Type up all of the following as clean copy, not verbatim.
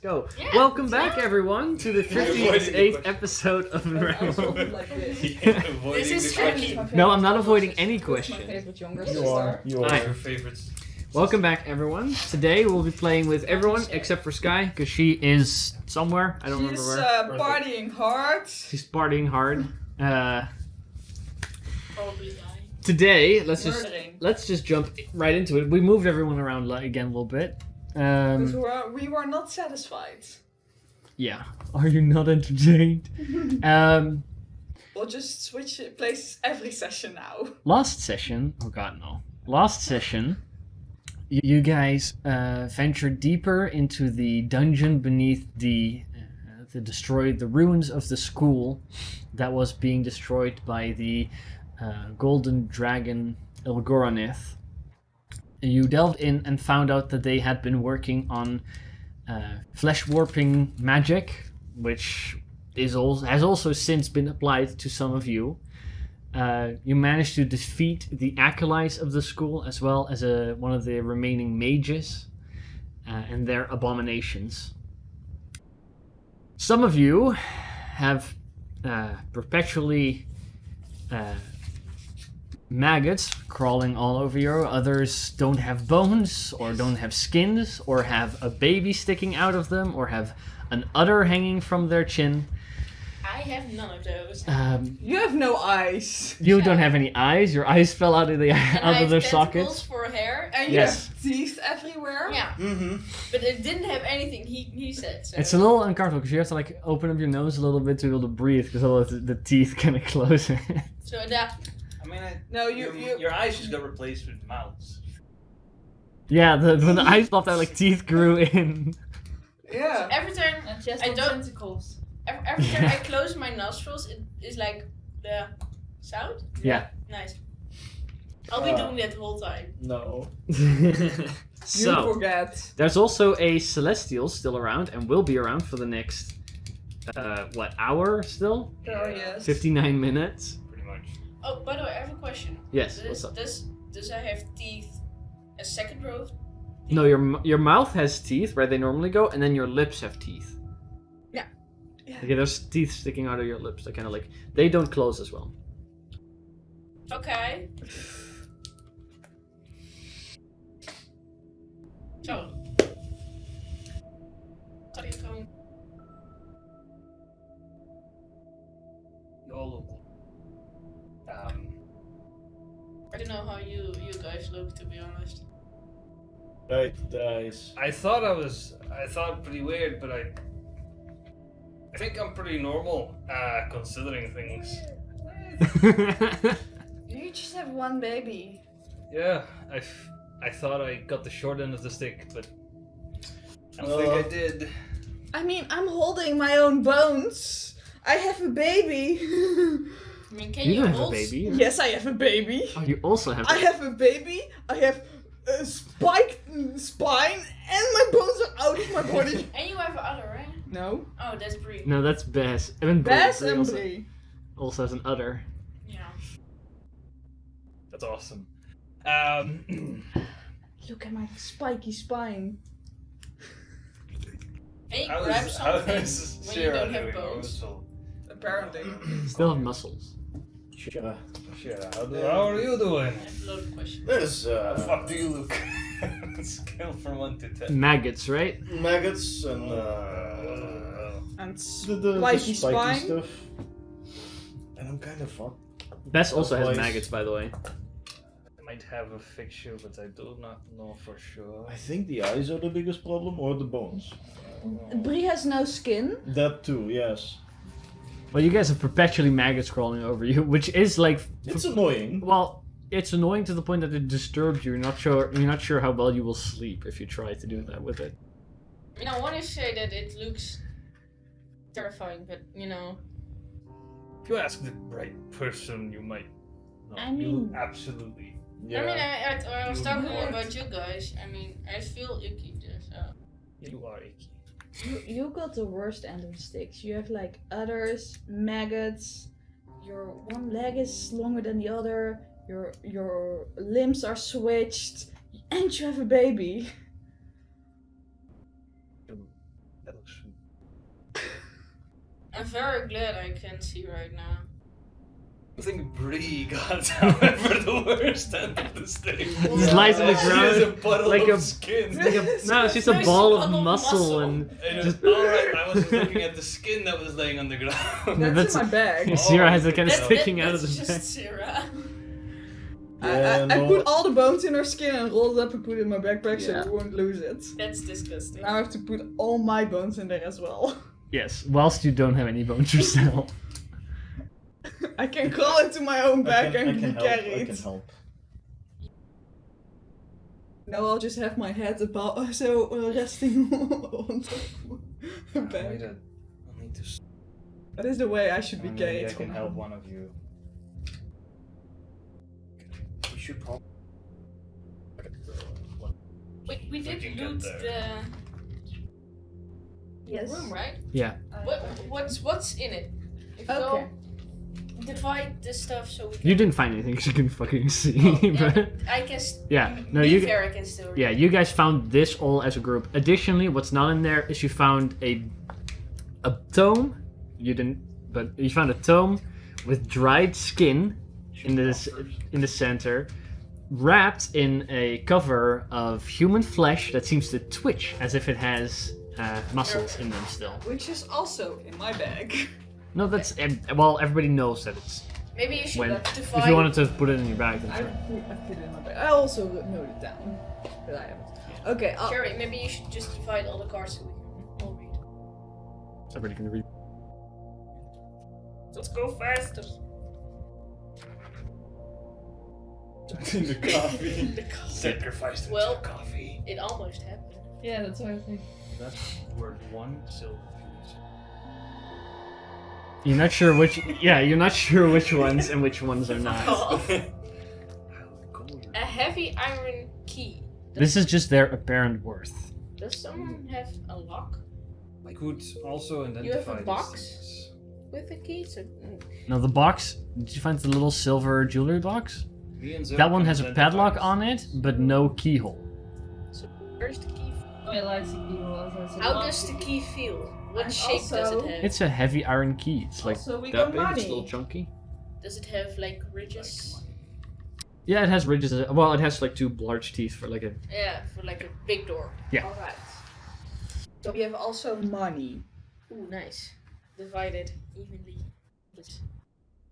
Go. Yeah. Welcome back, everyone, to the 58th episode of Unravel. This is trendy. No, I'm not avoiding any question. You are. Hi. Your favorites. Welcome back, everyone. Today we'll be playing with everyone except for Sky, because she is somewhere. I don't remember She's where. partying hard. She's partying hard. Probably dying. Today, let's Murdering. just jump right into it. We moved everyone around again a little bit. Because we were not satisfied. Yeah. Are you not entertained? We'll just switch places every session now. Last session, oh god no. Last session, you guys ventured deeper into the dungeon beneath the ruins of the school that was being destroyed by the golden dragon Ilgoranith. You delved in and found out that they had been working on flesh warping magic, which has also since been applied to some of you. You managed to defeat the acolytes of the school as well as one of the remaining mages and their abominations. Some of you have perpetually maggots crawling all over you. Others don't have bones or don't have skins or have a baby sticking out of them or have an udder hanging from their chin. I have none of those. You have no eyes. You don't have any eyes. Your eyes fell out of their tentacles sockets. for hair. And Yes. you have teeth everywhere. Yeah, Mm-hmm. but it didn't have anything. He said so. It's a little uncomfortable because you have to like open up your nose a little bit to be able to breathe because otherwise the teeth kind of close. So that. I mean, No, your eyes just got replaced with mouths. Yeah, when the eyes popped out, like teeth grew in. Yeah. Every time Just I on don't- tentacles. every time I close my nostrils, it is like the sound. Yeah. Nice. I'll be doing that the whole time. No. You So, forget. there's also a Celestial still around and will be around for the next, hour still? Oh, yes. 59 minutes? Pretty much. Oh, by the way, I have a question. Yes, what's up? Does I have teeth? A second row? Of No, your mouth has teeth where they normally go, and then your lips have teeth. Yeah. Yeah. Okay, there's teeth sticking out of your lips. They kind of like, they don't close as well. Okay. So. Kan je gewoon. You all look. I don't know how you guys look, to be honest. Right, guys. I thought pretty weird, but I think I'm pretty normal, considering things. You just have one baby. Yeah, I thought I got the short end of the stick, but I don't think I did. I mean, I'm holding my own bones. I have a baby. I mean, can You you don't have a hold? baby. Yes, I have a baby. Oh, you also have I have a baby. I have a spiked spine, and my bones are out of my body. And you have other, right? No. Oh, that's Brie. No, that's Bess. And Bess Brie and also, Brie. also has an udder. Yeah. That's awesome. Look at my spiky spine. And you How grab is something when you Sarah don't have doing bones. also? Apparently. Still have muscles. Sure. How are you doing? I have a lot of questions. There's How the fuck do you look? Scale from 1 to 10. Maggots, right? maggots and And the spiky spiky spine. stuff. And I'm kind of fucked. Bess also has Otherwise- maggots, by the way. I might have a fixture, but I do not know for sure. I think the eyes are the biggest problem, or the bones. Brie has no skin. That too, yes. Well, you guys have perpetually maggots crawling over you, which is like, It's annoying. well, it's annoying to the point that it disturbs you. You're not sure how well you will sleep if you try to do that with it. I mean, I want to say that it looks terrifying, but you know. If you ask the right person, you might. No, I you mean- look absolutely. Yeah. I mean, I was You talking are. about you guys. I mean, I feel icky, so. You are icky. You got the worst end of the sticks. You have like udders, maggots. Your one leg is longer than the other. Your limbs are switched, and you have a baby. That I'm very glad I can see right now. I think Bree got, however, the worst end of the stick. Just lies on the She has a ground puddle like of a- skin. No, it's just No, a she's ball a of ball of muscle muscle. and just. Alright, I was looking at the skin that was laying on the ground. No, That's in my bag. Sierra has it kind of That- sticking out of That's the just bag. Sarah. Yeah, I no. put all the bones in her skin and rolled it up and put it in my backpack Yeah. so we won't lose it. That's disgusting. Now I have to put all my bones in there as well. Yes, whilst you don't have any bones yourself. I can crawl into my own bag and be help. I carried. can help. Now I'll just have my head about resting on top of the Wait, bag. I need to. That is the way I should be Maybe carried. I can help one of you. We should probably. Wait, we did can get loot there. the Yes. room, right? Yeah. What's in it? If you Okay. go divide the stuff so we can. You didn't find anything because you couldn't fucking see. Yeah, but I guess. yeah, no, Be you. fair, I can still. Yeah, you guys found this all as a group. Additionally, what's not in there is you found a tome. You didn't, but you found a tome with dried skin in the center, wrapped in a cover of human flesh that seems to twitch as if it has muscles in them still. Which is also in my bag. No, that's well, everybody knows that it's Maybe you should when divide. if you wanted to put it in your bag. That's I right. put it in my bag. I also wrote it down. But I haven't. Okay, Sherry, maybe you should just divide all the cards so we can all read. Everybody can read. Let's go faster. In the coffee. The coffee. Sacrificed it Well- to coffee. It almost happened. Yeah, that's what I think. That's worth 1 silver piece. You're not sure which. Yeah, you're not sure which ones and which ones are not. A heavy iron key. This is just their apparent worth. Does someone have a lock I could also identify You have a these box? things. with a key? So, Now the box. Did you find the little silver jewelry box? Me and Zoe That one can has a identify padlock these on it, but no keyhole. where's the key? I like the keyhole. As I said. How does the key feel? What And shape does it also- have? It's a heavy iron key. It's like Also, we that got big. It's a money. little chunky. Does it have like ridges? Yeah, it has ridges. Well, it has like 2 large teeth for like a. Yeah, for like a big door. Alright. So we have also money. Ooh, nice. Divided evenly. Please.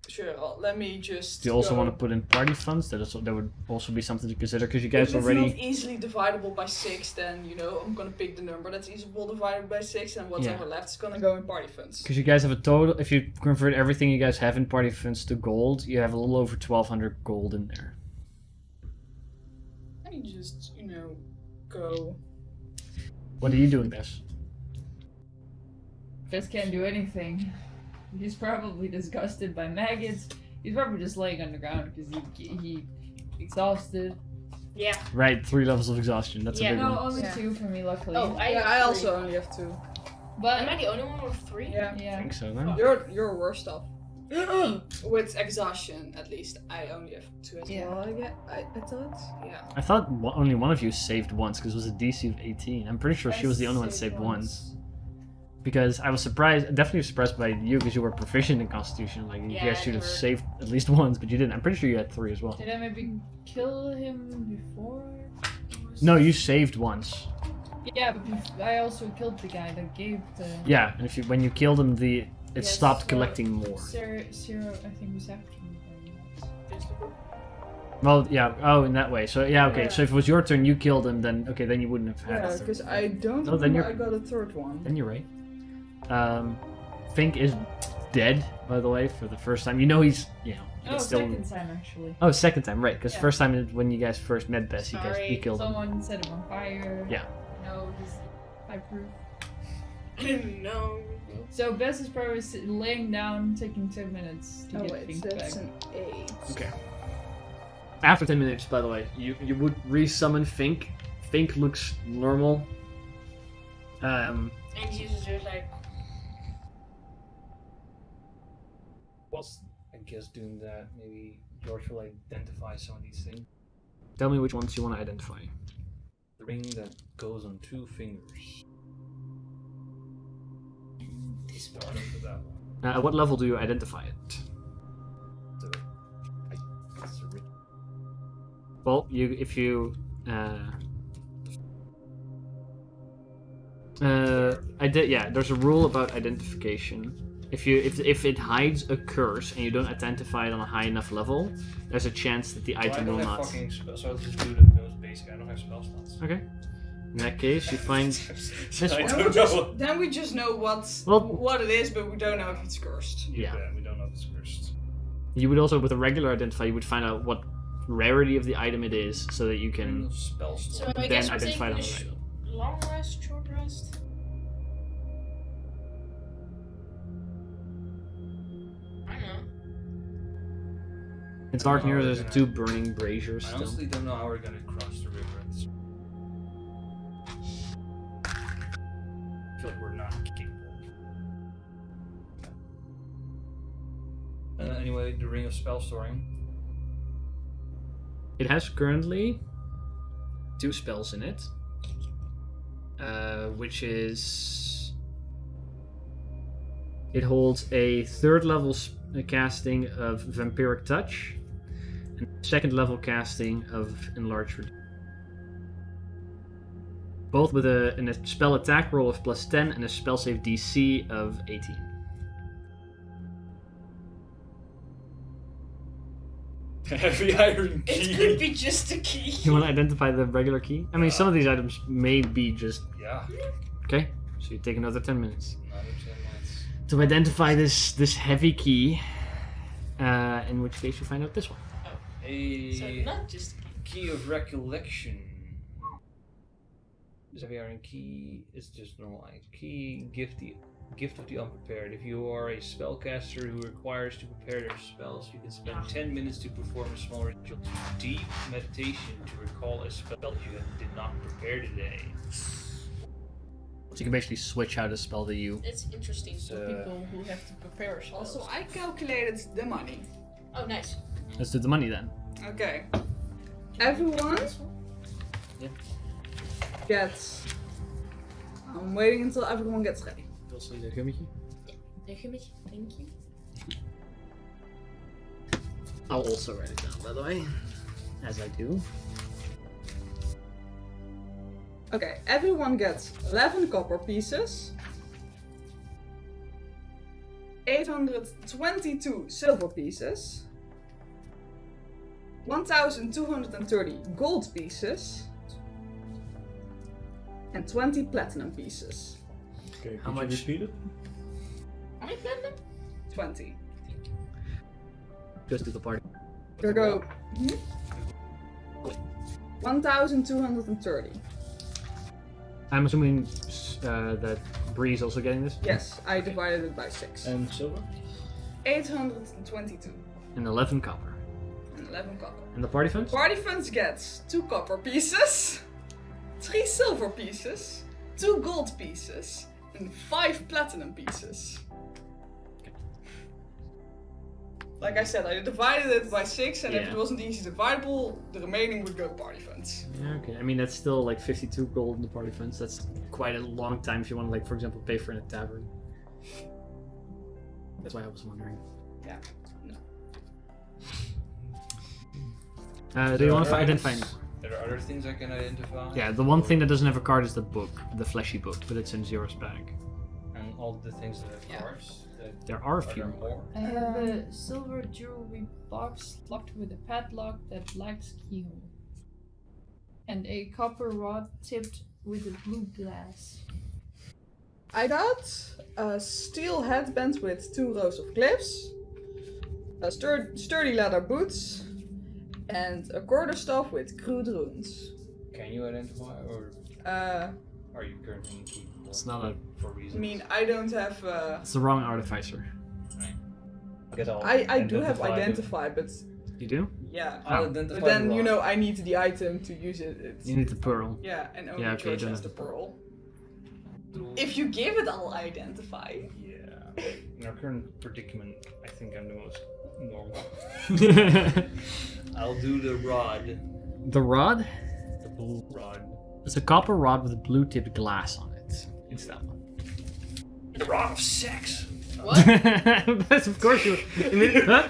Sure, let me just. Do you also go. want to put in party funds? That would also be something to consider because you If guys it's already. not easily divisible by 6, then I'm gonna pick the number that's easily divided by 6, and whatever left is gonna go in party funds. Because you guys have a total. If you convert everything you guys have in party funds to gold, you have a little over 1,200 gold in there. Let me just, go. What are you doing, Bess? Just can't do anything. He's probably disgusted by maggots. He's probably just laying on the ground because he exhausted. Yeah. Right, 3 levels of exhaustion. That's Yeah, a big No, one. only Yeah. 2 for me, luckily. Oh, I have also three. only have 2. but Am I the only one with 3? Yeah. I yeah. think so. Then. You're worse off. With exhaustion, at least. I only have 2 as Yeah. well, I thought. Yeah. I thought only one of you saved once because it was a DC of 18. I'm pretty sure she was the only one that saved once. Because I was surprised, definitely surprised by you because you were proficient in Constitution. Like, you Yeah, guys I should have never- saved at least once, but you didn't. I'm pretty sure you had 3 as well. Did I maybe kill him before? No, you saved once. Yeah, but I also killed the guy that gave the. Yeah, and if you when you killed him, it Yes, stopped so- collecting more. Zero, I think, was after me. Well, yeah. Oh, in that way. So yeah, okay. Yeah. So if it was your turn, you killed him. Then okay, then you wouldn't have had. Yeah, a third because one. I don't No, then remember I got a 3rd one. Then you're right. Fink is dead, by the way, for the first time. You know he's Oh, it's still. second time actually. Oh, second time, right? Because Yeah. first time when you guys first met Bess, you Sorry, killed him. Someone set him on fire. Yeah. No, he's fireproof. No. So Bess is probably laying down, taking 10 minutes to Oh get wait, Fink that's back. an 8. Okay. After 10 minutes, by the way, you would resummon Fink. Fink looks normal. And Jesus just like, Whilst I guess doing that, maybe George will identify some of these things. Tell me which ones you want to identify. The ring that goes on 2 fingers. This part of that one. At what level do you identify it? Well, if you there's a rule about identification. If it hides a curse and you don't identify it on a high enough level, there's a chance that the item will not. Fucking spell, so I'll just do those basic. I don't have spell slots. Okay. In that case, you find this I one. don't know. Then we just know what it is, but we don't know if it's cursed. Yeah. We don't know if it's cursed. You would also, with a regular identifier, you would find out what rarity of the item it is, so that you can Spell So slot. I then guess we're identify it taking on a the item. long rest, short rest. I don't know. It's dark near. There's gonna- 2 burning braziers I still. honestly don't know how we're gonna cross the river. I feel like we're not capable. Anyway, the Ring of Spell Storing. It has currently 2 spells in it, which is it holds a 3rd level casting of Vampiric Touch, and 2nd level casting of Enlarged Reduce. Both with a spell attack roll of +10 and a spell save DC of 18. Heavy iron key. It could be just a key. You want to identify the regular key? I mean, some of these items may be just Yeah. okay. So you take another 10 minutes Another 10 minutes. to identify this heavy key. In which case you find out this one. So A not just a key. key of recollection. This heavy iron key is just normal iron key. Gift of the unprepared. If you are a spellcaster who requires to prepare their spells, you can spend 10 minutes to perform a small ritual to deep meditation to recall a spell you did not prepare today. So you can basically switch out a spell that you. It's interesting for people who have to prepare spells. Also, I calculated the money. Oh, nice. Let's do the money then. Okay. Everyone Yeah. gets. I'm waiting until everyone gets ready. Thank you. I'll also write it down, by the way, as I do. Okay, everyone gets 11 copper pieces, 822 silver pieces, 1230 gold pieces, and 20 platinum pieces. Okay, How could much? you repeat it? How many platinum? 20. Just do the party. There go. 1230. I'm assuming that Bree's also getting this. Yes, I divided it by 6. And silver? 822 And 11 copper. and 11 copper. And the party funds? Party Funds gets 2 copper pieces, 3 silver pieces, 2 gold pieces, and 5 platinum pieces. Like I said, I divided it by 6, and if Yeah. it wasn't easy dividable, the remaining would go Party Funds. Yeah, okay. I mean, that's still like 52 gold in the party funds. That's quite a long time if you want to, like, for example, pay for in a tavern. That's why I was wondering. Yeah. Do you want to identify any? There are other things I can identify. Yeah, the one thing that doesn't have a card is the book, the fleshy book, but it's in Zero's bag. And all the things that have Yeah. cards. There are a Are few there more. more? I have a silver jewelry box locked with a padlock that lacks keyhole. And a copper rod tipped with a blue glass. I got a steel headband with 2 rows of clips, a sturdy leather boots, and a quarterstaff with crude runes. Can you identify, or are you currently incapable? It's not a. For I reasons. mean, I don't have. It's the wrong artificer. Guess I'll I do have them. identify, but You do? yeah. I'll Oh. identify But then the you rock. know I need the item to use it. It's, You need the pearl. yeah, and only Yeah, okay, you George don't has have the the pearl. pearl. If you give it, I'll identify. Yeah. In our current predicament, I think I'm the most normal. I'll do the rod. The rod? The blue rod. It's a copper rod with a blue tipped glass on it. It's that one. The rod of sex. What? But of course you. Huh?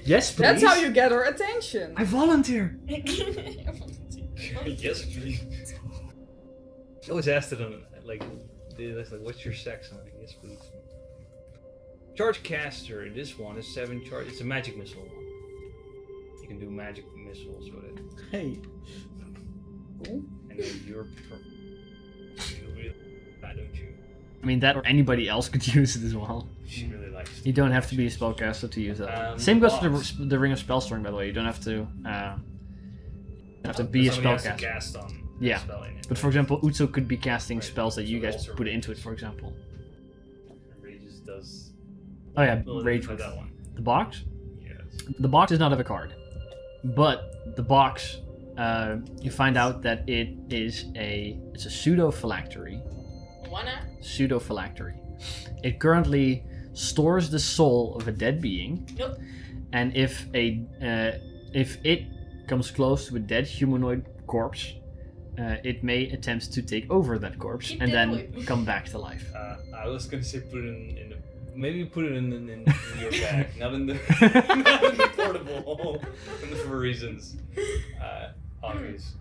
Yes, please. That's how you get her attention. I volunteer. Yes, please. I always asked it on like, what's your sex? I'm like, yes, please. Charge caster. This one is 7 charge. It's a magic missile one. You can do magic missiles with it. Hey. Cool. And then you're. You really, don't you? I mean, that or anybody else could use it as well. She really likes. You don't have to be a spellcaster to use that. Same goes for the Ring of Spellstoring, by the way. You don't have to be a Somebody has to spellcaster. cast on Yeah. spell in it. But for example, Utsu could be casting Right. spells that you So guys also put Rage. into it, for example. Rages does. Oh yeah, Well, Rage. try that one. The box? Yes. The box does not have a card. But the box, you find out that it's a pseudo-phylactery. Wanna? Pseudo-phylactery. It currently stores the soul of a dead being. Nope. And if it comes close to a dead humanoid corpse, it may attempt to take over that corpse Keep and that then away. come back to life. I was gonna say put it in the. Maybe put it in your bag, not in the portable, for reasons obvious.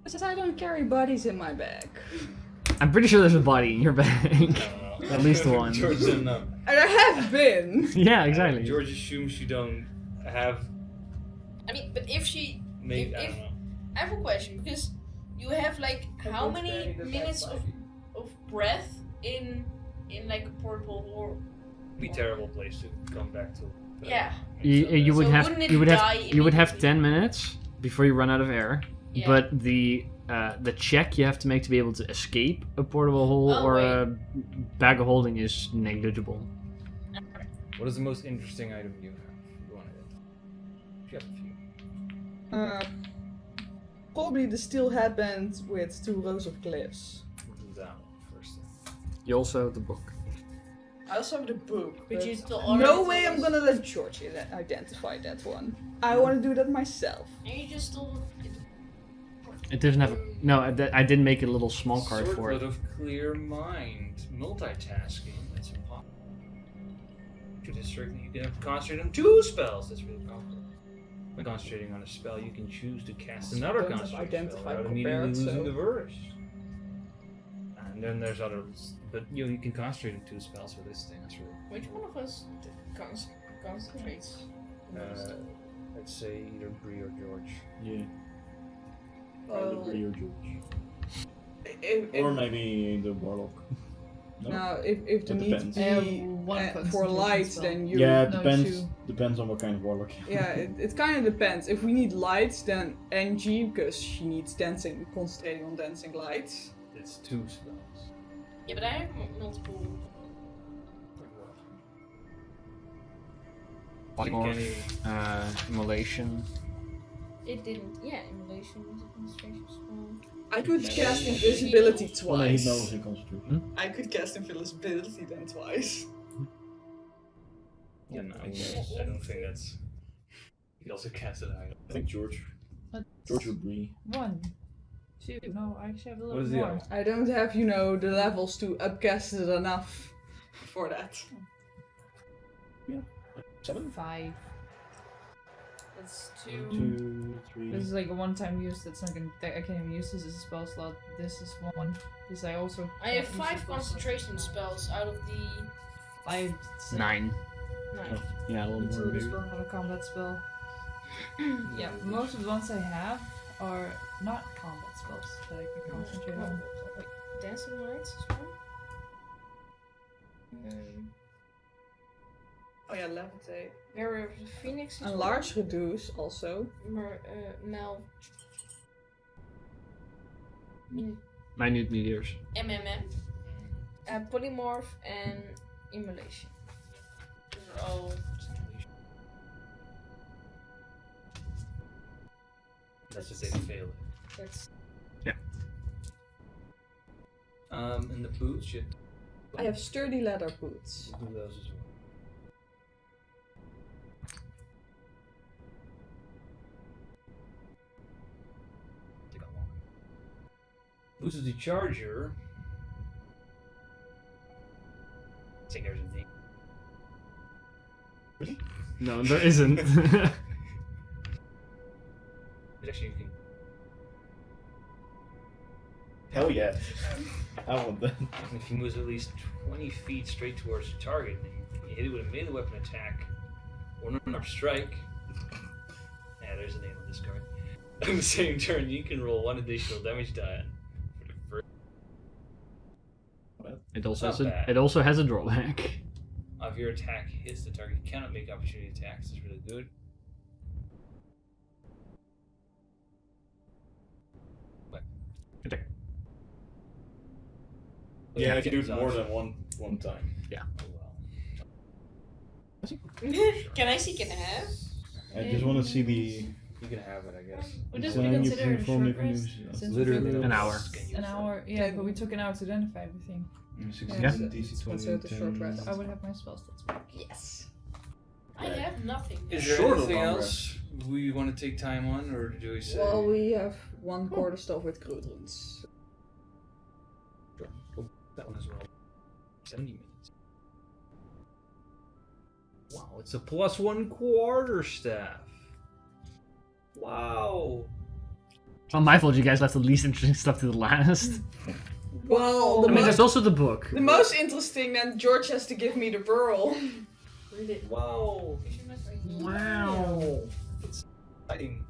Because I don't carry bodies in my bag. I'm pretty sure there's a body in your I bag. don't know. At least one. George doesn't know. And I have been. Yeah, exactly. George assumes you don't have. I mean, but if she, Maybe I If- don't know. I have a question because you have like how many minutes of breath in like a portable war? Be a terrible place to come back to. Yeah. You would So have wouldn't it you would die have immediately? 10 minutes before you run out of air. Yeah. But the check you have to make to be able to escape a portable hole Oh, or wait. a bag of holding is negligible. What is the most interesting item you have? You want it? You have a few. Probably the steel headband with 2 rows of cliffs. We'll do that one first. You also have the book. I also have the book, But but you still no already way told I'm us. gonna let George identify that one. I want to do that myself. And you just told It doesn't have a... No, I didn't make a little small card for it. Swordlet of clear mind, multitasking. That's impossible. To district, you can have to concentrate on 2 spells. That's really powerful. When concentrating on a spell, you can choose to cast another don't have concentration spell identify without immediately compared, losing so- the verse. And then there's others, but you can concentrate on 2 spells with this thing. That's really. which one of us concentrates? Let's say either Bree or George. Yeah. Well, Probably or George. If, Or maybe the warlock. No? now, if the That need depends. I have be one for concentration light, spell. then you. Yeah, it No, depends. 2. Depends on what kind of warlock. Yeah, it kind of depends. If we need lights, then NG, because she needs dancing, concentrating on dancing lights. It's 2 spells. Yeah, but I have multiple. Polymorph, immolation. It didn't. Yeah, immolation was a concentration spell. I could No. cast invisibility Well, no, he twice. knows he concentration. I could cast invisibility then twice. Yeah, no, I don't think that's. He also cast it high. I think George. Let's- George would be. 1, 2. No, I actually have a What little is the more. other? I don't have, the levels to upcast it enough for that. 7? 5. That's 2, 2. 3. This is like a one-time use. That's not gonna. I can't even use this as a spell slot. This is 1. This I also. I have can't use 5 as a spell slot. concentration spells out of the 5. 9. 9. Yeah, a little It's more a maybe. spell, not a combat spell. Yeah, most of the ones I have are not combat spells that I can concentrate Oh, on. wait, dancing lights as well. Oh yeah, levitate. Barrier of the Phoenix as And well. large reduce also. Mel. Minute meteors. MMM. Polymorph and immolation. Those are all. That's if they fail it. That's. And the boots, you I have sturdy leather boots. do those as well. They got long. Boots is the charger. think there's a name. No, there isn't. Actually, you can. Hell yeah. I want that. If he moves at least 20 feet straight towards the target, then you hit it with a melee weapon attack or an unarmed strike. Yeah, there's a name on this card. On the same turn, you can roll 1 additional damage die for the first. It also Not has bad. it also has a drawback. If your attack hits the target, you cannot make opportunity attacks. It's really good. Attack. Yeah, I Attack can do it is more optional. than one time. Oh well. Can I see? Can I have? I just want to see the. You can have it, I guess. Would this be design you considered a perform short different rest? moves. Since Literally we took an hour. an hour, yeah, but we took an hour to identify everything. Yeah. It's considered a short rest. I would have my spell stats back. Yes. I have nothing. Is there Shorter anything longer. else we want to take time on, or do we say? Well, we have one quarterstaff with crude runes. That one as well. 70 minutes. Wow, it's a +1 quarterstaff. Wow. It's not my fault you guys left the least interesting stuff to the last. Well, I mean, there's also the book. the most interesting, then George has to give me the pearl. Read it. Wow. Wow. It's exciting.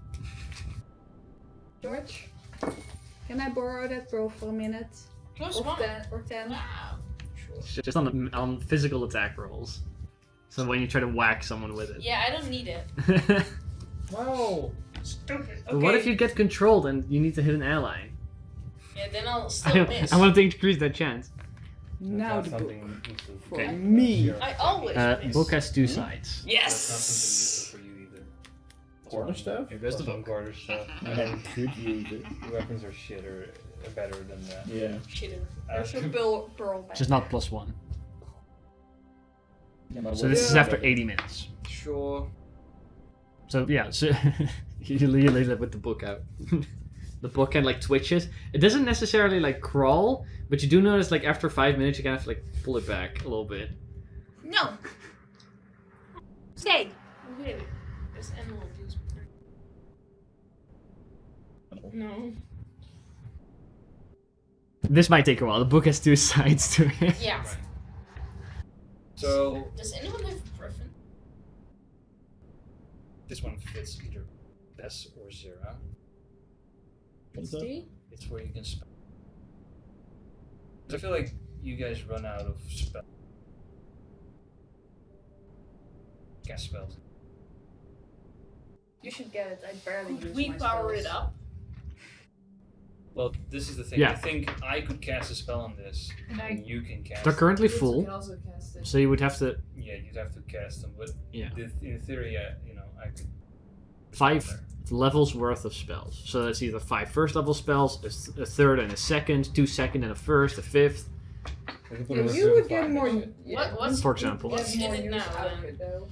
George, can I borrow that pearl for a minute? Plus Or 1. 10? Or 10? Wow. Sure. It's just on physical attack rolls. So when you try to whack someone with it. Yeah, I don't need it. Wow. Stupid. But what if you get controlled and you need to hit an ally? Yeah, then I'll still miss. I want to increase that chance. Now That's the book. something useful For Okay. me. I always miss. Book has 2 sides. That's not something useful for you either. Quarterstaff? Here goes the +1 book. quarterstaff. I could use it. Weapons are shit or better than that. Yeah. Shitter. There's a pearl back. Just not +1. Yeah, but So what- this is Yeah. after 80 minutes. Sure. So yeah, so you leave it with the book out. The book kind of like twitches. It doesn't necessarily like crawl, but you do notice like after 5 minutes you kind of like pull it back a little bit. No. Stay. Okay. There's animal abuse. No. This might take a while. The book has 2 sides to it. Yeah. Right. So Does anyone have a preference? this one fits either Bess or Zera. What's that? It's where you can spell. I feel like you guys run out of spell. Cast spells. You should get it. I barely use We my power spells. it up. Well, this is the thing. Yeah. I think I could cast a spell on this, And and you can cast. They're currently You full, can also cast it. so you would have to Yeah, you'd have to cast them, but Yeah. in theory, you know, I could. 5 levels worth of spells. So that's either 5 first level spells, a third and a second, 2 second and a first, a fifth, I can put Yeah, a you would get revivify more. next to it. Yeah, What's for example. What's get in more it use now, out of then? it though.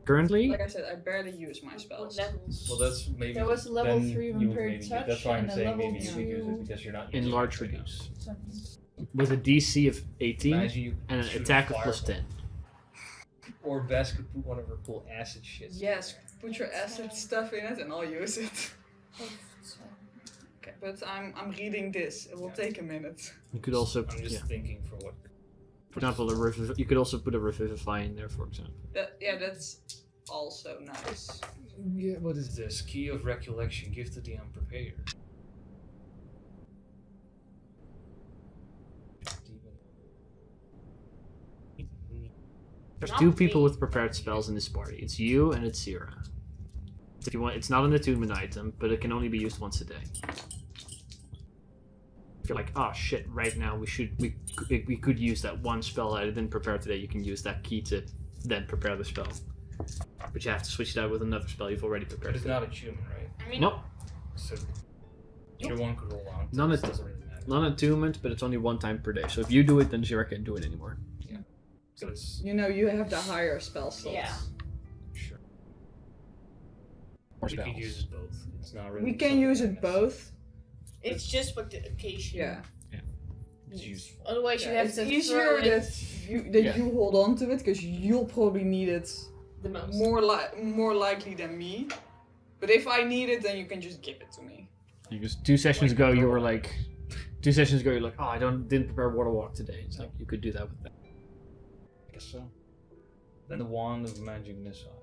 Currently, Like I said, I barely use my What spells. levels? Well, that's maybe. There was a level then 3 you when would paired maybe- touch That's why I'm and a saying level maybe you would use 2 it because you're not using enlarge it right now. reduce. something. with a DC of 18 Imagine you and an shoot a attack of fireball. +10. Or Bess could put one of her cool acid shits. Yes, put your acid stuff in it and I'll use it. Okay, but I'm reading this. It will Yeah. take a minute. You could also, I'm just yeah. thinking for what. For example, you could also put a revivify in there, for example. That's also nice. Yeah, what is this? Key of recollection. Give to the unprepared. There's Not 2 people me. with prepared spells in this party. It's you and it's Sierra. If you want, it's not an attunement item, but it can only be used once a day. If you're like, oh shit, right now we could use that one spell that I didn't prepare today. You can use that key to then prepare the spell. But you have to switch it out with another spell you've already But prepared. it's not a human, right? I mean, Nope, So either one could roll on. None It of- doesn't really matter. non-attunement, but it's only 1 time per day. So if you do it, then Sierra can't do it anymore. So it's You know, you have the higher spell slots. Yeah. sure. Or We could spells. use it both. It's not really. We can something use I it necessarily- both. it's just for the occasion. Yeah. It's useful. Otherwise, you have It's to easier throw it that you hold on to it because you'll probably need it the most. more likely than me. But if I need it, then you can just give it to me. Because 2 sessions ago, you were like, 2 sessions ago, you're like, oh, I didn't prepare water walk today. It's like you could do that with that. I guess so. Then the wand of magic missile.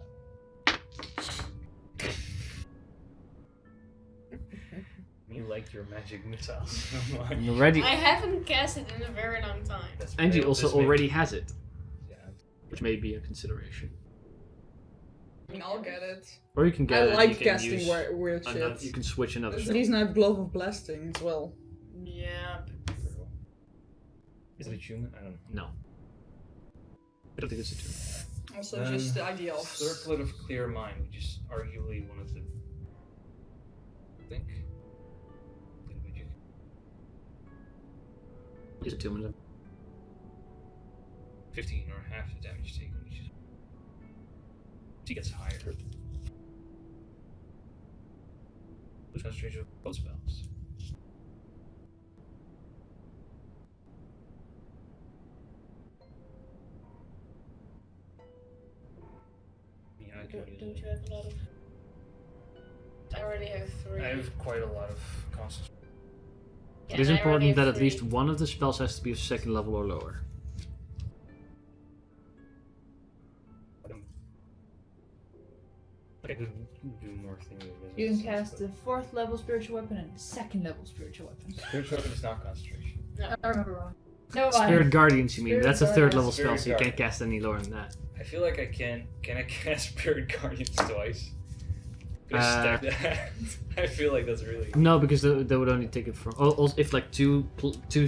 You like your magic missiles so much. And already, I haven't cast it in a very long time. That's Angie failed. also This may- already has it, Yeah. which may be a consideration. I mean, I'll get it. Or you can get I it. like you can casting use weird another- shit. You can switch another There's the spell. reason I have Glove of Blasting as well. Yeah. Is it a human? I don't know. No. I don't think it's a 2. Also, just the idea of Circlet of Clear Mind, which is arguably one of the. I think. Magic. It's a 2 minute. 15 or half the damage taken, which is. She gets higher. Lose concentration of both spells. Yeah, I can use Don't it. you have a lot of? I already have 3. I have quite a lot of concentration. Yeah, It is and I already important that have at least 3. one of the spells has to be of 2nd level or lower. I could do more things. I You guess, can cast the 4th level spiritual weapon and the 2nd level spiritual weapon. Spiritual weapon is not concentration. I remember wrong. No, Spirit Guardians, you mean? Spirit That's a 3rd Guardians. level spell, Spirit so you can't Guardian. cast any lower than that. I feel like I can. Can I cast Spirit Guardians twice? I feel like that's really. No, because they would only take it from. Also, if like two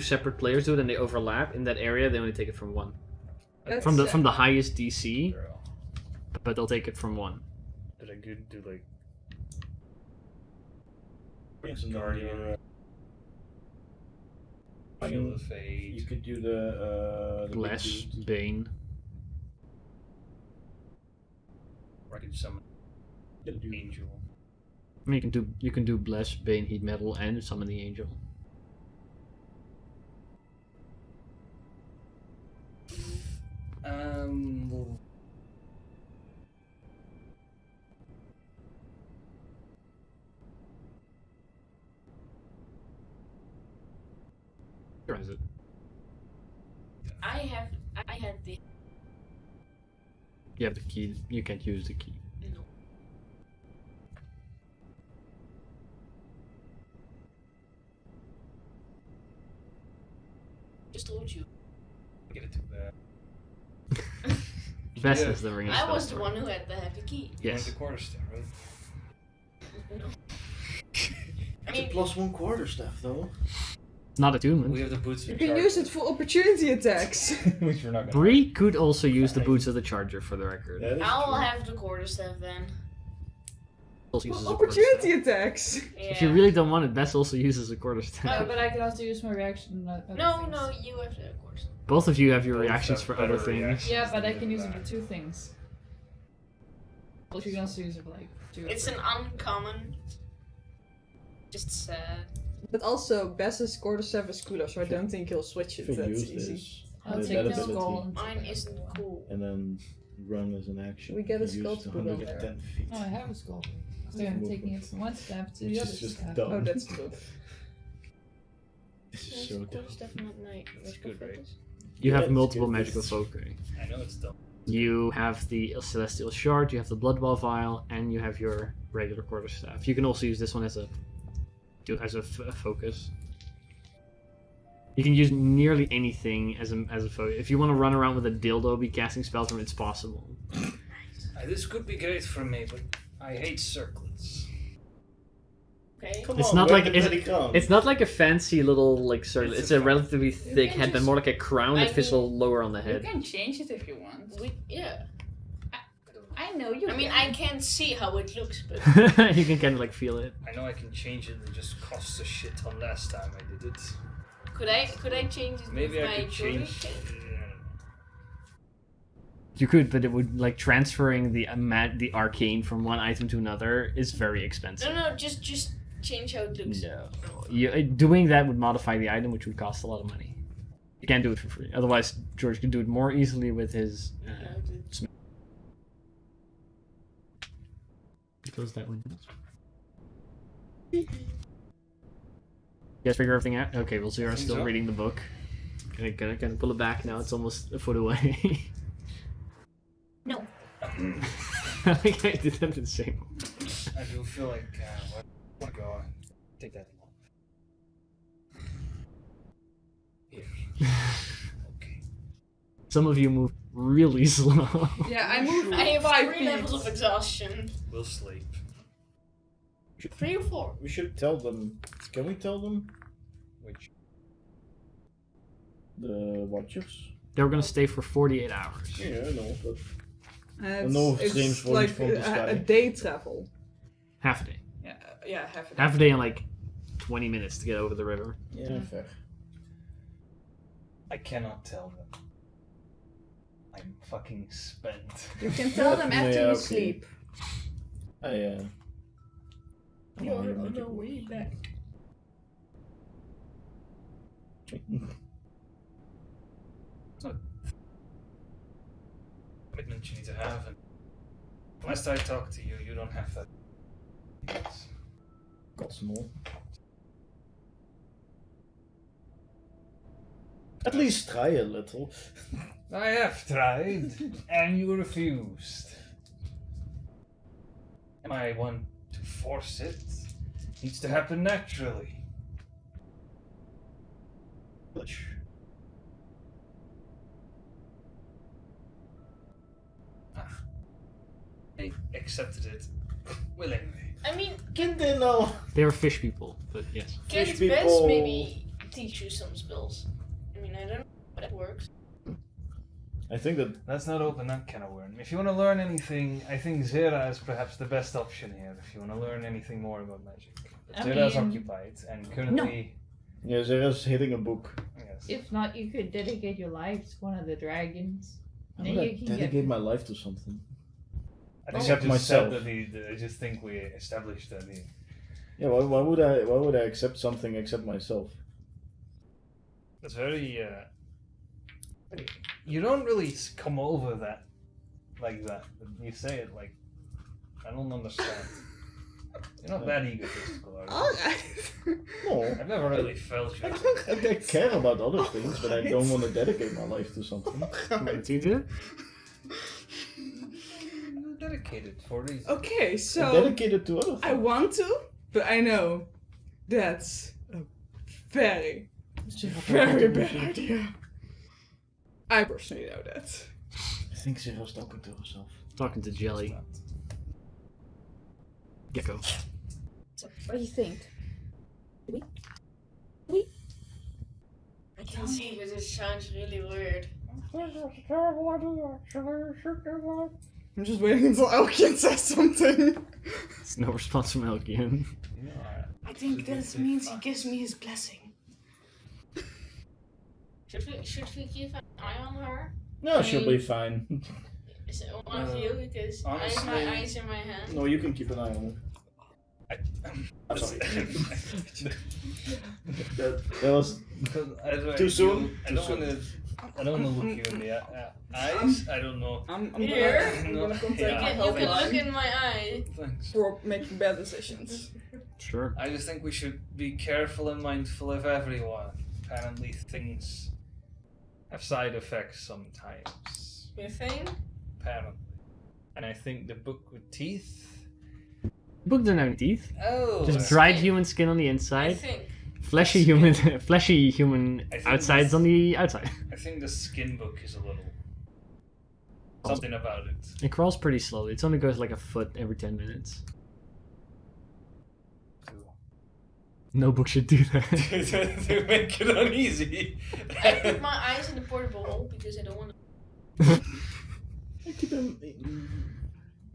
separate players do it and they overlap in that area, they only take it from 1. That's, From the highest DC, Girl. but they'll take it from 1. But I could do like. Yes, and then Guardian. your, Shield of Fate. you could do the Bless, big dude. Bane. Or I could summon Yeah, dude. Angel. I mean, you can do Bless, Bane, Heat Metal, and summon the Angel. Well, Or is it? I had the. You have the key. You can't use the key. No. Just told you. give it to Best Yeah. is the ring of I spell was the sword. one who had the heavy key. Yes. the quarterstaff, right? No. I It's a mean, +1 quarterstaff though. It's not attunement. We have the boots. you of can Charger, use it for opportunity attacks. which we're not gonna. Bree could also use the boots of the Charger, for the record. That is I'll true. have the quarterstaff then. Also uses a Opportunity quarterstaff. attacks. Yeah. If you really don't want it, Bess also uses a quarterstaff. No, but I can also use my reaction. on other No, things. no, you have the quarterstaff. Both of you have your Both reactions have for better other things. reactions. Yeah, but I can use it for 2 things. But you can also use it for like 2. It's an uncommon. Just sad. But also, Bess's quarterstaff is cooler, so I don't think he'll switch it If you that use easy. this, I'll the take that the ability, skull. And Mine isn't cool. and then run as an action. We get a you skull use to put on 110 feet. Oh, I have a skull. So I'm taking it from one step to Which the other is just step. dumb. Oh, that's true. This is Where's so the dumb. quarterstaff not my magical good, right? focus? You Yeah, have it's multiple good. magical foci. I know it's dumb. You have the Celestial Shard, you have the Blood Ball Vial, and you have your regular quarterstaff. You can also use this one as a focus. You can use nearly anything as a focus. If you want to run around with a dildo, be casting spells from it, it's possible. This could be great for me, but I hate circlets. Okay. Come It's on, not wear like- the is bloody crown. It's not like a fancy little like circle. It's It's a a relatively thick can headband, just- more like a crown that I fits a mean- little lower on the You head. can change it if you want. Yeah. I know you I mean, I can't see how it looks, but You can kind of like feel it. I know I can change it. It just costs a shit ton last time I did it. could I change it Maybe with I my could jewelry change. kit? You could, but it would like transferring the arcane from one item to another is very expensive. No, just change how it looks. No, doing that would modify the item, which would cost a lot of money. You can't do it for free. Otherwise, George can do it more easily with his. Close that window. You guys figure everything out? Okay, well, Zera's still reading the book. Gonna pull it back now. It's almost a foot away. No. I think I did that the same. I do feel like I want to go and take that off. Here. Okay. Some of you move really slow. Yeah, I moved I have 5 3 feet. levels of exhaustion. We'll sleep. 3 or 4. We should tell them. Can we tell them? Which? The watchers? They were gonna stay for 48 hours. Yeah, I know, but And No it's streams like from the sky. a day travel. Half a day. Yeah, half a day. Half a day and like 20 minutes to get over the river. yeah, fair. I cannot tell them. I'm fucking spent. You can tell them after Yeah, you okay. sleep. You're on the way back. Commitment you need to have, and last I talked to you, you don't have that. Yes. Got small. At least try a little. I have tried, and you refused. And I want to force it. Needs to happen naturally. I accepted it willingly. I mean, Get there now. They were fish people, but yes. can Fish best people. maybe teach you some spells. I mean, I don't know how that works. I think that Let's not open that can of worms. If you want to learn anything, I think Zera is perhaps the best option here. If you want to learn anything more about magic, but I Zera is mean- occupied and currently. yeah, Zera's hitting a book. Yes. If not, you could dedicate your life to one of the dragons. How Then would I you can dedicate get. my life to something? I think Except I just said myself. that I just think we established that the. Yeah, why would I accept something except myself? It's very. You don't really come over that like that. You say it like. I don't understand. You're not that egotistical, are you? Alright. No, I've never really felt you. I care about other things, but I don't want to dedicate my life to something. You did? You're dedicated for a reason. Okay, I'm so dedicated to other I things. want to, but I know that's a very, very bad idea. I personally know that. I think Zera's talking to herself. Talking to Jelly. Gecko. What do you think? I can see, but it sounds really weird. I'm just waiting until Elkian says something. It's no response from Elkian. I think that means he gives me his blessing. Should we keep an eye on her? No, she'll be fine. Is it one of you? Because I have my honestly- eyes in my hand. No, you can keep an eye on her. Sorry. That was Too soon? I don't want to. I don't want to look you in the eyes. I don't know. I'm Here? gonna contact Yeah. my You health can look line in my eye. Thanks. for making bad decisions. Sure. I just think we should be careful and mindful of everyone. Apparently, things have side effects sometimes. You think? Apparently, and I think the book with teeth. Book don't have teeth. Oh, Just dried skin. human skin on the I inside. think. Fleshy human, fleshy human I think outsides this- on the outside. I think the skin book is a little something about it. It crawls pretty slowly. It only goes like a foot every 10 minutes. No book should do that. To make it uneasy. I put my eyes in the portable hole because I don't want to. I keep him.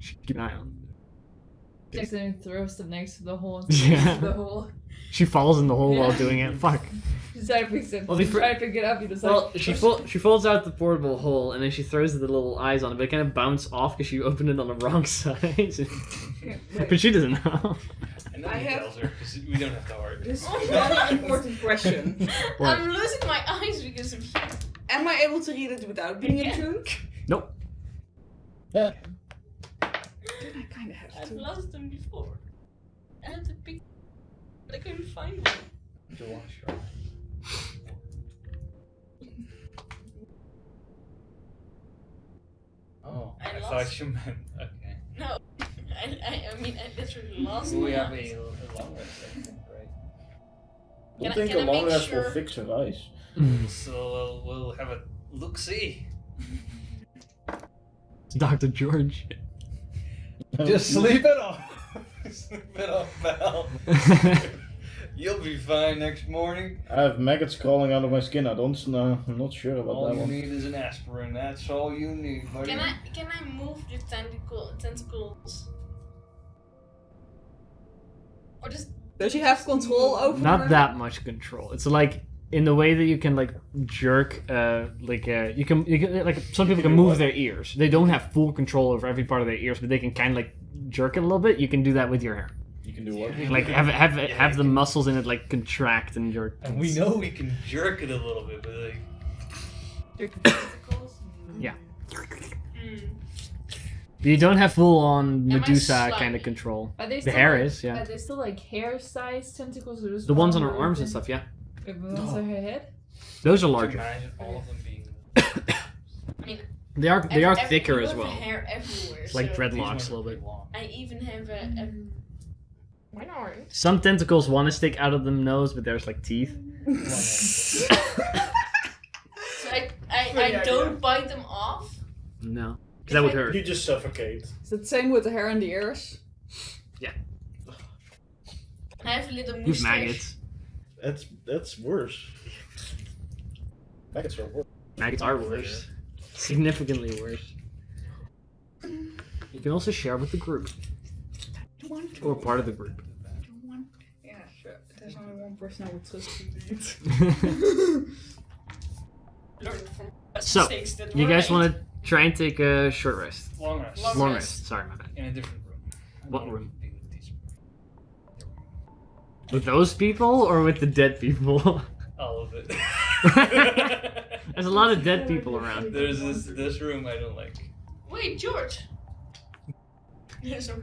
Keep an eye on. Just then throws them next to the hole. Yeah. The hole. She falls in the hole while doing it. Fuck. She's trying to fix it. Well, She's they- trying to pick it up. You just Well, like. she falls out the portable hole and then she throws the little eyes on it, but it kind of bounce off because she opened it on the wrong side. But she doesn't know. And then I he have- tells her, because we don't have to hard. This is a very important question. What? I'm losing my eyes because of you. Am I able to read it without being Yeah. attuned? Nope. Yeah. Then I kind of have I've to. lost them before. I had to pick, but I couldn't find one. To wash your eye. Oh, I I lost. thought you meant. Okay. No, I mean, I literally lost We my have eyes. a long rest, I think, right? I don't Can I- think can a I long make rest sure- will fix her eyes. So we'll have a look-see. Dr. George. Just sleep it off. Sleep it off, pal. You'll be fine next morning. I have maggots crawling out of my skin. I'm not sure about All that you one. need is an aspirin. That's all you need, buddy. Can I move the tentacles? Or just Does she have control over Not them? that much control. It's like in the way that you can like jerk, you can like some people can move their ears. They don't have full control over every part of their ears, but they can kind of like jerk it a little bit. You can do that with your hair. You can do what? Like have the muscles in it like contract and jerk. And we know we can jerk it a little bit, but like, Jerk the testicles. Yeah. mm. But you don't have full on Am I Medusa slimy? kind of control. Are they The still hair like, is, yeah. Are they still like hair-sized tentacles? Or just The ones on her longer arms and than- stuff, yeah. The ones on her head? Those are just larger. imagine all of them being. I mean, They are every- thicker you as have well. Hair everywhere. It's like so dreadlocks These ones a are little bit. pretty long. I even have a minority. Some tentacles want to stick out of the nose, but there's like teeth. So I Pretty don't idea. bite them off. No, 'cause that would hurt. You just suffocate. Is it the same with the hair and the ears? I have a little You've mustache. maggots. That's worse. Maggots are worse. Maggots are worse. Significantly worse. You can also share with the group or part of the group. Yeah, sure. There's only one person I would trust to do it. Learn from So, mistakes that You were guys made. want to try and take a short rest? Long rest. Long Long rest. rest. Sorry, my bad. In a different room. I What wanna room? be with these- With those people or with the dead people? All of it. There's a lot of dead people around. There's this room I don't like. Wait, George. There's a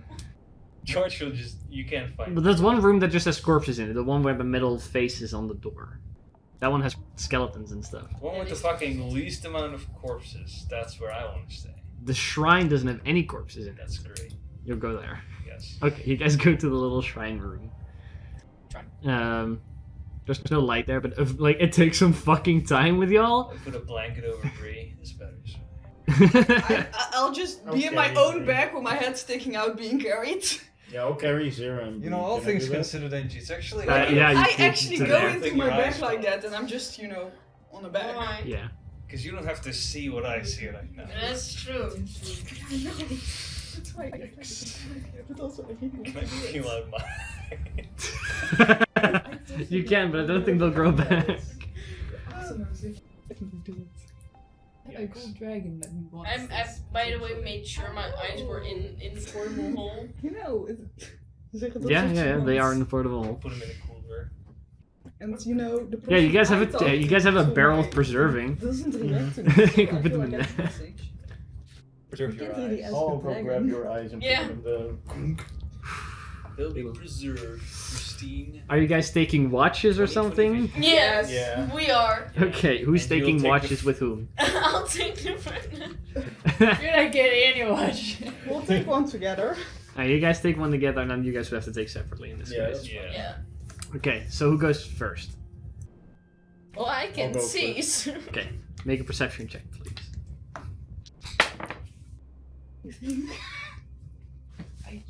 George will just you can't find. But there's one room that just has corpses in it. The one where the middle face is on the door. That one has skeletons and stuff. One with the fucking least amount of corpses. That's where I want to stay. The shrine doesn't have any corpses in it. That's great. You'll go there. Yes. Okay, you guys go to the little shrine room. There's no light there, but like it takes some fucking time with y'all. I put a blanket over Bree. It's better. I'll just be in my Okay, own okay. bag with my head sticking out being carried. Yeah, I'll carry Zero and You know, all can I things do that? considered, Angie, it's actually. Yeah, you I could actually to go there. into Thing my your bag eyes like on. that and I'm just, on the bag. Why? Yeah. Because you don't have to see what I see right now. That's true. That's why I but also I hate Can I peel out my You can, but I don't think they'll grow back. A gold dragon that we want. I by the way made sure my eyes were in the portable hole. Yeah, they are in the portable hole. Put them in a cooler. And the Yeah, you guys person have I talked you guys have a to barrel my- of preserving. Doesn't react to You me. can put them in there. Preserve your Can't really eyes. ask I'll the go dragon. grab your eyes and Yeah. put them in the... They'll be preserved, pristine. Are you guys taking watches or something? Yes, Yeah. we are. Okay, who's And you'll taking take the watches f- with whom? I'll take the front. You're not getting any watch. We'll take one together. You guys take one together, and then you guys will have to take separately in this Yeah, case. that's fine. Yeah. Okay, so who goes first? Well, I can I'll go see. Okay, make a perception check, please.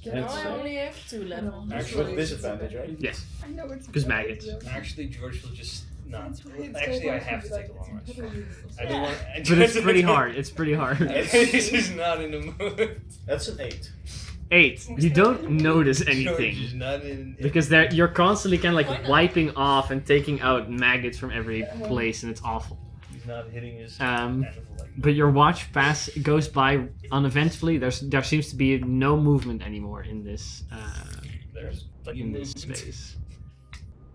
No, I only have 2 levels. Actually, with disadvantage, right? Yes, I know it's because maggots. Actually, George will just not. It's so Actually, I hard have to to take a do long that. rest. I don't want. But it's pretty hard. It's pretty hard. He's just not in the mood. That's an 8. 8. You don't notice George is anything. not in. Because you're constantly kind of Why like not? wiping off and taking out maggots from every place, and it's awful. He's not hitting his Um, animal like. But your watch goes by uneventfully. There seems to be no movement anymore in this There's in this space.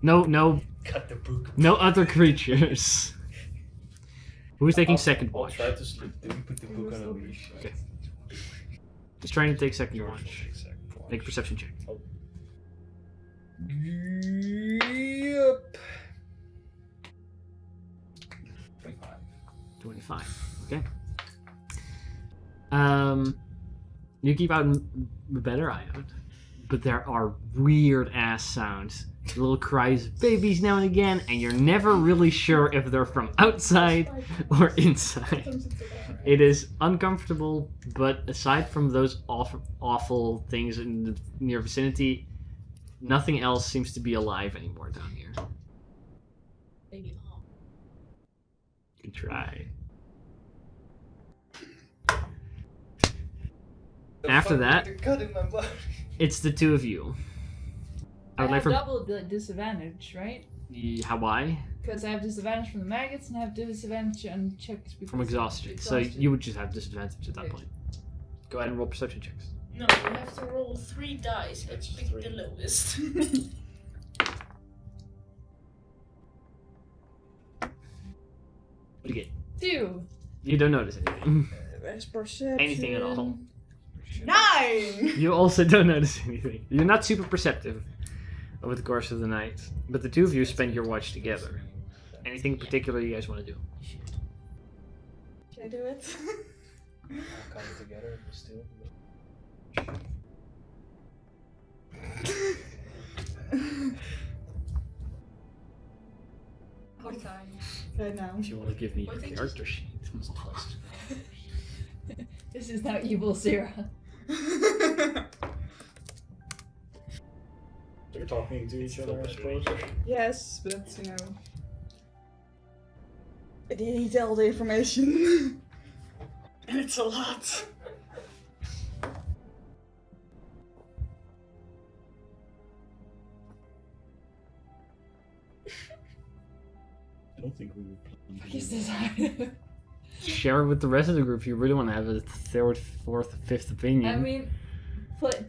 No Cut the book. other creatures. Who's taking second I'll watch? try to sleep too. Put the book on a leash. Okay. He's trying to take second George will watch. take second watch. Make a perception check. Yep. 25. 25. Okay. You keep out a better eye out, but there are weird ass sounds, little cries of babies now and again, and you're never really sure if they're from outside or inside. It is uncomfortable, but aside from those awful things in the near vicinity, nothing else seems to be alive anymore down here. Maybe not. You can try. After that, Cut in my body. it's the two of you. I would like for double disadvantage, right? how why Because I have disadvantage from the maggots and I have disadvantage on checks from exhaustion. So you would just have disadvantage at that point. Go ahead and roll perception checks. No, you have to roll 3 dice. Let's pick the lowest. What do you get? 2. You don't notice anything. Where's perception? Anything at all. 9! You also don't notice anything. You're not super perceptive over the course of the night, but the two of you spend your watch together. Anything in particular you guys want to do? Can I do it? All coming together, but still. What time? Right now. If you want to give me your What did you character sheet. This is now evil Sarah. They're talking to each other, I suppose. Yes, but you know. I need all the information. And it's a lot. I don't think we were planning. What is this hard? Share it with the rest of the group if you really want to have a third, fourth, fifth opinion. I mean,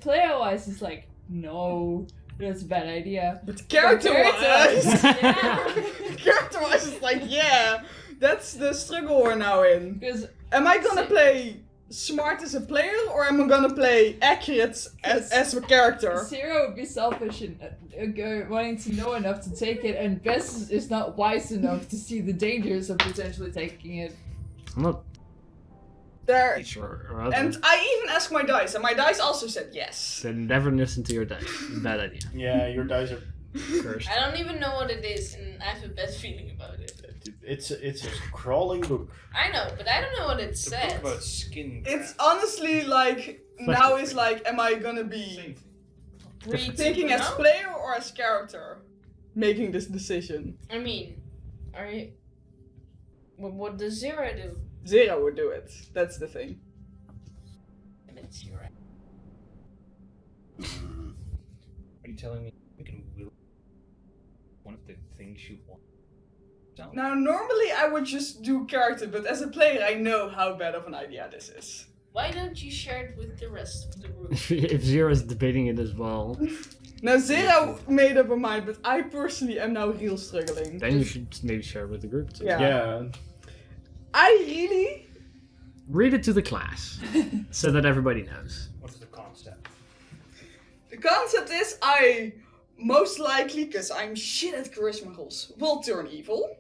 player-wise, it's like, no, that's a bad idea. But character-wise, Yeah. character-wise, it's like, yeah, that's the struggle we're now in. Because Am I gonna play smart as a player, or am I gonna play accurate as a character? Zero would be selfish and wanting to know enough to take it, and Bess is not wise enough to see the dangers of potentially taking it. I'm not There, sure. Or other. and I even asked my dice, and my dice also said yes. Then never listen to your dice. Bad idea. Yeah, your dice are Cursed. I don't even know what it is, and I have a bad feeling about it. It's a crawling book. I know, but I don't know what it It's a says. book about skin. It's honestly like, now it's like, am I gonna be Read thinking as no? player or as character making this decision? I mean, are you? What does Zero do? Zero would do it. That's the thing. It's Zero. Are you telling me you can will one of the things you want? Sound? Now, normally I would just do character, but as a player, I know how bad of an idea this is. Why don't you share it with the rest of the group? If Zero is debating it as well, Now, Zero made up her mind, but I personally am now real struggling. then you should maybe share it with the group too. Yeah. Yeah. I really... Read it to the class so that everybody knows. What's the concept? The concept is I most likely, because I'm shit at charisma rolls, will turn evil.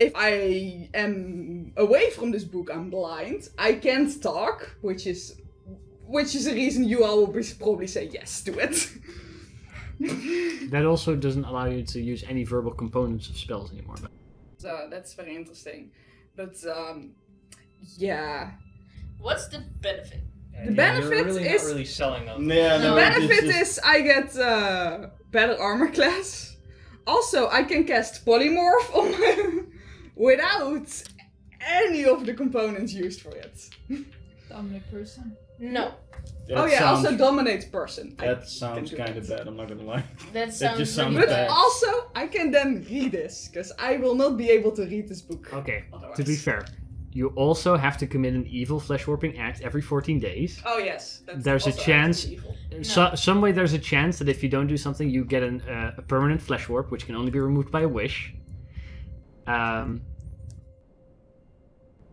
If I am away from this book, I'm blind. I can't talk, which is a reason you all will probably say yes to it. That also doesn't allow you to use any verbal components of spells anymore. So that's very interesting. But yeah. What's the benefit? The benefit you're really is- not really selling them. Yeah, The no, benefit it's is I get better armor class. Also, I can cast polymorph on my without any of the components used for it. Dominant person. No, that Oh yeah, sounds, also dominate person. I that sounds do kind of that. bad. I'm not gonna lie. that sounds just really sounds But bad. also, I can then read this, because I will not be able to read this book. Okay, otherwise. to be fair, You also have to commit an evil flesh warping act every 14 days. Oh yes. That's There's a also chance- evil. Some way there's a chance that if you don't do something, you get a permanent flesh warp, which can only be removed by a wish. And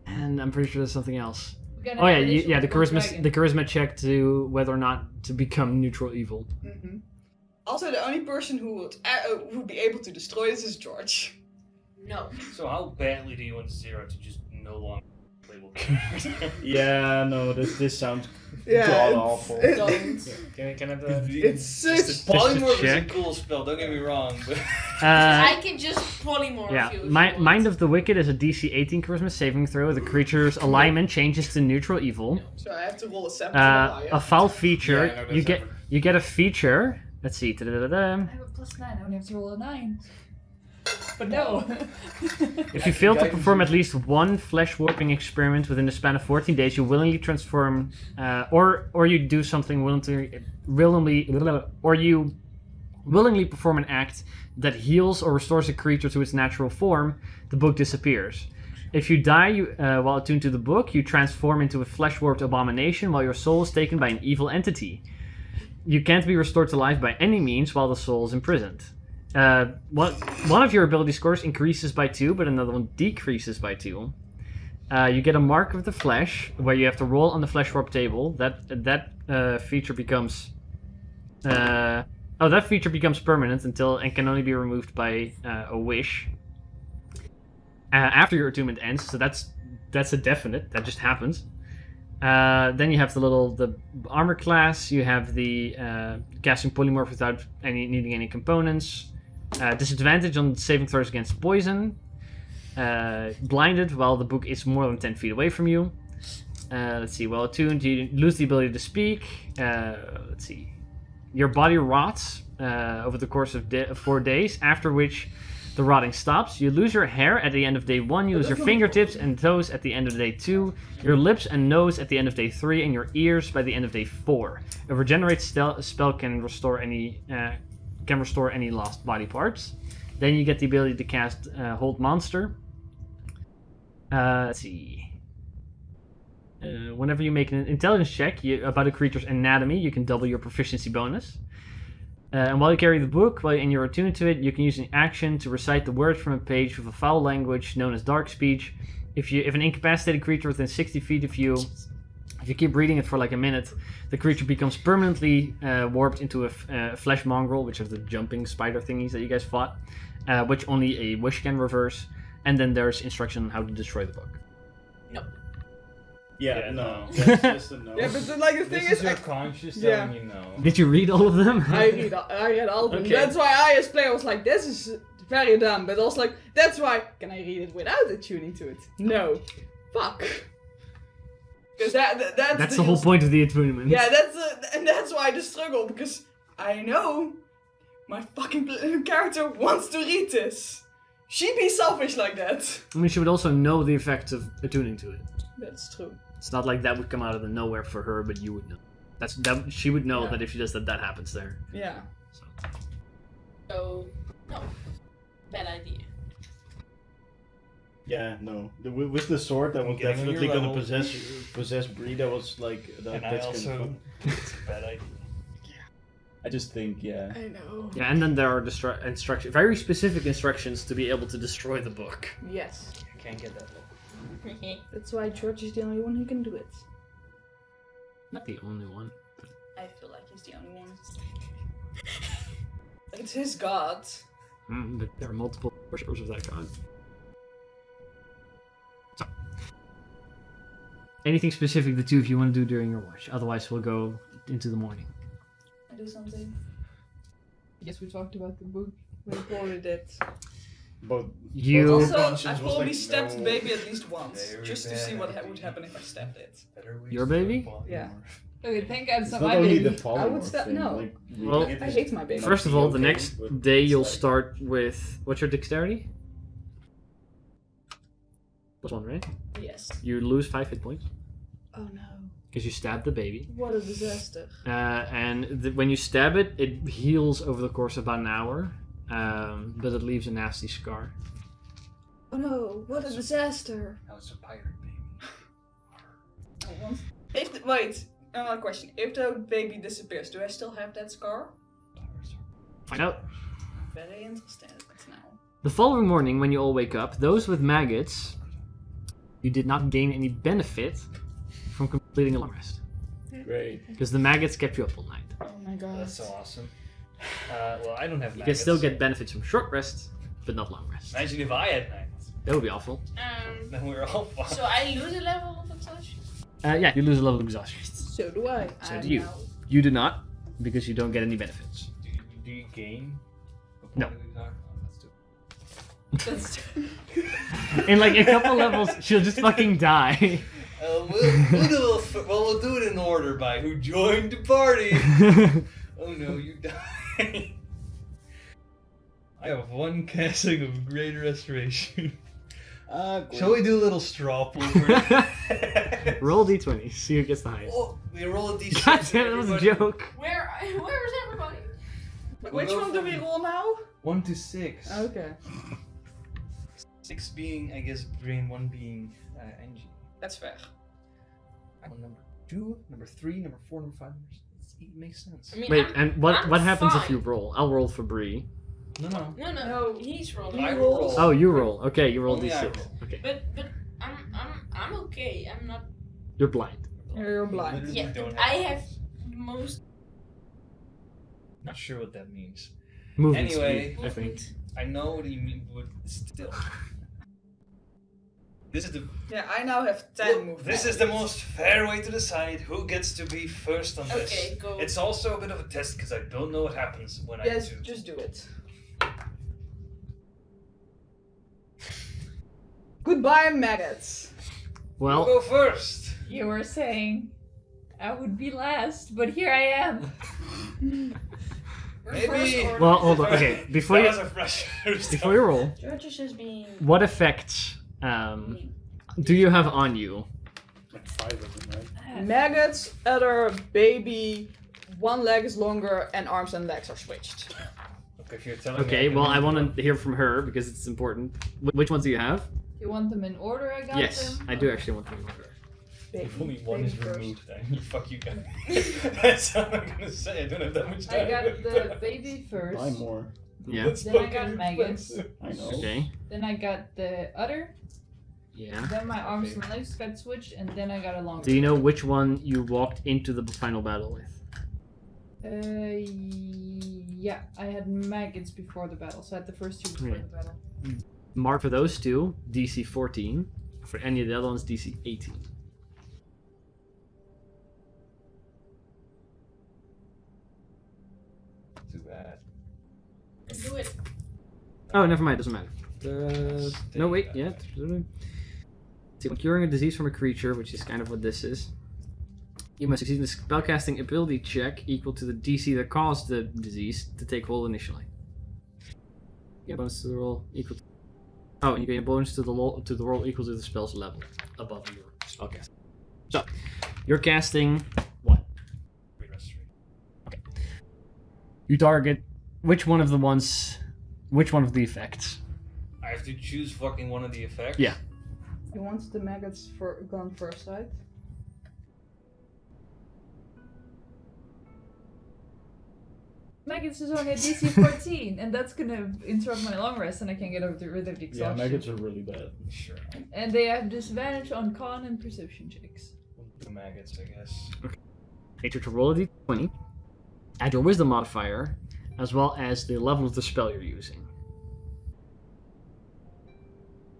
I'm pretty sure there's something else. We're gonna Oh have yeah, an issue the with charisma, dragon. the charisma check to whether or not to become neutral evil. Mm-hmm. Also, the only person who would be able to destroy this is George. No. So how badly do you want Zero to just no longer playable character? Yeah, no, this sounds Yeah, god it's- awful. Can I have the... It's such. Polymorph is a check. cool spell, don't get me wrong, but... I can just polymorph Yeah, you. if you want. Mind of the Wicked is a DC 18 charisma saving throw. The creature's alignment changes to neutral evil. So I have to roll a 7 A foul feature. Yeah, I know that's You get a feature. Let's see. Da-da-da-da. I have a +9. I only have to roll a 9. But no. If you fail to perform at least one flesh warping experiment within the span of 14 days, you willingly transform, or you do something willingly perform an act that heals or restores a creature to its natural form, the book disappears. If you die while attuned to the book, you transform into a flesh-warped abomination while your soul is taken by an evil entity. You can't be restored to life by any means while the soul is imprisoned. One of your ability scores increases by 2, but another one decreases by 2. You get a mark of the flesh, where you have to roll on the flesh warp table. That feature becomes... that feature becomes permanent and can only be removed by a wish. After your attunement ends, so that's a definite. That just happens. Then you have the armor class. You have the casting polymorph without needing any components. Disadvantage on saving throws against poison. Blinded while the book is more than 10 feet away from you. Let's see. Well attuned, you lose the ability to speak. Let's see. Your body rots over the course of 4 days, after which the rotting stops. You lose your hair at the end of day 1, you lose your fingertips and toes at the end of day 2, your lips and nose at the end of day 3, and your ears by the end of day 4. A regenerate spell can restore any lost body parts. Then you get the ability to cast Hold Monster. Let's see. Whenever you make an intelligence check about a creature's anatomy, you can double your proficiency bonus. And while you carry the book, and you're attuned to it, you can use an action to recite the words from a page with a foul language known as dark speech. If an incapacitated creature within 60 feet of you, if you keep reading it for like a minute, the creature becomes permanently warped into a flesh mongrel, which are the jumping spider thingies that you guys fought, which only a wish can reverse. And then there's instruction on how to destroy the book. No. Yeah, Yeah, no. no. That's just a no. Yeah, but the thing This is is, your I conscience yeah. telling you no. Did you read all of them? read all of them. Okay. That's why I, as player, was like, this is very dumb. But also like, that's why, can I read it without attuning to it? No. Fuck. Because That's the whole point of the attunement. Yeah, and that's why the struggle, because I know my fucking character wants to read this. She'd be selfish like that. I mean, she would also know the effects of attuning to it. That's true. It's not like that would come out of the nowhere for her, but you would know. She would know Yeah. that if she does that happens there. Yeah. So, no. Bad idea. Yeah, no. With the sword, that was Getting on definitely your gonna level. possess Bree. That was like that. And I That's also... gonna. It's a bad idea. I just think, yeah. I know. Yeah, and then there are instructions, very specific instructions to be able to destroy the book. Yes. I can't get that low. That's why George is the only one who can do it. Not the only one. I feel like he's the only one. It's his god. But there are multiple worshippers of that god. So, anything specific the two of you want to do during your watch? Otherwise, we'll go into the morning. I do something. I guess we talked about the book. We probably did. But You. Also, conscience I was probably like, stabbed no. the baby at least once, Very just to bad see what idea. would happen if I stabbed it. Your baby? Yeah. Okay, thank God it's it's not not my only baby. the polymorph I would stab- thing, no. like, Well, reading it I is hate my baby. First of all, the okay, next but day it's you'll like- start with what's your dexterity? +1, right? Yes. You lose 5 hit points Oh no. because you stabbed the baby. What a disaster. And when you stab it, it heals over the course of about an hour, but it leaves a nasty scar. Oh no, what a disaster. Now it's a pirate baby. Wait, another question. If the baby disappears, do I still have that scar? Find out. Very interested now. The following morning, when you all wake up, those with maggots, you did not gain any benefit from completing a long rest. Great. Because the maggots kept you up all night. Oh my god. That's so awesome. Well, I don't have You maggots. can still get benefits from short rests, but not long rests. Imagine if I had maggots. That would be awful. Then we're all fine. So I lose a level of exhaustion. Yeah, you lose a level of exhaustion. So do I. So I'm do you. now- You do not, because you don't get any benefits. Do you gain? a No. point of exhaustion? Oh, that's too. That's In like a couple levels, she'll just fucking die. We'll do it in order by who joined the party. Oh no, you died. I have one casting of Great Restoration. Shall we do a little straw poll for Roll d20, see who gets the highest. Oh, we roll a d6. God damn, that was a everybody. joke. where is everybody? Which one do we roll now? 1 to 6. Okay. 6 being, I guess, brain, 1 being Angie. That's fair. I'm on number 2, number 3, number 4, number 5. It makes sense. I mean, Wait, I'm, and what I'm happens if fine. you roll? I'll roll for Bree. No. No, he's rolling. I roll. Oh, you roll. Okay, you roll Only I d6. roll. Okay, But I'm okay. I'm not. you're blind. You're blind. Literally Yeah, don't I have most Not sure what that means. Movement Anyway. speed, I think. I know what you mean, but still. This is the Yeah, I now have 10 movements. This is the most fair way to decide who gets to be first on this. Okay, go. It's also a bit of a test because I don't know what happens when Yes, I do. just do it. Goodbye, maggots. Who Well, go first? You were saying I would be last, but here I am. Maybe. well, hold on. Okay, before That you was a fresh before you roll, George is just being. what effects do you have on you? Like 5 of them, right? Maggots, other baby, one leg is longer, and arms and legs are switched. Okay, if you're telling me. Okay, can well, do I that. want to hear from her because it's important. Which ones do you have? You want them in order? I got Yes, them. I do actually want to know her. If only one is Baby first. removed, then fuck you guys. That's all I'm gonna say. I don't have that much time. I got the baby first. Buy more. Yeah. That's Then I fucking got maggots. expensive. I know. Okay. Then I got the other. Yeah. Then my arms and legs got switched, and then I got a longer. Do you know which one you walked into the final battle with? Yeah, I had maggots before the battle, so I had the first two before Yeah. the battle. Mark for those two, DC 14. For any of the other ones, DC 18. Too bad. Do it. Oh, never mind. Doesn't matter. No, wait. Yeah. See, when curing a disease from a creature, which is kind of what this is, you must succeed in a spellcasting ability check equal to the DC that caused the disease to take hold initially. You get a bonus to the roll equal to... Oh, and you get a bonus to the roll equal to the spell's level above your spellcasting. So, you're casting what? Great restoration. You target which one of the ones, which one of the effects? I have to choose fucking one of the effects. Yeah. You want the maggots gone first, right? Maggots is only at DC 14, and that's gonna interrupt my long rest, and I can get rid of the Yeah, exhaustion. maggots are really bad. Sure. And they have disadvantage on con and perception checks. We'll do maggots, I guess. Nature to roll a d20. Add your wisdom modifier, as well as the level of the spell you're using.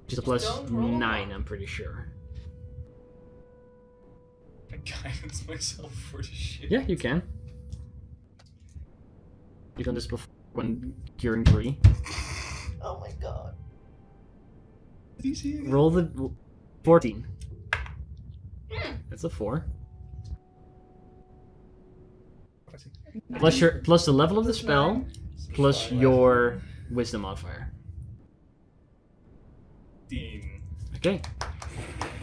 Which is a plus Don't roll 9, I'm pretty sure. I guidance myself for the shit. Yeah, you can. You've done this before when curing 3. Oh my god. Roll the 14. That's a 4. Plus the level of the spell, plus your wisdom modifier. Okay.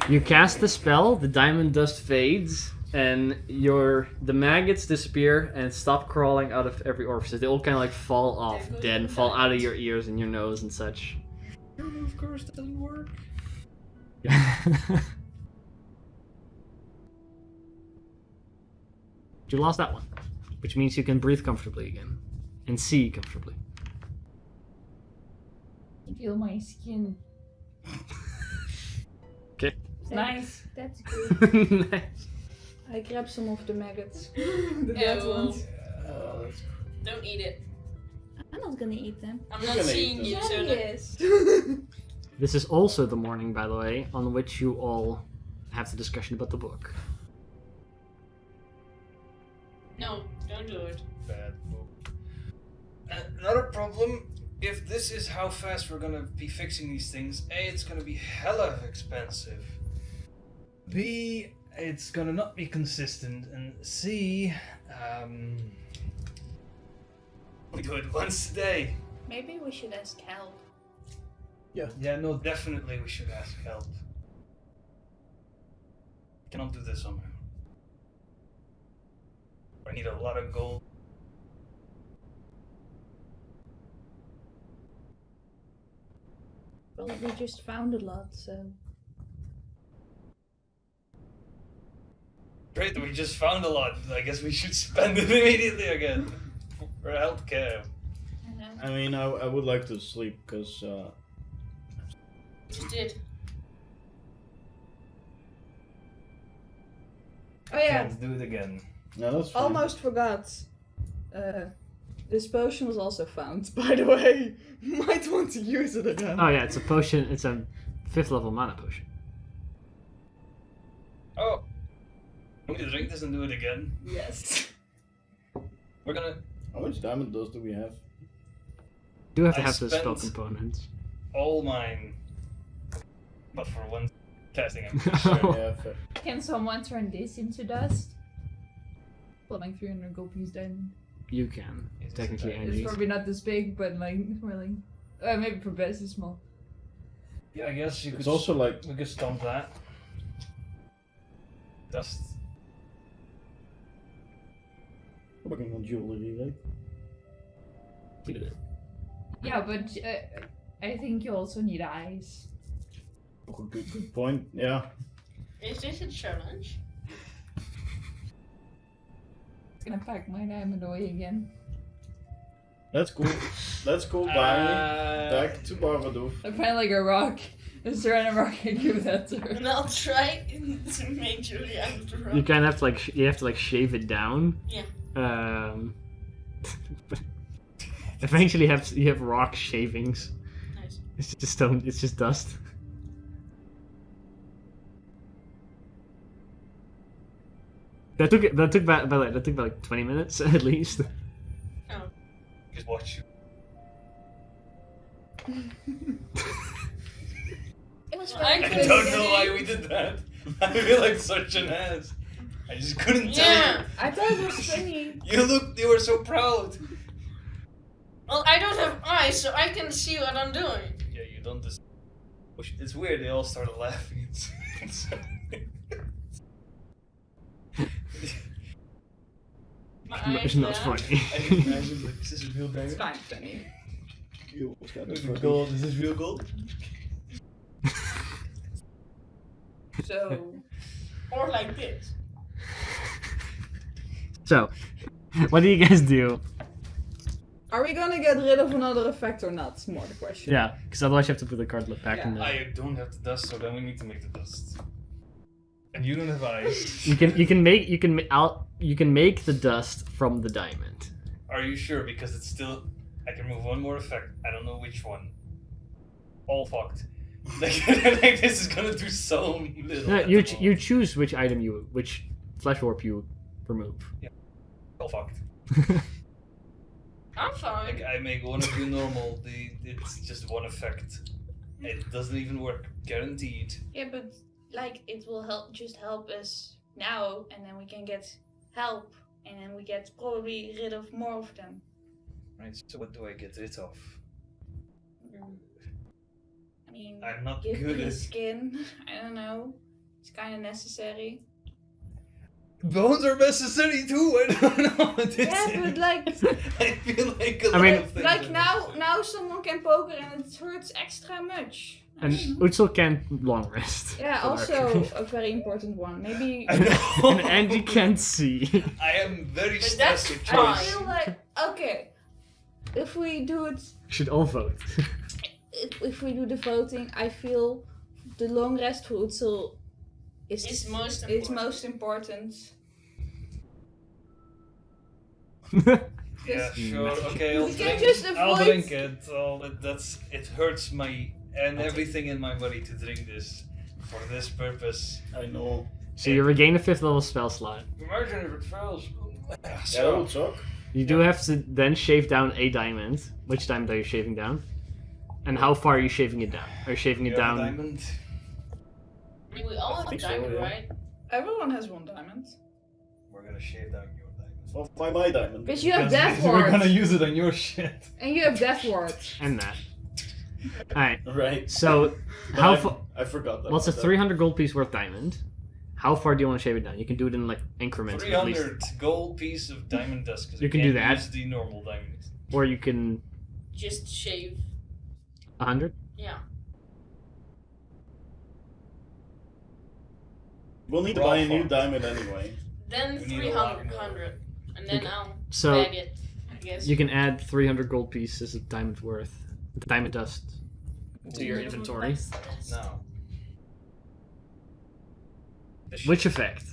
You cast the spell, the diamond dust fades, and the maggots disappear and stop crawling out of every orifice. They all kind of like fall off There goes dead and the fall out of diamonds. your ears and your nose and such. Of course, doesn't work. You lost that one, which means you can breathe comfortably again and see comfortably. I feel my skin. Okay. It's nice. That's good. Nice. I grab some of the maggots. The dead Ew. ones. Don't eat it. I'm not gonna eat them. I'm You're not gonna seeing eat you, Yeah, so he that- is. This is also the morning, by the way, on which you all have the discussion about the book. No, don't do it. Bad move. Another problem, if this is how fast we're gonna be fixing these things, A, it's gonna be hella expensive. B, it's gonna not be consistent. And C, we do it once a day. Maybe we should ask help. Yeah, no, definitely we should ask help. Cannot do this on my own. I need a lot of gold. Well, we just found a lot, so. Great that we just found a lot. I guess we should spend it immediately again. For healthcare. I know. I mean, I would like to sleep because Just did. Oh yeah, Can't do it again. no, that's fine. Almost forgot. This potion was also found, by the way. Might want to use it again. Oh yeah, it's a potion. It's a 5th level mana potion. Oh. I'm gonna drink this and do it again. Yes. We're gonna. How much diamond dust do we have? You do have to I have the spell spent- components. All mine. But for one casting, I'm Yeah, fair. Can someone turn this into dust? Well, like 300 gold piece diamond. You can It's technically, a- It's Angie. probably not this big, but like more like maybe for best is small. Yeah, I guess you It's could. also like We could stomp that. Dust. working on jewelry, right? Yeah, but I think you also need eyes. Oh, good point. Yeah. Is this a challenge? It's gonna pack my diamond away again. That's cool. Let's go back to Barbados. I find like a rock. Is there a rock I give that to her? And I'll try to make Julia out of the rock. You kind of have to you have to like shave it down. Yeah. Eventually, you have rock shavings. Nice. It's just stone. It's just dust. That took about like 20 minutes at least. Just watch you. It was I very I good. don't know why we did that. I feel like such an ass. I just couldn't tell Yeah. I thought it was funny. you. You were so proud. Well, I don't have eyes, so I can see what I'm doing. Yeah, you don't just. It's weird. They all started laughing. My It's eyes not there. funny. I can imagine, like, is this real It's diamond? fine, Penny. You almost got Is it. it gold? Is this real gold? So, Or like this. So, what do you guys do? are we gonna get rid of another effect or not? More the question. Yeah, because otherwise you have to put the cardlet back in the. I don't have the dust, so then we need to make the dust. And you don't have eyes. You can make the dust from the diamond. Are you sure? Because it's still. I can remove one more effect. I don't know which one. All fucked. Like this is gonna do so little. No, at you the you choose which item which flesh warp you remove. all fucked. I'm fine. Like I make one of you normal. It's just one effect. It doesn't even work. Guaranteed. Yeah, but like it will help us now, and then we can get help, and then we get probably rid of more of them. Right. So what do I get rid of? I mean, I'm not give good me at. skin. I don't know. It's kind of necessary. Bones are necessary too. I don't know what this Yeah, but is. like I feel like a I lot mean- of things like are now necessary. now someone can poke her and it hurts extra much. And Utsul can't long rest. Yeah, for the also record. a very important one. Maybe I know. And Andy can't see. I am very But stressed that's with I choice. feel like okay. If we do it, Should all vote. if we do the voting, I feel the long rest for Utsul It's most is important. most important. Yeah, sure. Okay, I'll We can drink. just I'll avoid- drink it. It hurts my and everything in my body to drink this for this purpose. I know. So you regain a 5th level spell slot. Imagine if it fails. Yeah, that So, would suck. You do have to then shave down a diamond. Which diamond are you shaving down? And how far are you shaving it down? Are you shaving you it have a down? diamond. I mean, we all have a think so, diamond, yeah. right? Everyone has 1 diamond. We're gonna shave down your diamond. Well, why my diamond? Because you have Because Death we're gonna Ward. use it on your shit. And you have Death Ward. And that. Alright, Right. so But how I- far? I forgot that. Well, it's a about 300 gold piece worth diamond. How far do you want to shave it down? You can do it in like increments, at least. 300 gold piece of diamond dust. 'Cause You I can do can't that. Use the normal diamond. Or you can Just shave. 100. Yeah. We'll need to Raw buy a new farm. diamond anyway. Then We need a lot 300. And then Okay. I'll So bag it, I guess. you can add 300 gold pieces of diamond worth, diamond dust, to your inventory. No. Which effect?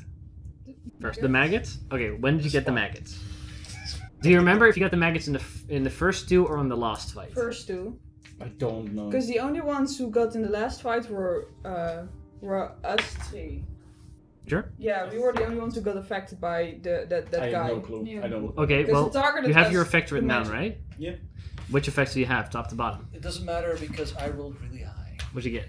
First, the maggots. Okay, when did you get the maggots? Do you remember if you got the maggots in the first 2 or on the last fight? First 2. I don't know. Because the only ones who got in the last fight were us 3. Sure. Yeah, we were the only ones who got affected by that I guy. have no clue. Yeah. I don't know. Okay, Because well, the target you have was your effect the written down, magic. right? Yeah. Which effects do you have, top to bottom? It doesn't matter because I rolled really high. What'd you get?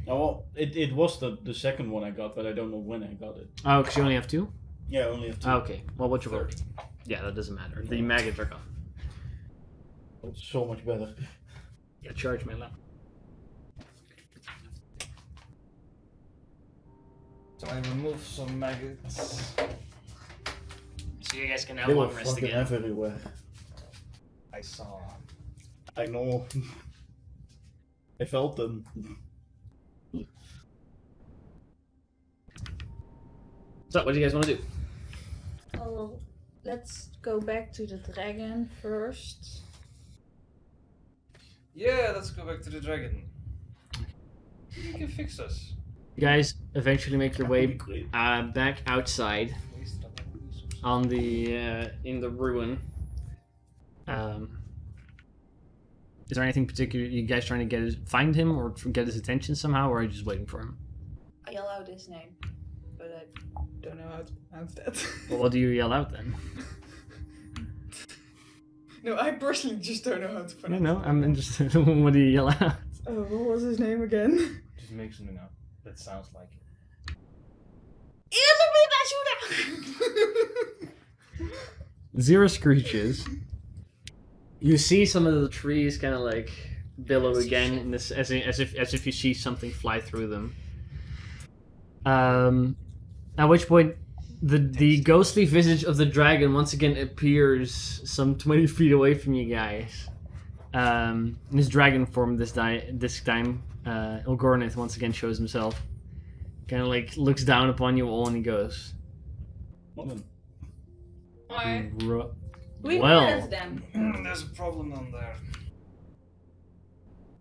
Oh, well, it was the second one I got, but I don't know when I got it. Oh, because you only have 2? Yeah, I only have 2. Oh, okay. Well, what's your roll? 30. Yeah, that doesn't matter. The maggots are gone. It's so much better. Yeah, charge my lap. So I remove some maggots. So you guys can now They were long rest fucking again. everywhere. I saw. I know. I felt them. So, what do you guys want to do? Oh, let's go back to the dragon first. Yeah, let's go back to the dragon. You can fix us. You guys eventually make your That would be way great. back outside Wasted on my resources. on the in the ruin. Is there anything particular you guys trying to find him or get his attention somehow, or are you just waiting for him? I yell out his name, but I Don't know how to pronounce that. Well, what do you yell out then? No, I personally just don't know how to I pronounce don't know. I'm interested. What do you yell out? What was his name again? Just make something up that sounds like it. Zero screeches. You see some of the trees kind of like billow again in this, as if you see something fly through them. At which point, the ghostly visage of the dragon once again appears some 20 feet away from you guys. In his dragon form this time, Elgornith once again shows himself. Kind of like looks down upon you all and he goes, Woman. Why? we Well. murdered them. There's a problem on there.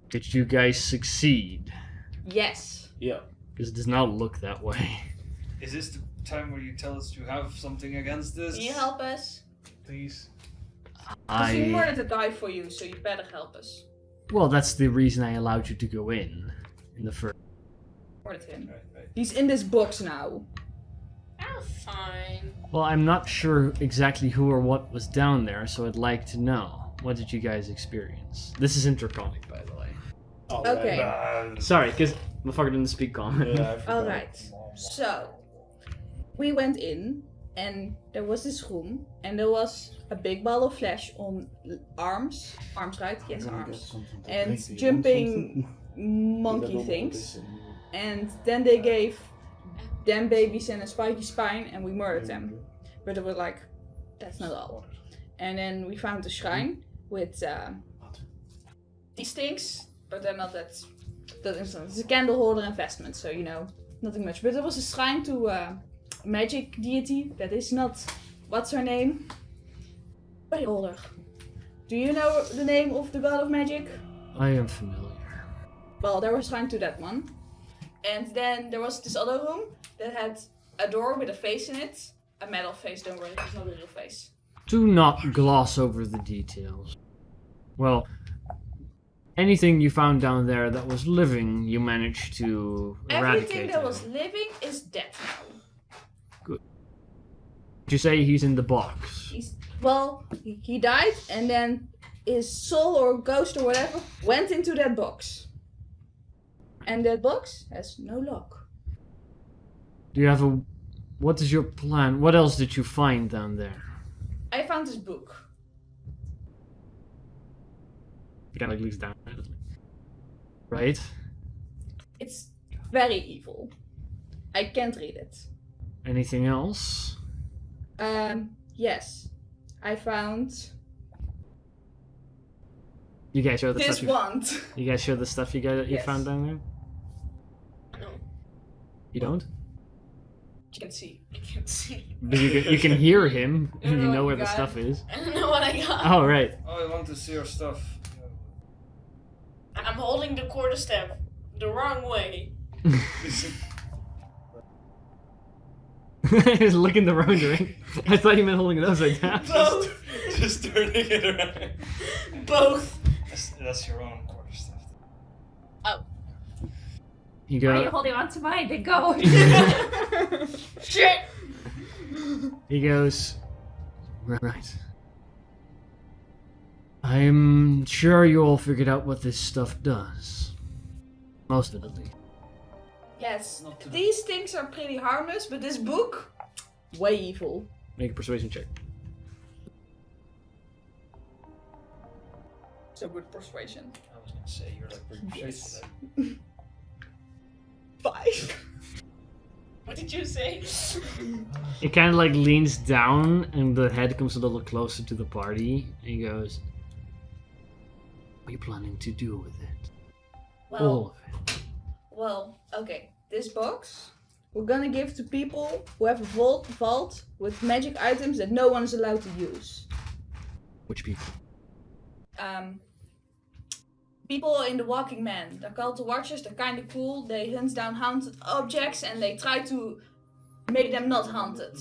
did you guys succeed? Yes. Yeah. Because it does not look that way. Is this the time where you tell us to have something against this? Can you help us? Please. Because we murdered a guy for you, so you better help us. Well, that's the reason I allowed you to go in the first. Murdered him. Right. He's in this box now. Oh, fine. Well, I'm not sure exactly who or what was down there, so I'd like to know. What did you guys experience? This is interconic, by the way. Oh, Okay. right. Sorry, because motherfucker didn't speak common. Yeah, I forgot. Alright. So, we went in, and there was this room, and there was a big ball of flesh on arms. Arms, right? Yes, I'm gonna get arms. something to And drink. Do you want jumping something? monkey I don't know things. what this is. And then they gave them babies and a spiky spine, and we murdered them. But it was like, that's not all. And then we found a shrine with these things, but they're not that that instance. It's a candle holder investment, so you know, nothing much. But there was a shrine to a magic deity that is not, what's her name? Very older. Do you know the name of the god of magic? I am familiar. Well, there was a shrine to that one. And then there was this other room that had a door with a face in it. A metal face, don't worry, it's not a real face. Do not gloss over the details. Well, anything you found down there that was living, you managed to eradicate. Everything that was living is dead now. Did you say he's in the box? He died, and then his soul or ghost or whatever went into that box. And that box has no lock. Do you have a... What is your plan? What else did you find down there? I found this book. It kind of looks down. Right? It's very evil. I can't read it. Anything else? Yes. I found You guys show the this stuff wand. you guys show the stuff you Yes. found down there? No, You don't? you can see. I can't see. But you can hear him, I don't and you know know what where you the got. stuff is. I don't know what I got. Oh, right. Oh, I want to see your stuff. I'm holding the quarterstaff the wrong way. He's looking the wrong direction. I thought you meant holding it upside down. Both. Just turning it around. Both. That's your own quarterstaff. You Why are you go. holding on to mine? Then go. Shit. He goes. Right. I'm sure you all figured out what this stuff does. Most of it, at least. Yes. These things are pretty harmless, but this book, way evil. Make a persuasion check. So good persuasion. I was gonna say you're like pretty Yes. shit. 5. What did you say? It kind of like leans down, and the head comes a little closer to the party. And he goes, "What are you planning to do with it? All of it." Well, okay. This box, we're gonna give to people who have a vault with magic items that no one is allowed to use. Which people? People in the Walking Man. They're called the Watchers. They're kind of cool. They hunt down haunted objects and they try to make them not haunted.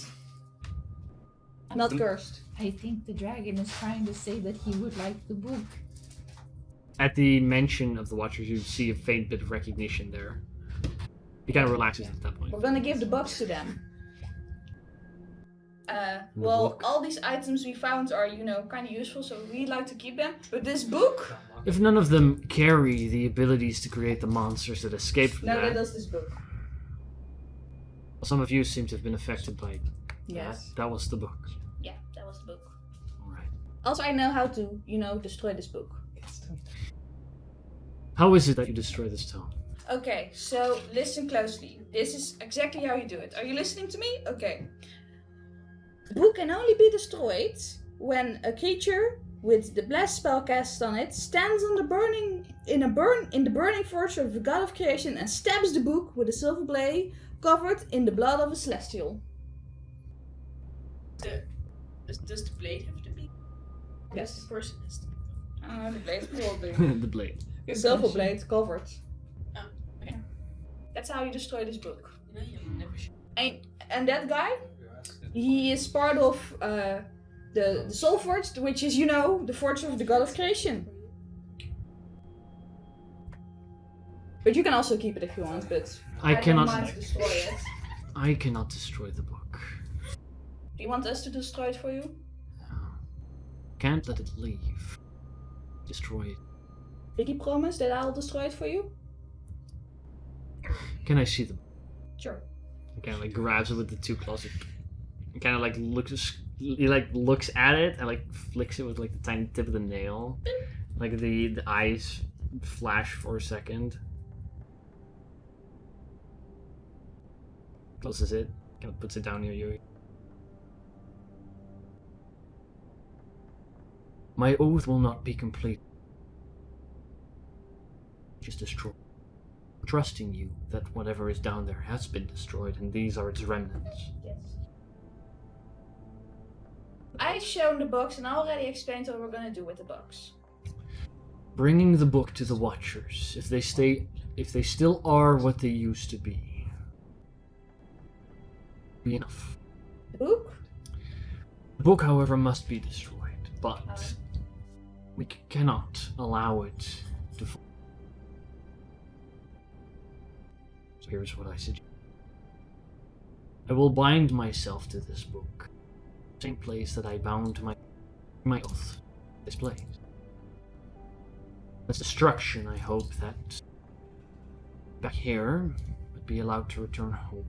Not cursed. I think the dragon is trying to say that he would like the book. At the mention of the Watchers, you see a faint bit of recognition there. He kind of relaxes at that point. We're gonna give the box to them. Well, book? all these items we found are, you know, kind of useful, so we'd like to keep them. But this book, If none of them carry the abilities to create the monsters that escape from no, that that, does this book. some of you seem to have been affected by Yes. that was the book. Yeah, that was the book. Alright. Also, I know how to, you know, destroy this book. How is it that you destroy this tome? Okay, so listen closely. This is exactly how you do it. Are you listening to me? Okay. The book can only be destroyed when a creature with the blast spell cast on it stands on the in the burning forge of the god of creation and stabs the book with a silver blade covered in the blood of a celestial. Does the blade have to be? Yes. The person has to be. The blade probably. The blade. A silver blade covered. Oh, okay. That's how you destroy this book. No, you never should. And that guy, he is part of the Soul Forge, which is, you know, the forge of the god of creation. But you can also keep it if you want, but I don't cannot. mind to destroy it. I cannot destroy the book. Do you want us to destroy it for you? Can't let it leave. Destroy it. Did he promise that I'll destroy it for you? Can I see the book? Sure. He kind of like grabs it with the two claws. He kind of like looks. He like looks at it and like flicks it with like the tiny tip of the nail. Like the eyes flash for a second. Closes it. Kind of puts it down near you. My oath will not be complete. Just destroy. trusting you that whatever is down there has been destroyed, and these are its remnants. Yes. I've shown the box and I already explained what we're gonna do with the box. Bringing the book to the Watchers, if they still are what they used to be enough. The book? The book, however, must be destroyed, but we cannot allow it to fall. So here's what I suggest. I will bind myself to this book. Same place that I bound my oath. This place. This destruction, I hope that back here would be allowed to return home.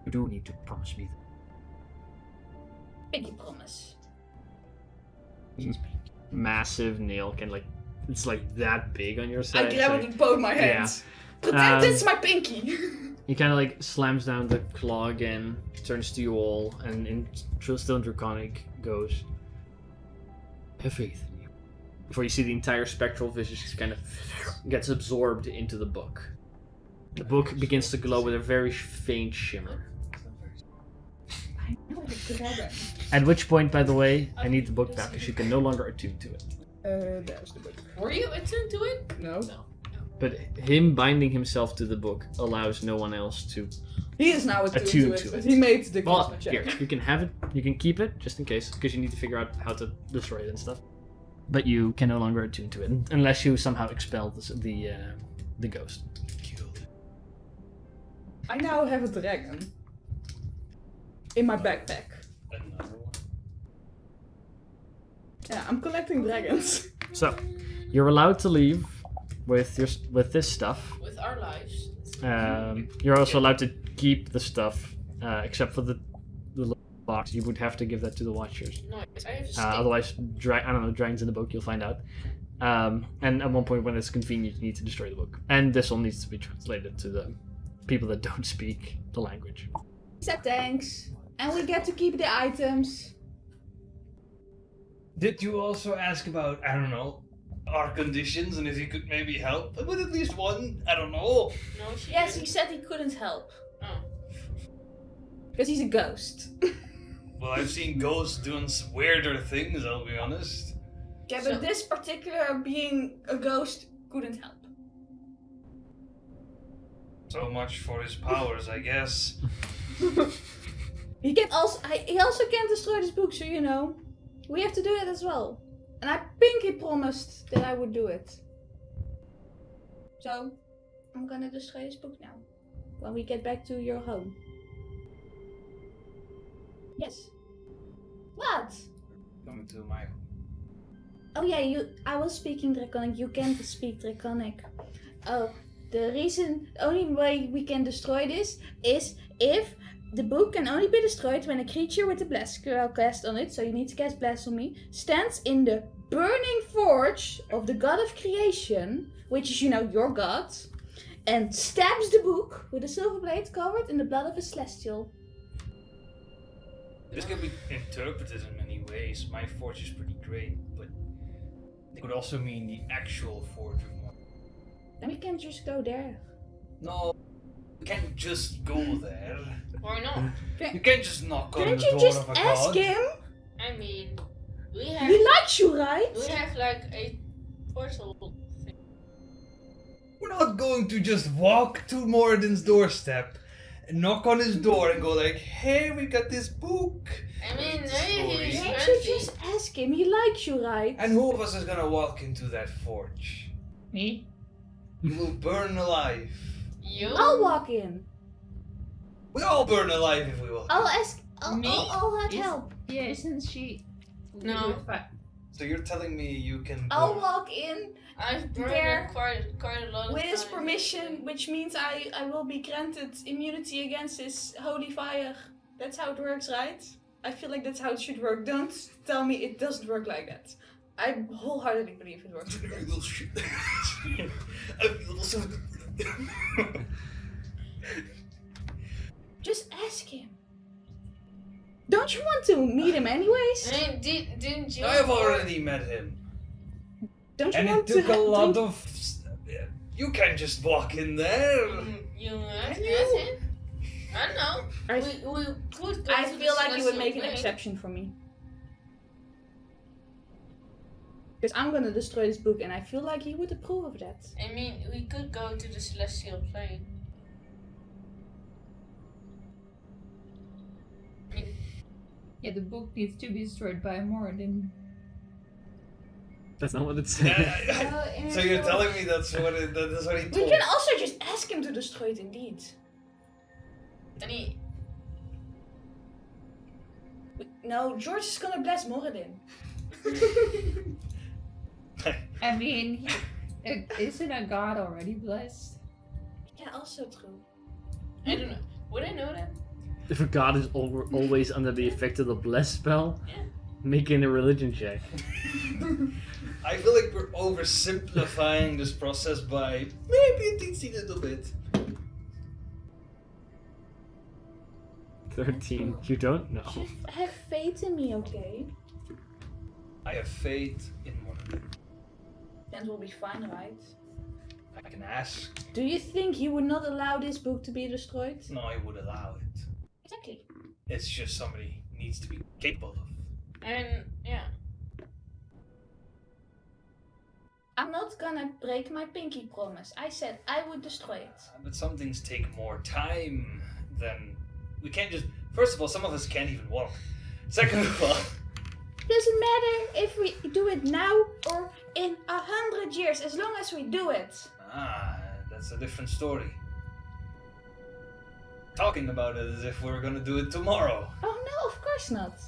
You do need to promise me that. Pinky promise. Massive nail can it's that big on your side. I grab it with both my hands. Pretend it's my pinky. He kind of slams down the claw again, turns to you all, and still in Draconic goes, "Have faith in you." Before you see the entire spectral visage just kind of gets absorbed into the book. The book begins to glow with a very faint shimmer. I know the dragon. At which point, by the way, I need the book back because you can no longer attune to it. There's the book. Were you attuned to it? No. But him binding himself to the book allows no one else to. He is now attuned Attuned to to it. it. He made the Well, charisma check. here, you can have it. You can keep it just in case, because you need to figure out how to destroy it and stuff. But you can no longer attune to it unless you somehow expel the ghost. I now have a dragon in my backpack. Another one. Yeah, I'm collecting dragons. So, you're allowed to leave with this stuff. With our lives. You're also allowed to keep the stuff, except for the little box. You would have to give that to the Watchers. Nice. I have a stick. Otherwise, I don't know, dragons in the book, you'll find out. And at one point when it's convenient, you need to destroy the book. And this all needs to be translated to the people that don't speak the language. Except thanks. And we get to keep the items. Did you also ask about, I don't know, our conditions and if he could maybe help with at least one? I don't know. No, she Yes, he didn't. said he couldn't help. Oh. Because he's a ghost. Well, I've seen ghosts doing weirder things, I'll be honest. Yeah, So- but this particular being a ghost couldn't help. So much for his powers, I guess. He also can't destroy this book, so you know. We have to do that as well. And I pinky promised that I would do it. So, I'm gonna destroy this book now. When we get back to your home. Yes. What? Coming to my home. Oh yeah, I was speaking Draconic. You can't speak Draconic. Oh, the only way we can destroy this is if the book can only be destroyed when a creature with a blast spell cast on it, so you need to cast Blast on me, stands in the burning forge of the god of creation, which is, your god, and stabs the book with a silver blade covered in the blood of a celestial. This can be interpreted in many ways. My forge is pretty great, but it could also mean the actual forge of more. Then we can just go there. No, you can't just go there. Why not? You can't just knock on Can't the you door just of a ask god. him? I mean, we He have likes you, right? a portal thing. We're not going to just walk to Moradin's doorstep and knock on his door and go like, "Hey, we got this book." I mean, Story. he's Can't you friendly. just ask him? He likes you, right? And who of us is gonna walk into that forge? Me? You will burn alive. You? I'll walk in. We all burn alive if we will. I'll ask. I'll Me? have Is- help. Yeah, isn't she? No. So you're telling me you can I'll burn- walk in I've burned There. quite a lot of with his times. permission, which means I will be granted immunity against his holy fire. That's how it works, right? I feel like that's how it should work. Don't tell me it doesn't work like that. I wholeheartedly believe it works like that. Little shit. I feel so. Just ask him. Don't you want to meet him anyways? I mean, didn't you? I have already met him. Don't you And want it took to? a lot of You can't just walk in there. You asked it. I know. I, We could go I to feel the like you would make an celestial exception for me. Because I'm gonna destroy this book and I feel like he would approve of that. plane. I mean, we could go to the celestial plane. Yeah, the book needs to be destroyed by Moradin. That's not what it says. So you're telling me that's what he We told? can also just ask him to destroy it indeed. And he... No, George is gonna bless Moradin. I mean, isn't a god already blessed? Yeah, also true. I don't know. Would I know that? If a god is always under the effect of the bless spell, Yeah. making a religion check. I feel like we're oversimplifying this process by maybe a teensy little bit. 13. You don't know. Have faith in me, okay? I have faith in one. Then we'll be fine, right? I can ask. Do you think he would not allow this book to be destroyed? No, I would allow it. Exactly. It's just somebody needs to be capable of. And yeah. I'm not gonna break my pinky promise. I said I would destroy it. But some things take more time than... We can't just... First of all, some of us can't even walk. Second of all... Doesn't matter if we do it now or in 100 years, as long as we do it. That's a different story. Talking about it as if we're gonna do it tomorrow. Oh no, of course not.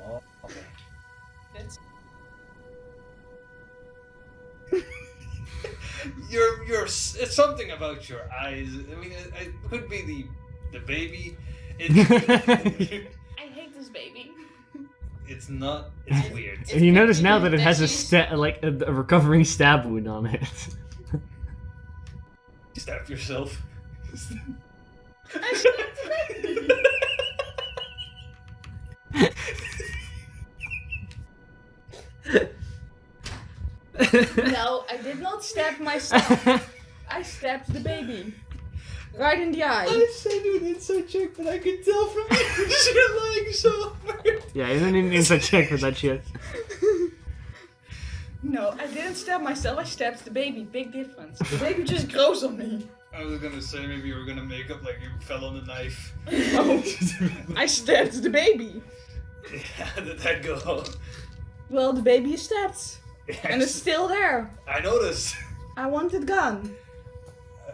Oh, okay. That's... It's something about your eyes. I mean, it could be the baby. I hate this baby. It's not. It's weird. And you notice now that it That's has a recovering stab wound on it. Stab yourself. I stabbed the baby. No, I did not stab myself. I stabbed the baby. Right in the eye. I said do an inside check, but I can tell from you're lying so hard. Yeah, you don't need an inside check for that shit. No, I didn't stab myself, I stabbed the baby. Big difference. The baby just grows on me. I was gonna say maybe you were gonna make up like you fell on the knife. No, I stabbed the baby. How did that go? Well, the baby is stabbed. And it's still there. I noticed. I want it gone.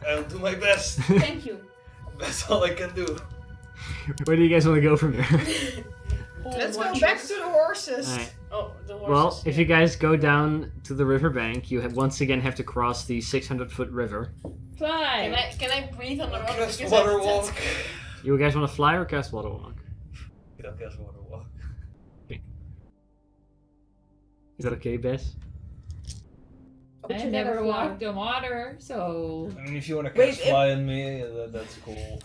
I'll do my best. Thank you. That's all I can do. Where do you guys want to go from there? Let's go back to the horses. Alright. Oh, the horses. Well, if you guys go down to the riverbank, you once again have to cross the 600-foot river. Fly! Can I breathe on the road? Cast Because water I'm tense. walk. You guys want to fly or cast water walk? Yeah, cast water walk. Is that okay, Bess? I never walked on water, so... I mean, if you want to Wait, cast fly on me, that's cool.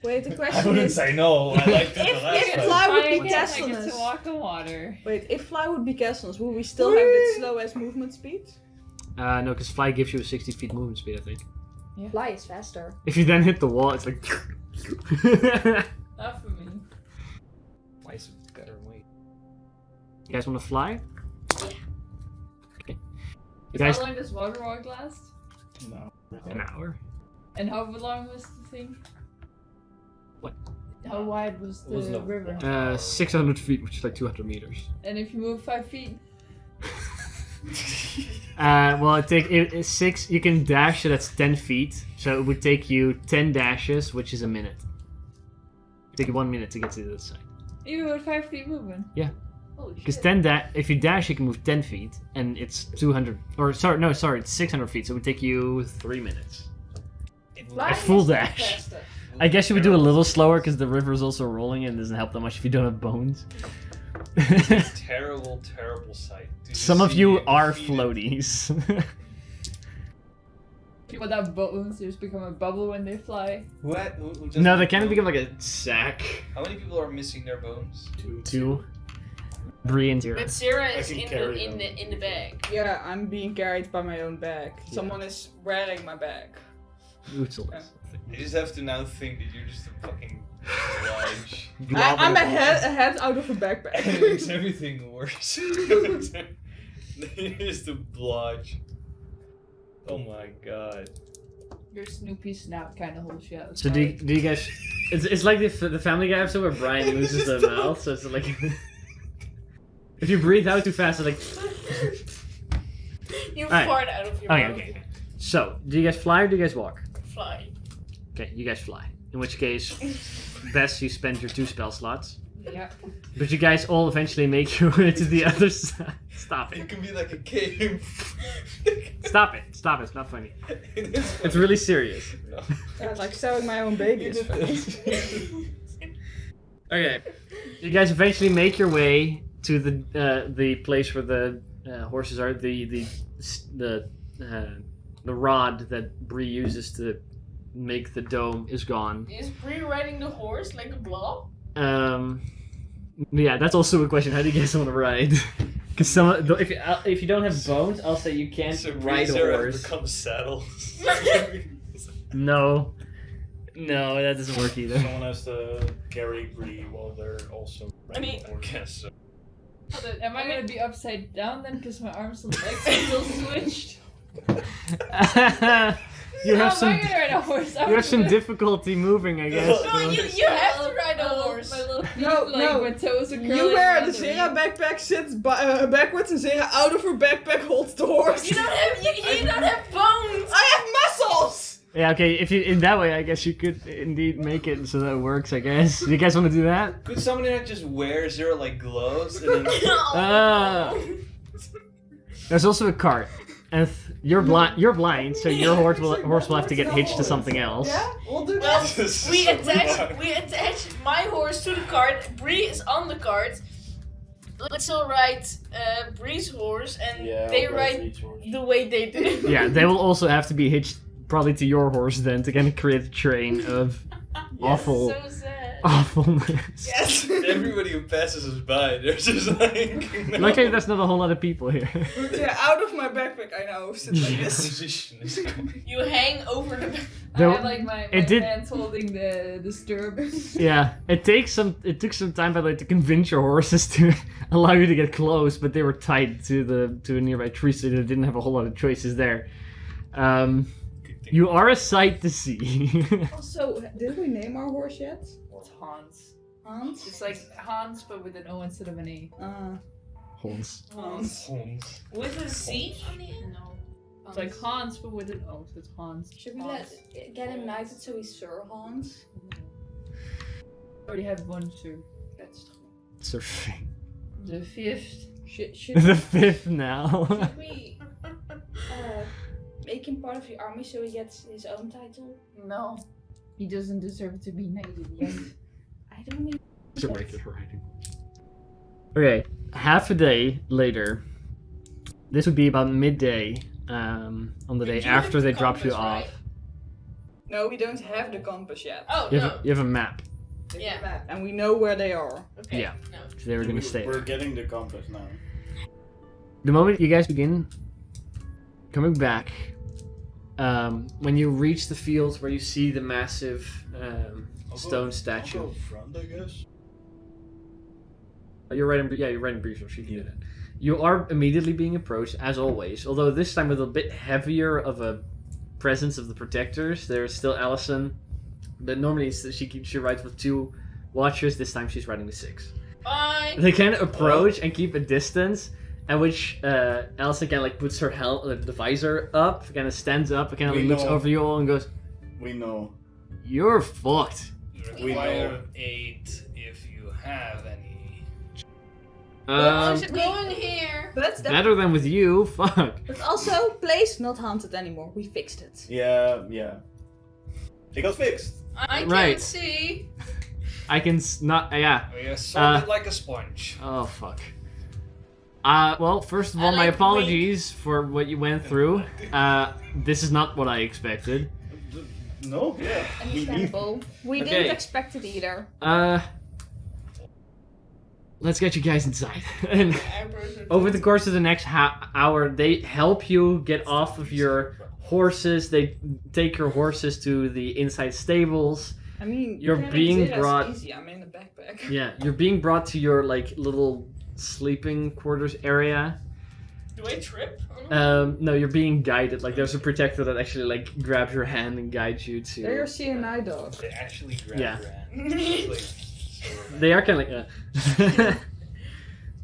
Wait, the I question wouldn't is... say no. I liked it the If last it time. fly would I be guess I get castleness. to walk on water. Wait, if fly would be castleness, would we still have that slow as movement speed? No, because fly gives you a 60 feet movement speed, I think. Fly is faster. If you then hit the wall, it's like... Not for me. Fly's better weight. You guys want to fly? Yeah. Okay. You guys... How long does water walk last? No. An hour. And how long was the thing? What? How wide was the was no river? 600 feet, which is like 200 meters. And if you move 5 feet? Well, it's 6. You can dash, so that's 10 feet. So it would take you 10 dashes, which is a minute. It'd take you 1 minute to get to the other side. Even with 5 feet movement? Holy Because shit. if you dash, you can move 10 feet, and it's 200. Or sorry, it's 600 feet. So it would take you 3 minutes. Flying full is dash. faster. I guess you would do a little slower because the river is also rolling and it doesn't help that much if you don't have bones. Terrible, terrible sight. To just Some of see you it are defeated. floaties. People that bones just become a bubble when they fly. What? Who No, they kind of become like a sack. How many people are missing their bones? 2. Bree and Zira. But Sarah is can in carry in the bag. Yeah, I'm being carried by my own bag. Someone is wearing my bag. Useless. You just have to now think that you're just a fucking bludge. I'm a head out of a backpack. It makes everything worse. You're just a bludge. Oh my god. Your Snoopy snap kind of holds you out. So do you guys? It's like the Family Guy episode where Brian loses the mouth. So it's like if you breathe out too fast, it's like. You Alright. fart out of your Okay, mouth. okay. So do you guys fly or do you guys walk? Fly. Okay, you guys fly. In which case, best you spend your 2 spell slots. Yeah. But you guys all eventually make your way to the other side. Stop It it. can be like a game. Stop it. Stop it. It's not funny. It's really serious. No. Yeah, like selling my own baby is funny. Okay. You guys eventually make your way to the place where the horses are. The rod that Bree uses to make the dome is gone. Is Bree riding the horse like a blob? Yeah, that's also a question. How do you guys want to ride? Because if you don't have bones, I'll say you can't So ride a Zara horse. becomes saddle. No, that doesn't work either. Someone has to carry Bree while they're also. I mean- riding the Guess so. Am I gonna be upside down then? Because my arms and legs are still switched. You have How some. am I gonna ride a horse? You have some difficulty moving, I guess. No, you have to ride a horse. My little feet, No, like, no. my toes are curling You wear around the Zera backpack, sits backwards, and Zera out of her backpack holds the horse. You don't have bones. I have muscles! Yeah, okay. If you in that way, I guess you could indeed make it so that it works. I guess. You guys want to do that? Could somebody not just wear Zara like gloves and then Ah. There's also a cart, and you're blind, so your horse will have to get hitched to something else. Yeah, we'll do Well, that. we attach my horse to the cart. Bree is on the cart. Let's all ride Bree's horse, and Yeah, they I'll ride Bree's horse. the way they did. Yeah, they will also have to be hitched probably to your horse then to kind of create a train of awful So sad. awfulness. Yes. everybody who passes us by, they're just like. No. Luckily, there's not a whole lot of people here. Yeah, out of my backpack, I know. Sit like Yeah. this. Position is going. You hang over the. I There- have like my it did- hands holding the stirrups. Yeah, it took some time by the way to convince your horses to allow you to get close, but they were tied to a nearby tree, so they didn't have a whole lot of choices there. You are a sight to see. Also, did we name our horse yet? It's Hans. Hans? It's like Hans, but with an O instead of an A. Holes. Hans. With a Z on the end? No. It's like Hans, but with an O, so it's Hans. Should we get him knighted so he's Sir Hans? I already have one, too. That's Surfing. The 5th. should The 5th now. we make him part of the army so he gets his own title? No. He doesn't deserve to be knighted yet. I don't mean. It's a regular writing. Okay, half a day later. This would be about midday on the day Did you have after they the drop you compass, off. right? No, we don't have the compass yet. Oh You no. have a map. Yeah. And we know where they are. Okay. Yeah. No. So they were gonna stay. We're getting the compass now. The moment you guys begin coming back, when you reach the fields where you see the massive stone statue. I'll go front, I guess. You're right in brief, so she can do that. You are immediately being approached, as always, although this time with a bit heavier of a presence of the protectors. There's still Allison, but normally she rides with 2 watchers. This time she's riding with 6. Bye. They kind of approach and keep a distance, at which Allison kind of like puts her the visor up, kind of stands up, and kind of We looks know. over you all and goes, We know. "You're fucked." We Require know. aid if you have any. How's it going here? But that's Better than with you. Fuck. But also, place not haunted anymore. We fixed it. Yeah. It got fixed. I can't Right. see. I can not. Yeah. We are solid like a sponge. Oh fuck. Well, first of all, I my like apologies for what you went through. This is not what I expected. No, yeah. We need. Understandable. We Okay. didn't expect it either. let's get you guys inside. And Eyebrows are over the course of the next hour, they help you get off of your horses. They take your horses to the inside stables. I mean, You're carrying being Zera's brought- easy. I'm in a backpack. Yeah, you're being brought to your like little sleeping quarters area. Do I trip? Oh, No, you're being guided. Like there's a protector that actually like grabs your hand and guides you to. They're your CNI dog. They actually grab Yeah. your hand. It's like, so They are kind of like.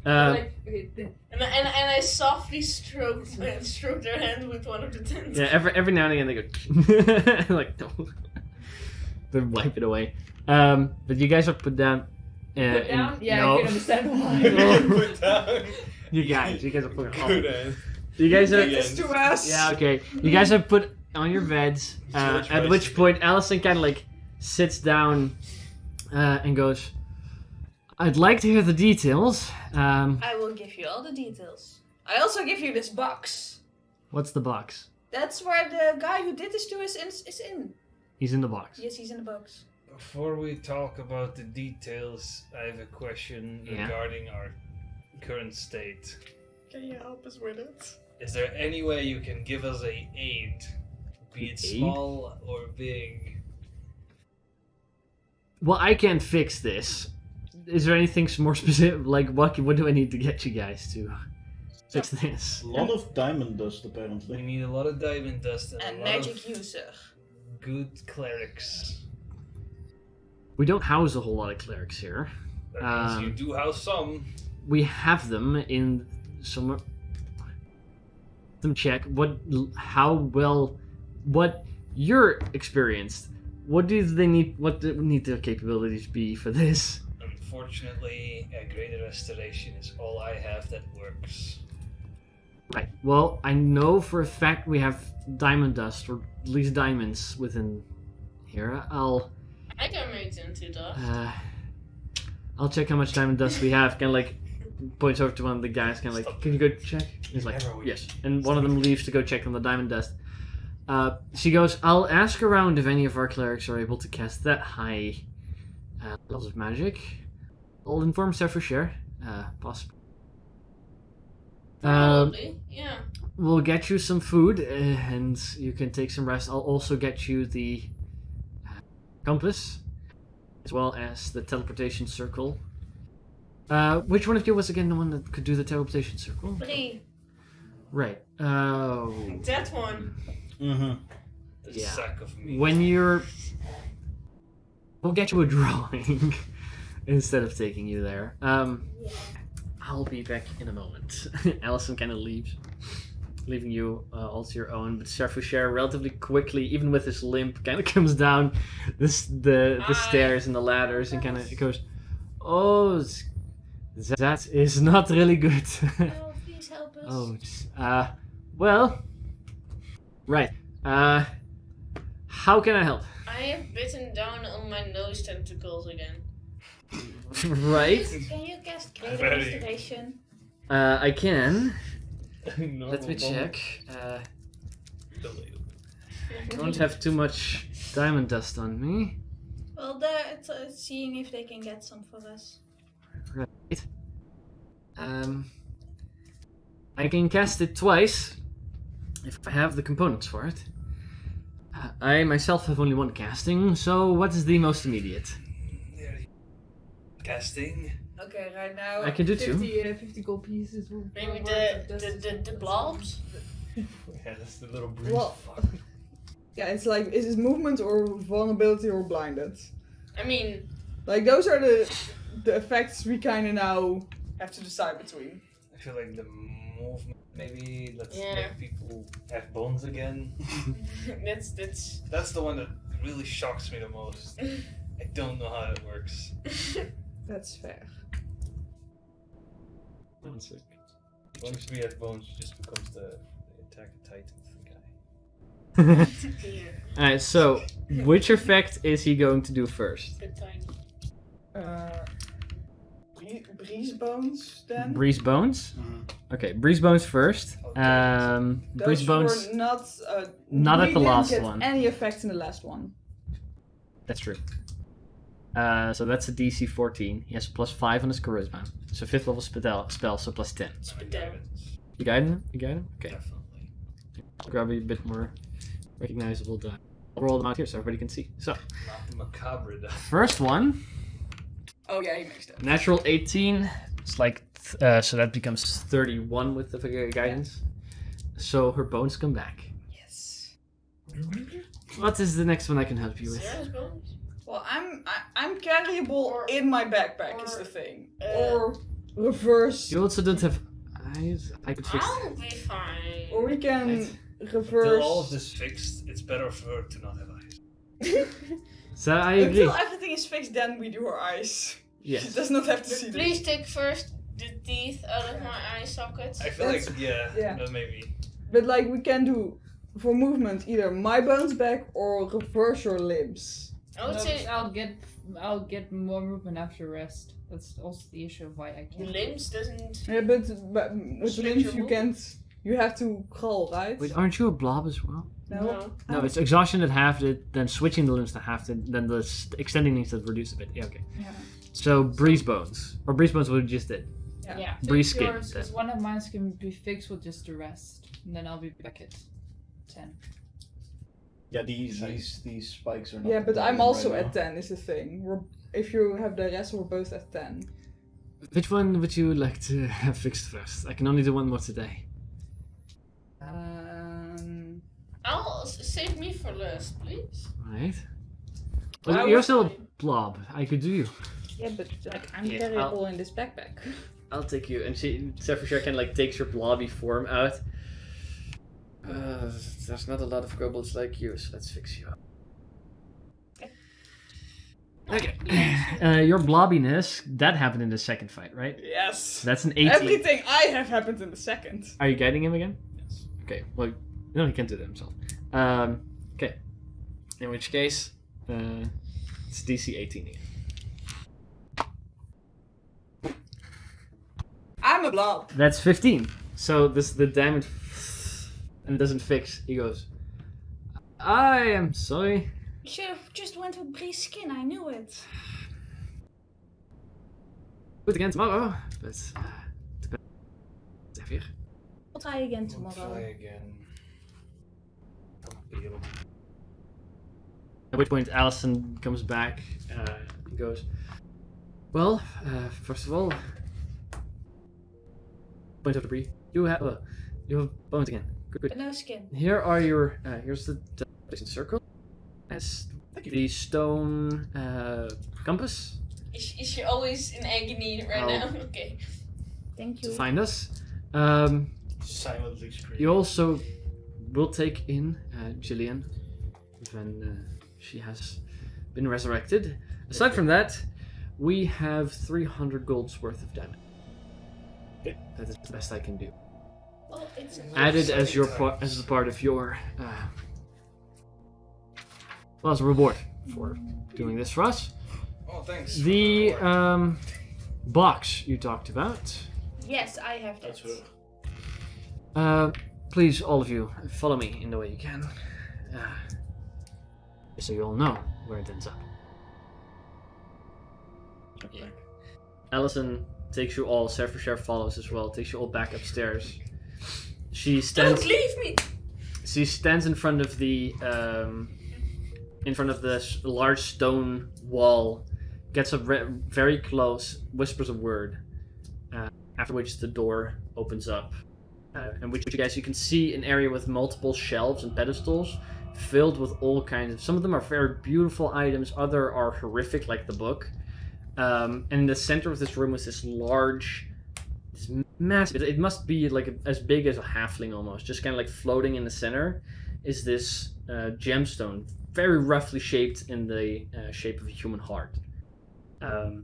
Like, okay, And I softly stroke their hand with one of the tentacles. Yeah, every now and again they go like no. They wipe it away. But you guys are put down. put down? Yeah, no. I can understand why. Put down. You guys are put Good end. You guys are. It's to us. Yeah, okay. You guys are put on your beds. At which point Allison kind of like sits down and goes, "I'd like to hear the details. I will give you all the details. I also give you this box. What's the box? That's where the guy who did this to us is in. He's in the box. Yes, he's in the box. Before we talk about the details, I have a question Yeah. regarding our current state. Can you help us with it? Is there any way you can give us a aid, be it Aid? small or big? Well, I can't fix this. Is there anything more specific? Like, what do I need to get you guys to fix this? A lot of diamond dust, We apparently. need a lot of diamond dust and, And a lot magic of user. good clerics. We don't house a whole lot of clerics here. That means you do house some. We have them in some. Them check what you're experienced. What do they need? What do need their capabilities be for this? Unfortunately, a greater restoration is all I have that works. Right. Well, I know for a fact we have diamond dust, or at least diamonds within here. I can make into dust. I'll check how much diamond dust we have. Kind of like points over to one of the guys. Kind of like, can you go check? He's like, Never will. yes. And one of them leaves to go check on the diamond dust. She goes, I'll ask around if any of our clerics are able to cast that high levels of magic. I'll inform Sarah for sure. Possible. Probably. Yeah. We'll get you some food and you can take some rest. I'll also get you the compass as well as the teleportation circle. Which one of you was again the one that could do the teleportation circle? Bree. Right. Oh. That one. Mm-hmm. The Yeah. sack of meat. When you're... We'll get you a drawing instead of taking you there. I'll be back in a moment. Allison kind of leaves, leaving you all to your own. But Sarfushare relatively quickly, even with his limp, kind of comes down the stairs and the ladders and kind of goes, "Oh, that is not really good." Oh, please help us. Oh, well, right. How can I help? I have bitten down on my nose tentacles again. Right. Can you cast greater Very- restoration? I can. Normal Let me moment. check. Delay. I don't have too much diamond dust on me. Well, they're seeing if they can get some for us. Right. I can cast it twice if I have the components for it. I myself have only one casting, so what is the most immediate? There you- Casting. Okay, right now. I can do two. 50 gold pieces. will- Maybe will the worth it. blobs? Yeah, that's the little breeze. Well, yeah, it's like, is it movement or vulnerability or blinded? I mean, Like, those are the effects we kind of now have to decide between. I feel like the movement. Maybe let's Yeah. make people have bones again. that's That's the one that really shocks me the most. I don't know how it works. That's fair. One sec. Once we have bones, it just becomes the attack titan guy. Alright, so which effect is he going to do first? good time. Breeze bones, then? Breeze bones? Mhm. Okay, breeze bones first. Those Breeze bones. were not... Not we at the didn't last get one. any effects in the last one. That's true. So that's a DC 14. He has +5 on his charisma. So 5th level spell, so +10. You guide him? You guide him? Okay. Definitely. Grab a bit more recognizable die. I'll roll them out here so everybody can see. So, Not the macabre die. first one, Oh yeah, he makes that. natural 18. It's like, so that becomes 31 with the guidance. So her bones come back. Yes. What is the next one I can help you with? Sarah's bones? Well, I'm carryable Or- in my backpack is or, the thing. uh, Or reverse. You also don't have eyes. I could fix I'll be fine. Or we can Right. Until reverse. all of this fixed, it's better for her to not have eyes. So I agree. Until everything is fixed, then we do her eyes. She Yes. does not have to see But them. please take first the teeth out of my eye socket. I feel That's- like, yeah, yeah. that maybe. But like we can do for movement either my bones back or reverse your limbs. I would say I'll get more movement after rest. That's also the issue of why I can't. limbs doesn't. Yeah, but with Switch limbs your you move? can't. You have to crawl, right? Wait, aren't you a blob as well? No. No, it's exhaustion that halved it, then switching the limbs to halved it, then the extending things that reduce a bit. Yeah, okay. Yeah. So breeze bones, or breeze bones, what we just did. Yeah. Breeze Fix skin, yours, because one of mine can be fixed with just the rest, and then I'll be back at 10. Yeah, these spikes are not. Yeah, but I'm right also now. at 10 is the thing. If you have the rest, we're both at 10. Which one would you like to have fixed first? I can only do one more today. I'll save me for last, please. Right. Well, Well, I you're was still a fine. blob. I could do you. Yeah, but like I'm Yeah, carryable in this backpack. I'll take you. And Sure kind of like takes your blobby form out. There's not a lot of kobolds like you, so let's fix you up. Okay. Your blobbiness, that happened in the second fight, right? Yes. That's an 18. Everything I have happened in the second. Are you guiding him again? Yes. Okay, well, no, he can't do that himself. Okay. In which case, it's DC 18 again. I'm a blob. That's 15. So the damage and doesn't fix. He goes, I am sorry. You should have just went with Bree's skin, I knew it. Do it again tomorrow, but Xavier. We'll try again I'll try tomorrow. again. I'll not be able to. At which point Allison comes back and goes, well, first of all, point of debris. You have bones again. Good. But no skin. Here are your here's the place in circle. As the stone compass Is she always in agony right Oh. now? Okay. Thank to you. find us. Silently scream. You also will take in Jillian when she has been resurrected. Aside from that, we have 300 gold's worth of damage. That is the best I can do. Well, it's Added as as a part of your well, as a reward for doing this for us. Oh, thanks. The box you talked about. yes, I have that. That's her. Please, all of you, follow me in the way you can, so you all know where it ends up. Okay. Allison takes you all. Sheriff follows as well. Takes you all back upstairs. She stands. Don't leave me! She stands in front of the large stone wall. Gets up very close. Whispers a word. After which the door opens up. And which you can see an area with multiple shelves and pedestals filled with all kinds of. Some of them are very beautiful items. Other are horrific, like the book. And in the center of this room was this large, this massive. It must be like as big as a halfling almost. Just kind of like floating in the center is this gemstone, very roughly shaped in the shape of a human heart. That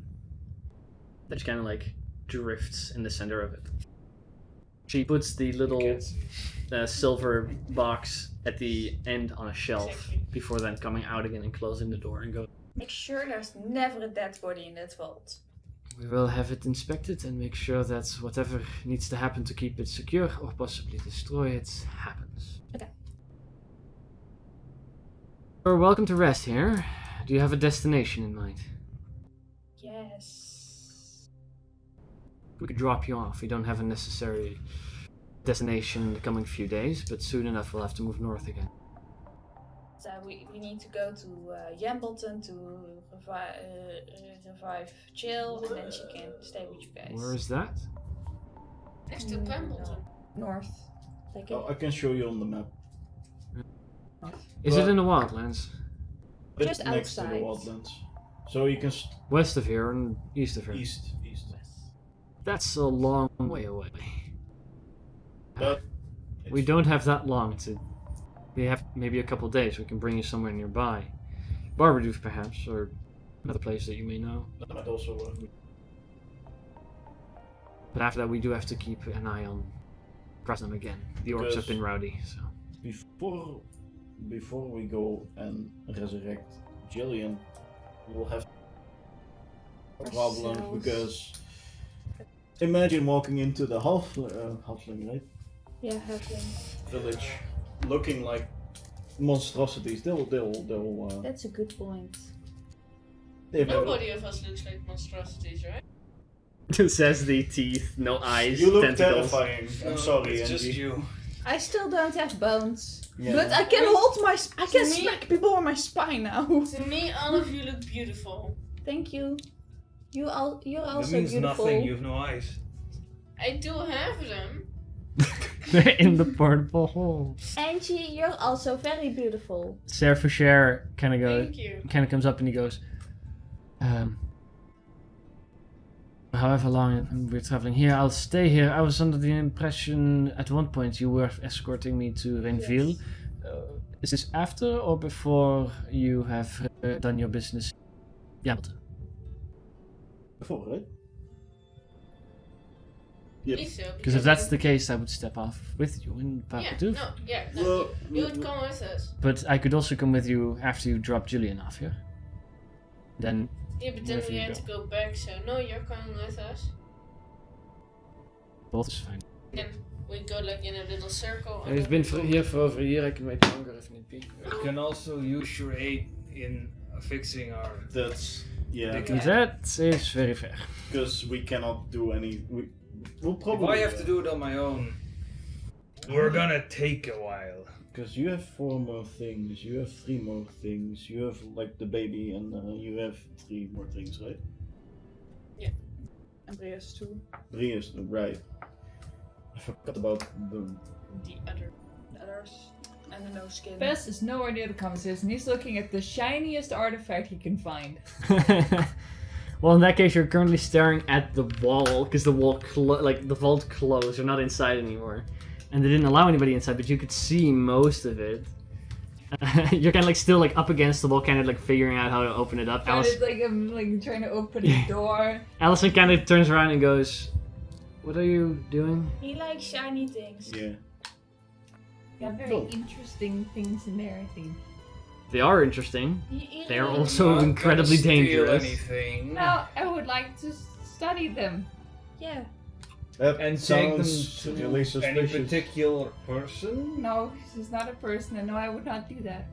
just kind of like drifts in the center of it. She puts the little silver box at the end on a shelf before then coming out again and closing the door and goes, Make sure there's never a dead body in that vault. we will have it inspected and make sure that whatever needs to happen to keep it secure or possibly destroy it happens. Okay. You're welcome to rest here. Do you have a destination in mind? We could drop you off. We don't have a necessary destination in the coming few days, but soon enough we'll have to move north again. So we need to go to Yambleton to revive Jill, and then she can stay with you guys. Where is that? Next to Pembleton. North. Like Oh, I can show you on the map. Is it in the wildlands? Just next to the outside. wildlands. So you can West of here and east of here. east. That's a long way away. But We don't have that long to... We have maybe a couple days. We can bring you somewhere nearby. Barbadoof perhaps, or another place that you may know. that might also work. But after that we do have to keep an eye on Krasnam again. The orcs have been rowdy, so... Before we go and resurrect Jillian, we'll have a problem Ourselves. because imagine walking into the halfling, right? Yeah, Halfling. Village, looking like monstrosities. They'll That's a good point. Nobody of us looks like monstrosities, right? Says the teeth, no eyes, You look tentacles. terrifying. I'm sorry, It's just Angie. you. I still don't have bones. Yeah. But I can hold my. I can To me- smack people on my spine now. To me, all of you look beautiful. Thank you. You're also That means beautiful. nothing. You have no eyes. I do have them. They're in the portable hole. Angie, you're also very beautiful. Sarah Foucher kind of goes, Thank you. kind of comes up and he goes, however long we're traveling here, I'll stay here. I was under the impression at one point you were escorting me to Renville. Yes. Is this after or before you have done your business? Yeah. Before, right? Please so. Because if that's the case, I would step off with you in Yeah, Papadoof. no, yeah, no, Well, you would come with us. But I could also come with you after you drop Julian off here. Then Yeah, but then Wherever we you had go. to go back, so no, you're coming with us. both is fine. Then we go like in a little circle. and He's then been we go- here for over a year. I can wait longer if need be. You can also use your aid in fixing our. That's yeah, Yeah. That is very fair. because we cannot do any. We'll If probably. I have to do it on my own, we're gonna take a while. Because you have 4 more things, you have 3 more things, you have like the baby, and you have 3 more things, right? Andreas too. 3 is right. I forgot about the. The other. Others. And the no skin. Bess is nowhere near the conversation. He's looking at the shiniest artifact he can find. Well, in that case, you're currently staring at the wall because the wall, the vault closed. You're not inside anymore, and they didn't allow anybody inside, but you could see most of it. You're kind of like still like up against the wall, kind of like figuring out how to open it up. Kind of like I'm like trying to open the door. Allison kind of turns around and goes, "What are you doing?" He likes shiny things. Yeah. Yeah, very interesting things in there, I think. They are interesting. He They are really- also Not incredibly gonna steal dangerous. Anything. No, I would like to study them. Yeah. That And take them sounds to really any suspicious. particular person. No, he's not a person, and no, I would not do that.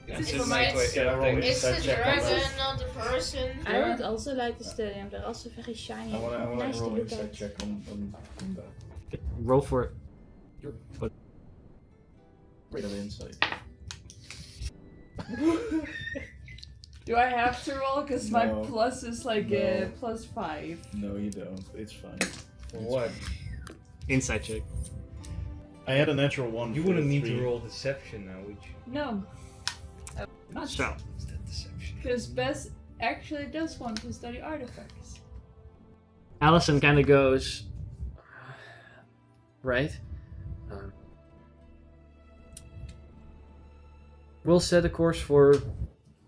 It's a for nice my- way- yeah, roll thanks. It's Insight the check on dragon, that. not the person. I would also like to study them. They're also very shiny. I wanna nice to roll look insight at. check on that. Roll for it. Rate of insight. Do I have to roll? Because my No. plus is like No. +5. No, you don't. It's fine. For what? Inside check. I had a natural 1. You for wouldn't need 3. to roll deception now, would you? No. Not So, What's that deception? because Bess actually does want to study artifacts. Allison kind of goes, right? We'll set a course for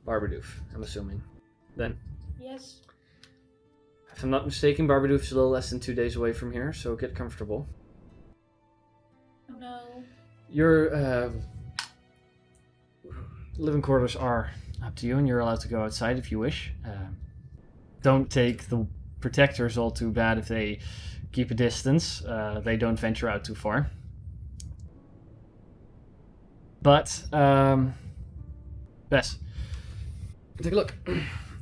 Barbadoof, I'm assuming. Then, Yes. if I'm not mistaken, Barbadoof is a little less than 2 days away from here, so get comfortable. No. Your living quarters are up to you, and you're allowed to go outside if you wish. Don't take the protectors all too bad if they keep a distance. They don't venture out too far. But, Bess, take a look.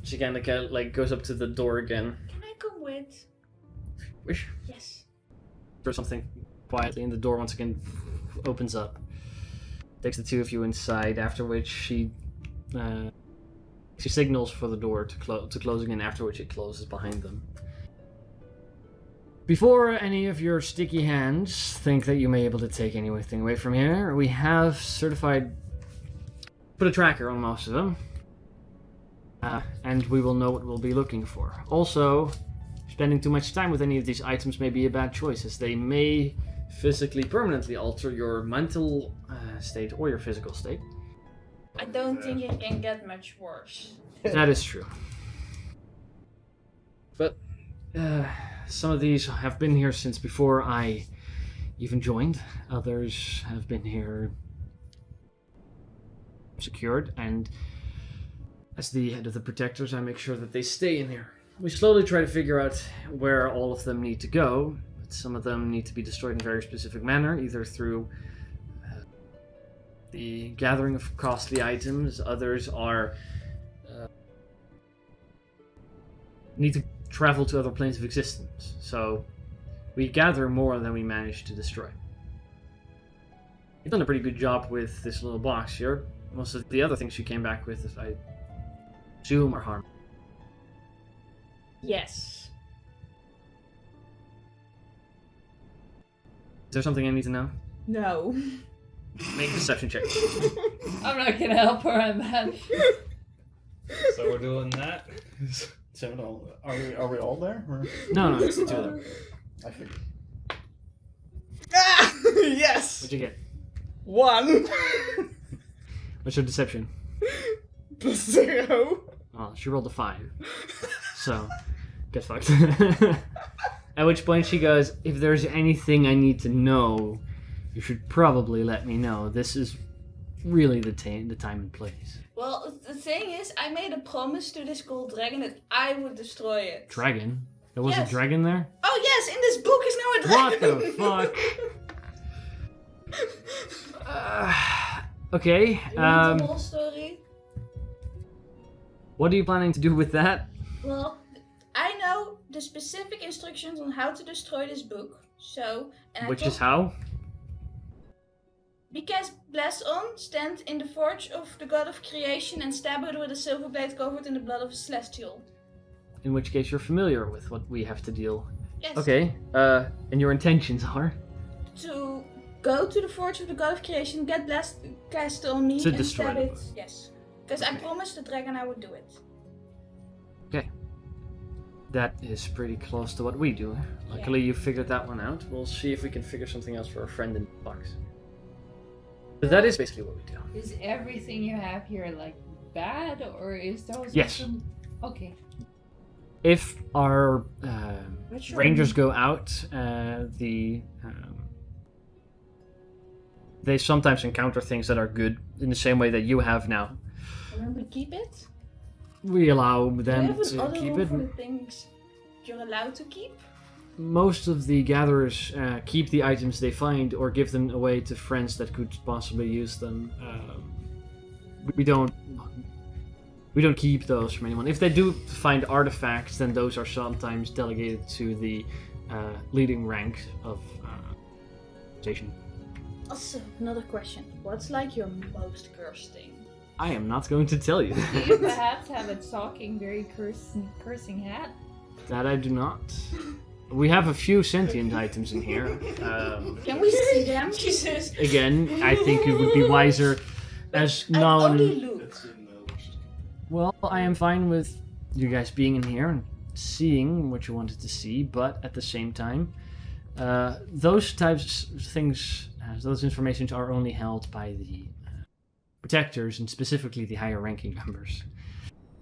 She kind of like goes up to the door again. Can I come with? Wish. Yes. Or something quietly, and the door once again opens up. Takes the two of you inside. After which she signals for the door to close again. After which it closes behind them. Before any of your sticky hands think that you may be able to take anything away from here, we have put a tracker on most of them. And we will know what we'll be looking for. Also, spending too much time with any of these items may be a bad choice, as they may physically permanently alter your mental state or your physical state. I don't think it can get much worse. That is true. But some of these have been here since before I even joined. Others have been here secured, and as the head of the protectors, I make sure that they stay in here. We slowly try to figure out where all of them need to go, but some of them need to be destroyed in a very specific manner, either through the gathering of costly items. Others are need to travel to other planes of existence. So we gather more than we manage to destroy. You've done a pretty good job with this little box here. Most of the other things you came back with, I assume, are harm. Yes. Is there something I need to know? No. Make a deception check. I'm not gonna help her on that. So we're doing that. So are we all there? Or? No, it's the two of them. I figured. Ah! Yes! What'd you get? 1 What's your deception? +0. Oh, she rolled a 5. So, get fucked. At which point she goes, if there's anything I need to know, you should probably let me know. This is really the time and place. Well, the thing is, I made a promise to this gold dragon that I would destroy it. Dragon? There was Yes. a dragon there? Oh yes, in this book is now a What dragon. the fuck? Okay. You want the whole story? What are you planning to do with that? Well, I know the specific instructions on how to destroy this book. So, and Which I is how? Because blast on, stand in the forge of the god of creation and stab it with a silver blade covered in the blood of a celestial. In which case you're familiar with what we have to deal. Yes. Okay. And your intentions are? To go to the forge of the god of creation, get blast cast on me To and destroy stab the it. book. Yes. Because I Okay. promised the dragon I would do it. Okay. That is pretty close to what we do. Luckily you figured that one out. We'll see if we can figure something else for our friend in the box. But that is basically what we do. Is everything you have here like bad, or is those? Yes. Okay. If our What's your rangers go out, they sometimes encounter things that are good in the same way that you have now. Remember to keep it? We allow Do you them have an to other keep rule it. for the things you're allowed to keep? Most of the gatherers keep the items they find or give them away to friends that could possibly use them. We don't keep those from anyone. If they do find artifacts, then those are sometimes delegated to the leading rank of station. Also, another question. What's like your most cursed thing? I am not going to tell you. Do you perhaps have a talking, very cursing hat? That I do not. We have a few sentient items in here. Can we see them? Jesus. Again, I think it would be wiser as I only non. look. That's in the list. Well, I am fine with you guys being in here and seeing what you wanted to see, but at the same time, those types of things, those informations are only held by the protectors and specifically the higher ranking members.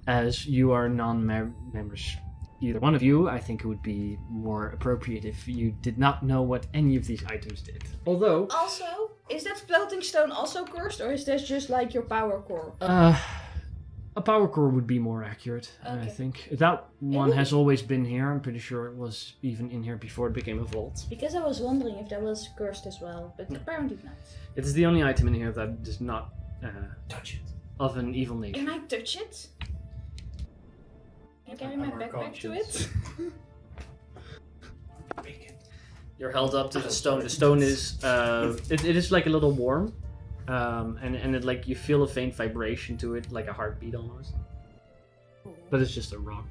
As you are non-members, either one of you, I think it would be more appropriate if you did not know what any of these items did. Although, Also, is that floating stone also cursed, or is this just like your power core? a power core would be more accurate, I Okay. think. That one would has be- always been here. I'm pretty sure it was even in here before it became a vault. Because I was wondering if that was cursed as well, but apparently not. It is the only item in here that does not Touch it. of an evil nature. Can I touch it? Can I carry my I'm backpack to unconscious. it? You're held up to the stone. The stone is it is like a little warm, and it like you feel a faint vibration to it, like a heartbeat almost. But it's just a rock.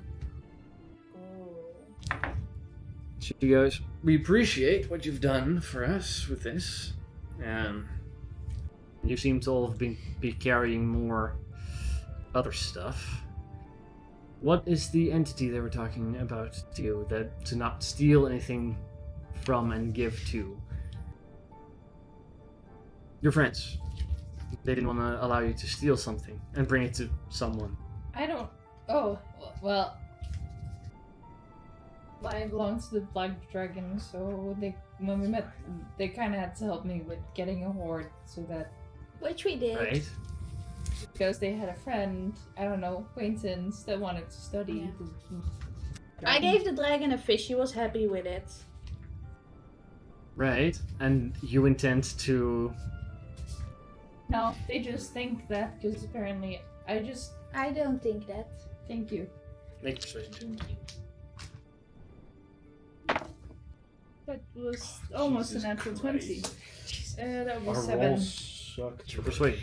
So you guys, we appreciate what you've done for us with this. You seem to all have be carrying more other stuff. What is the entity they were talking about to you? That to not steal anything from and give to your friends. They didn't want to allow you to steal something and bring it to someone. I don't. Oh, well. I belong to the Black Dragon, so when we met, they kind of had to help me with getting a hoard so that. Which we did. Right? Because they had a friend, I don't know, acquaintance that wanted to study. I gave the dragon a fish, he was happy with it. Right. And you intend to... No, they just think that, because apparently I don't think that. Thank you. Make persuasion. That was almost Jesus a natural Christ. 20. That was Our 7. rolls suck. Your persuasion.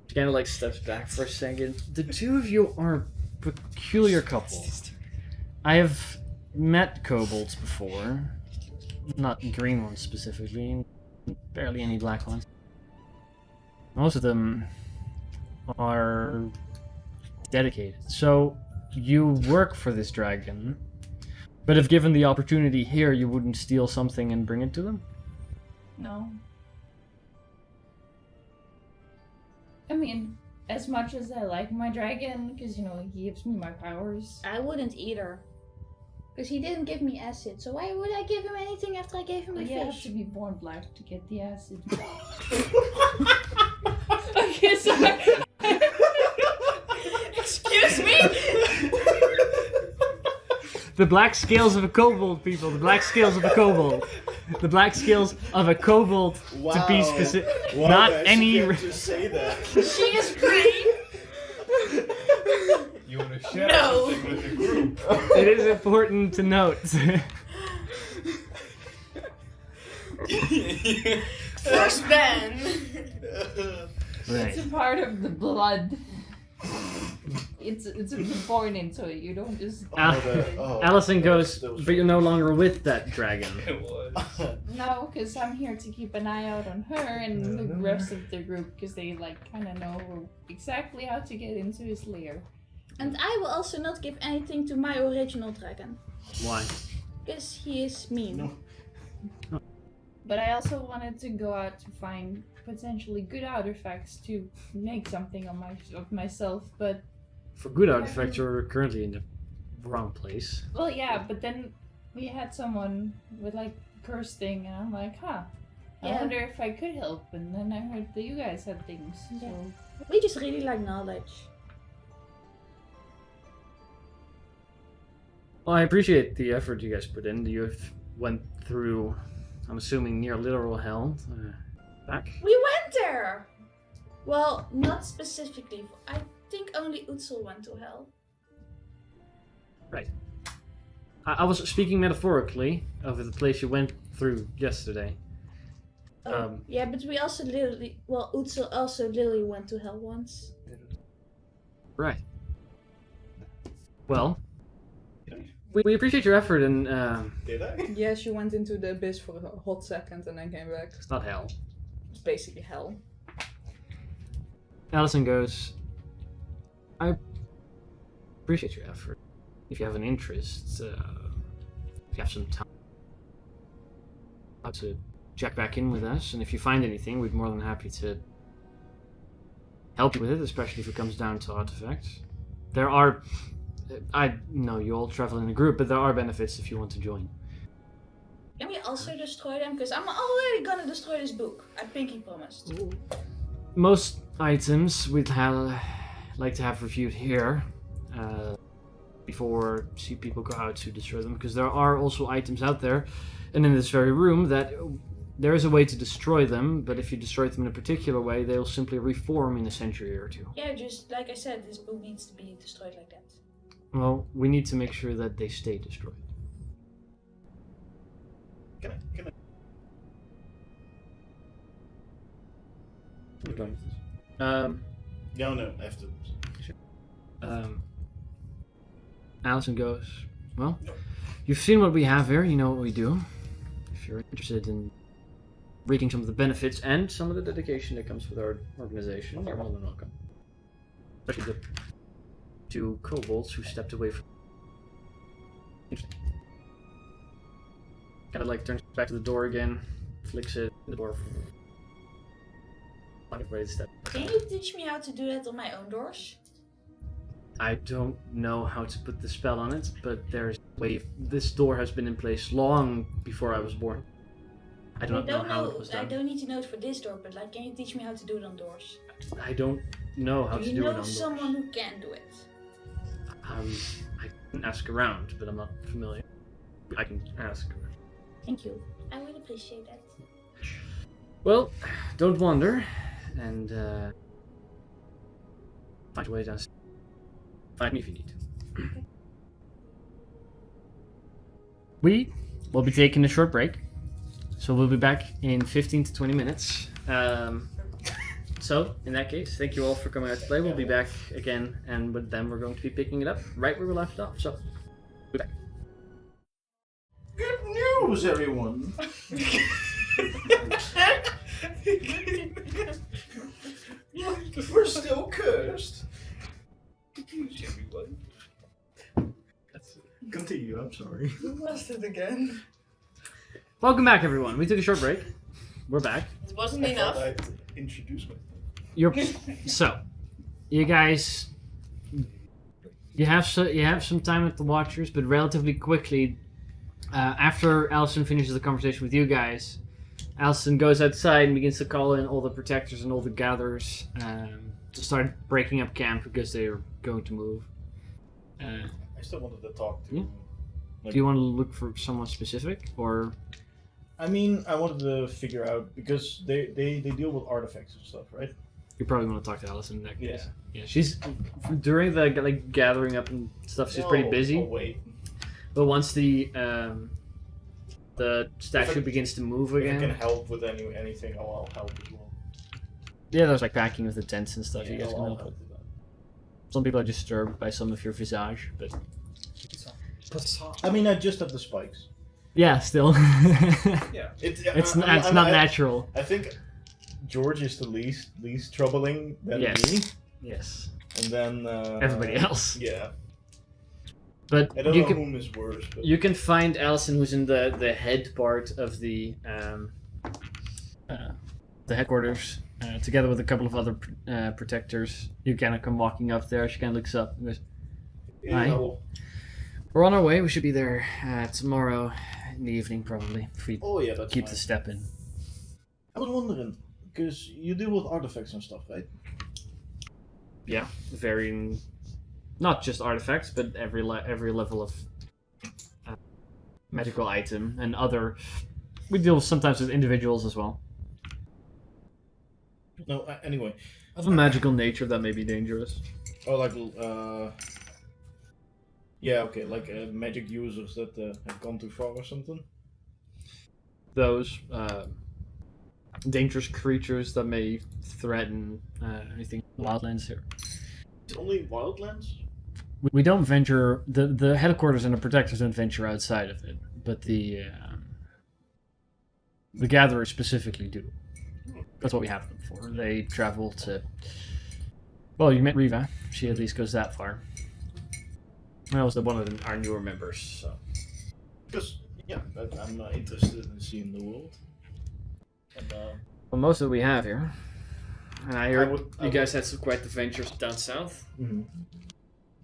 She kind of like steps back for a second. The two of you are a peculiar couple. I have met kobolds before. Not green ones specifically. Barely any black ones. Most of them are dedicated. So you work for this dragon, but if given the opportunity here, you wouldn't steal something and bring it to them? No. I mean, as much as I like my dragon, because, you know, he gives me my powers. I wouldn't either. Because he didn't give me acid, so why would I give him anything after I gave him a You have fish? to be born black to get the acid. Okay, sorry. Excuse me? The black scales of a kobold, people. The black scales of a kobold. The black scales of a kobold, to be specific. Wow, Not guys, any... you can't just say that. She is green. You want to share No. something with the group? It is important to note. First ban. It's a part of the blood. It's born into it. You don't just. Allison goes, but you're no longer with that dragon. It was. No, because I'm here to keep an eye out on her and the rest of the group, because they like kind of know exactly how to get into his lair. And I will also not give anything to my original dragon. Why? Because he is mean. No. But I also wanted to go out to find potentially good artifacts to make something of myself, but For good artifact, you're currently in the wrong place. well, yeah. But then we had someone with like curse thing, and I'm like, I Yeah. wonder if I could help. And then I heard that you guys had things. So We just really like knowledge. Well, I appreciate the effort you guys put in. You went through, I'm assuming, near literal hell. Back? We went there! Well, not specifically. I think only Utsul went to hell. Right. I was speaking metaphorically of the place you went through yesterday. Yeah, but we also literally... Well, Utsul also literally went to hell once. Right. Well, we appreciate your effort, and Did I? Yes, you went into the abyss for a hot second and then came back. it's not hell. It's basically hell. Allison goes, I appreciate your effort. If you have an interest, if you have some time to check back in with us, and if you find anything, we'd be more than happy to help you with it, especially if it comes down to artifacts. There are, I know you all travel in a group, but there are benefits if you want to join. Can we also destroy them? Because I'm already gonna destroy this book. I pinky promised. Most items we'd like to have reviewed here before people go out to destroy them, because there are also items out there and in this very room that there is a way to destroy them, but if you destroy them in a particular way, they'll simply reform in a century or two. Yeah, just like I said, this book needs to be destroyed like that. Well, we need to make sure that they stay destroyed. Can I? Yeah, no, after. Allison goes, well, you've seen what we have here, you know what we do. If you're interested in reaping some of the benefits and some of the dedication that comes with our organization, you're more than welcome. Especially the two kobolds who stepped away from... Interesting. Kind of like turns back to the door again, flicks it, the door... Like everybody step. Can you teach me how to do that on my own doors? I don't know how to put the spell on it, but there's a way. This door has been in place long before I was born. I don't know how it was done. I don't need to know it for this door, but like, can you teach me how to do it on doors? I don't know how to do it on Do you know doors. someone who can do it? I can ask around, but I'm not familiar. I can ask. Thank you. I would appreciate that. Well, don't wander, and find your way downstairs. Find me if you need to. We will be taking a short break, so we'll be back in 15 to 20 minutes. So, in that case, thank you all for coming out to play. We'll be back again, and with them we're going to be picking it up right where we left off. So, we'll be back. Good news, everyone! We're still cursed. Everyone. Continue, I'm sorry. You lost it again. Welcome back, everyone. We took a short break. We're back. It wasn't enough. I'd introduce myself. So, you guys, you have some time with the Watchers, but relatively quickly, after Allison finishes the conversation with you guys, Allison goes outside and begins to call in all the protectors and all the gatherers to start breaking up camp because they are going to move. I still wanted to talk to. Yeah. Like, Do you want to look for someone specific, or? I mean, I wanted to figure out because they deal with artifacts and stuff, right? You probably want to talk to Allison in that Yeah. case. Yeah, she's during the like gathering up and stuff. She's pretty busy. I'll wait. But once the statue begins to move If again, I can help with anything, I'll help as well. yeah, there's like packing with the tents and stuff. Yeah, You guys can I'll help with. with that. Some people are disturbed by some of your visage, but I mean, I just have the spikes. yeah, still, Yeah. it's not natural. I think George is the least troubling than Yes. me, Yes, and then everybody else. Yeah, But I don't you know can whom is worse. But you can find Allison, who's in the head part of the headquarters, together with a couple of other protectors. You kind of come walking up there. She kind of looks up and goes, Hi. Oh, "We're on our way. We should be there tomorrow in the evening, probably, if we oh yeah, that's keep fine. the step in." I was wondering because you deal with artifacts and stuff, right? Yeah, varying, not just artifacts, but every level of magical item and other. We deal sometimes with individuals as well. No, anyway. Of a magical nature that may be dangerous. Oh, like yeah, okay, like magic users that have gone too far or something. Those dangerous creatures that may threaten anything in the wildlands here. It's only wildlands. We don't venture. The headquarters and the protectors don't venture outside of it, but the gatherers specifically do. That's what we have them for. They travel to. Well, you met Riva. She at least goes that far. That was one of our newer members. So. Because yeah, I'm interested in seeing the world. And, Well, most of what we have here. And I heard I you guys had some quite adventures down south. mm-hmm.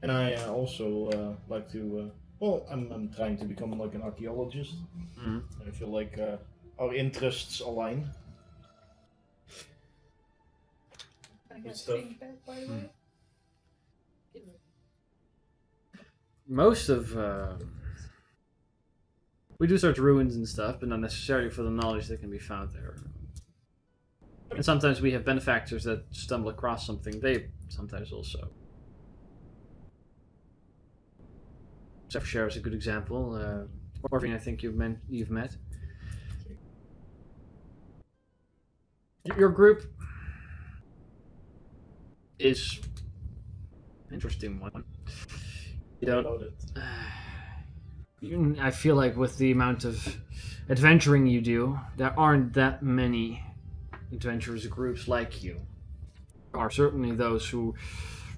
And I also like to. Well, I'm trying to become like an archaeologist. Mm-hmm. And I feel like our interests align. I got stuff. feedback, by the way. Most of we do search ruins and stuff, but not necessarily for the knowledge that can be found there. And sometimes we have benefactors that stumble across something. They sometimes also. Share is a good example. Orving, I think you've met. Your group is an interesting one. You don't. About it. I feel like with the amount of adventuring you do, there aren't that many adventurous groups like you. There are certainly those who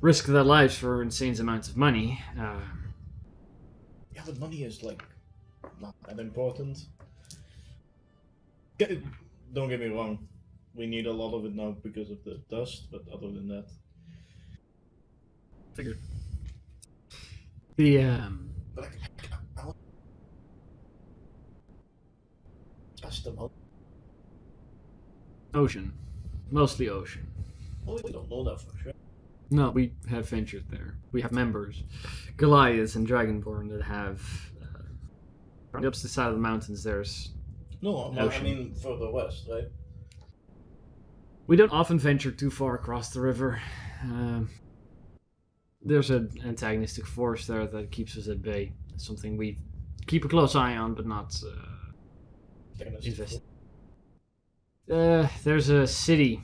risk their lives for insane amounts of money. Yeah, but money is like not that important. Don't get me wrong. We need a lot of it now because of the dust, but other than that. Figured. The But I want dust them out. ocean, mostly ocean. Well, we don't know that for sure. No, we have ventured there. We have members, Goliaths and Dragonborn, that have. On the opposite side of the mountains, there's. No, I Ocean. mean further west, right? We don't often venture too far across the river. There's an antagonistic force there that keeps us at bay. It's something we keep a close eye on, but not invest. There's a city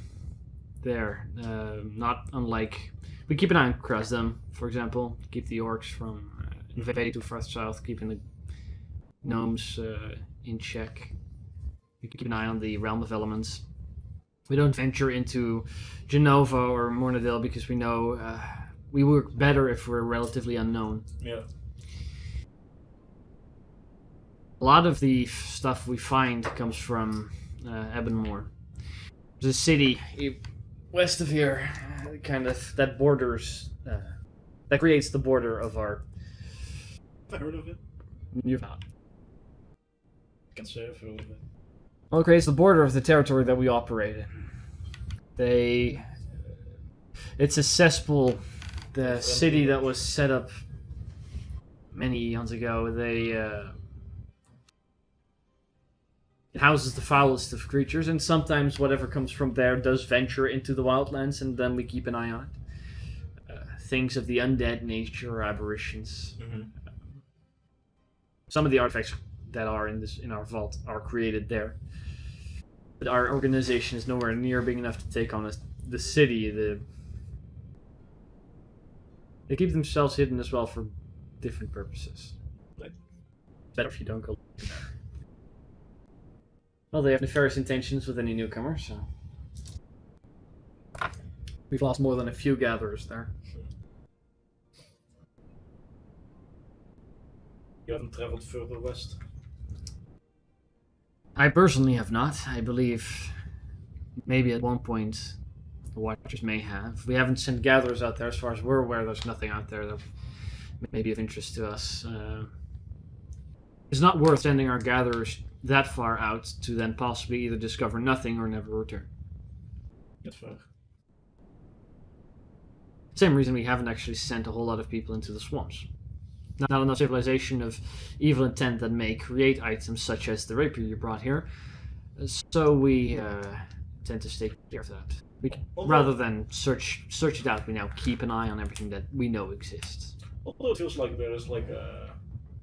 there, not unlike. We keep an eye across them, for example. Keep the orcs from invading too far south, keeping the gnomes in check. We keep an eye on the realm of elements. We don't venture into Genova or Mornadale because we know we work better if we're relatively unknown. Yeah. A lot of the stuff we find comes from Ebonmore. There's a city west of here, kind of that borders, that creates the border of our. I've heard of it. You've not. Can't say I've heard of it. Well, it creates the border of the territory that we operate in. It's a cesspool. The city that was set up many eons ago. It houses the foulest of creatures, and sometimes whatever comes from there does venture into the wildlands, and then we keep an eye on it. Things of the undead nature or aberrations. Mm-hmm. Some of the artifacts that are in our vault are created there. But our organization is nowhere near big enough to take on the city. They keep themselves hidden as well for different purposes. Like, better if you don't go there. Well, they have nefarious intentions with any newcomer, so we've lost more than a few gatherers there. You haven't traveled further west? I personally have not. I believe maybe at one point the Watchers may have. We haven't sent gatherers out there. As far as we're aware, there's nothing out there that may be of interest to us. It's not worth sending our gatherers that far out to then possibly either discover nothing or never return. That's fair. Same reason we haven't actually sent a whole lot of people into the swamps. Not enough civilization of evil intent that may create items such as the rapier you brought here. So we tend to stay clear of that. Rather than search it out, we now keep an eye on everything that we know exists. Although it feels like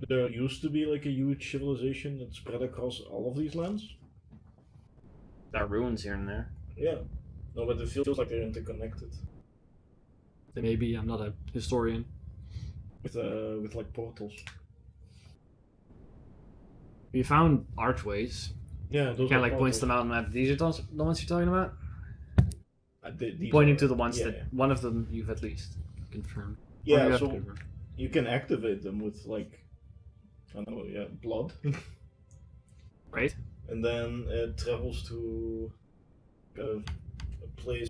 there used to be like a huge civilization that spread across all of these lands. There are ruins here and there. Yeah. No, but it feels like they're interconnected. Maybe, I'm not a historian. With like portals. We found archways. Yeah, those Kind are of like points portals. them out on the map. These are the ones you're talking about? These Pointing are- to the ones yeah, that... yeah. One of them you've at least confirmed. Yeah, Or you have so confirmed. you can activate them with like, I don't know, yeah, blood. Right? And then it travels to a place.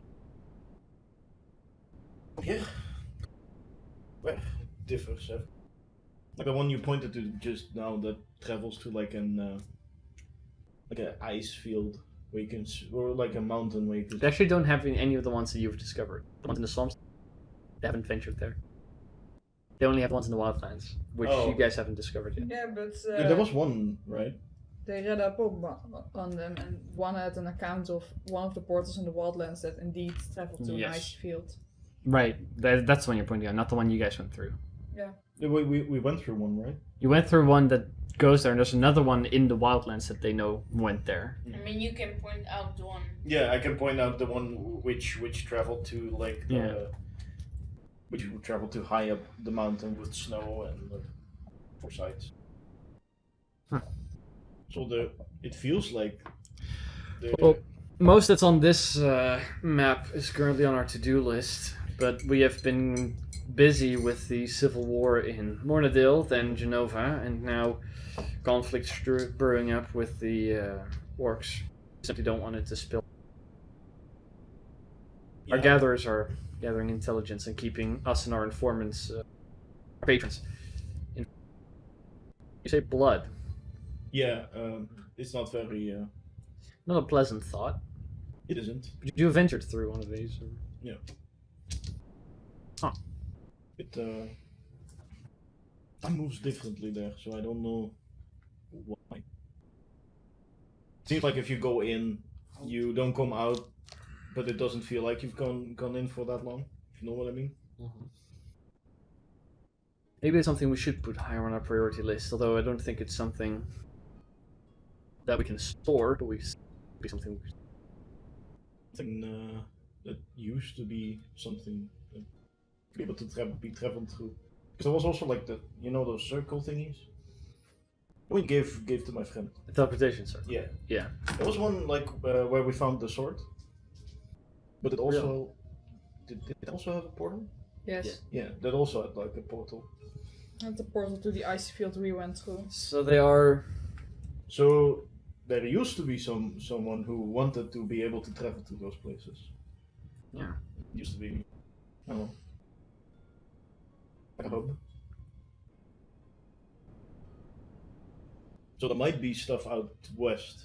Yeah. Where? Differs. Like the one you pointed to just now that travels to like an ice field where you can, or like a mountain where you can. They actually don't have any of the ones that you've discovered. The ones in the swamps, they haven't ventured there. They only have ones in the wildlands, which Oh. you guys haven't discovered yet. Yeah, but Yeah, there was one, right? they read up on them, and one had an account of one of the portals in the wildlands that indeed traveled to Yes. an ice field. Right, that's the one you're pointing out, not the one you guys went through. Yeah. We went through one, right? You went through one that goes there, and there's another one in the wildlands that they know went there. I mean, you can point out the one. Yeah, I can point out the one which traveled to like the, which traveled to high up the mountain with snow and 4 sides. Huh. So it feels like Well, most that's on this map is currently on our to-do list, but we have been busy with the civil war in Mornadil, then Genova, and now conflicts brewing up with the orcs. Simply don't want it to spill. Our gatherers are gathering intelligence and keeping us and our informants, our patrons. You say blood. Yeah, it's not very. Not a pleasant thought. It isn't. You have ventured through one of these. Or... Yeah. Huh. It moves differently there, so I don't know why. Seems like if you go in, you don't come out, but it doesn't feel like you've gone in for that long. If you know what I mean. Maybe it's something we should put higher on our priority list, although I don't think it's something that we can store, but we be something that used to be something that be able to be traveled through. Because there was also like those circle thingies. We gave to my friend. The teleportation circle. Yeah. Yeah. There was one like where we found the sword, but it also did it also have a portal? Yes. Yeah, that also had like a portal. And the portal to the icy field we went through. So they are. So there used to be someone who wanted to be able to travel to those places. Yeah. It used to be, I don't know, like a hub. So there might be stuff out west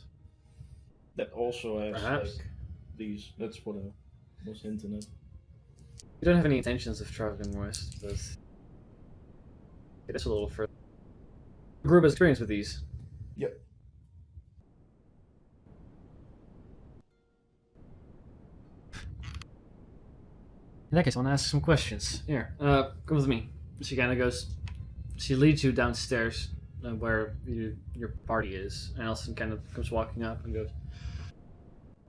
that also has Perhaps. like these. That's what I was hinting at. We don't have any intentions of traveling west, but it is a little further. The group has experience with these. Yep. In that case, I want to ask some questions. Here, come with me. She kind of goes. She leads you downstairs where your party is, and Elson kind of comes walking up and goes,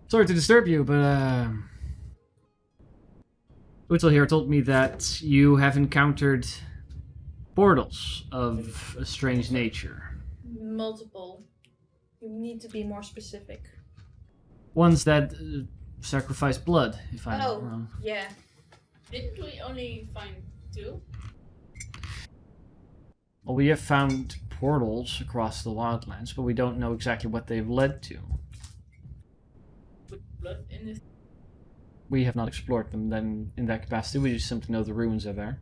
"Sorry to disturb you, but Utel here told me that you have encountered portals of a strange nature. Multiple. You need to be more specific. Ones that sacrifice blood, if I'm Oh. not wrong." Yeah. Didn't we only find 2? Well, we have found portals across the wildlands, but we don't know exactly what they've led to. With blood in it. We have not explored them then in that capacity. We just simply know the ruins are there.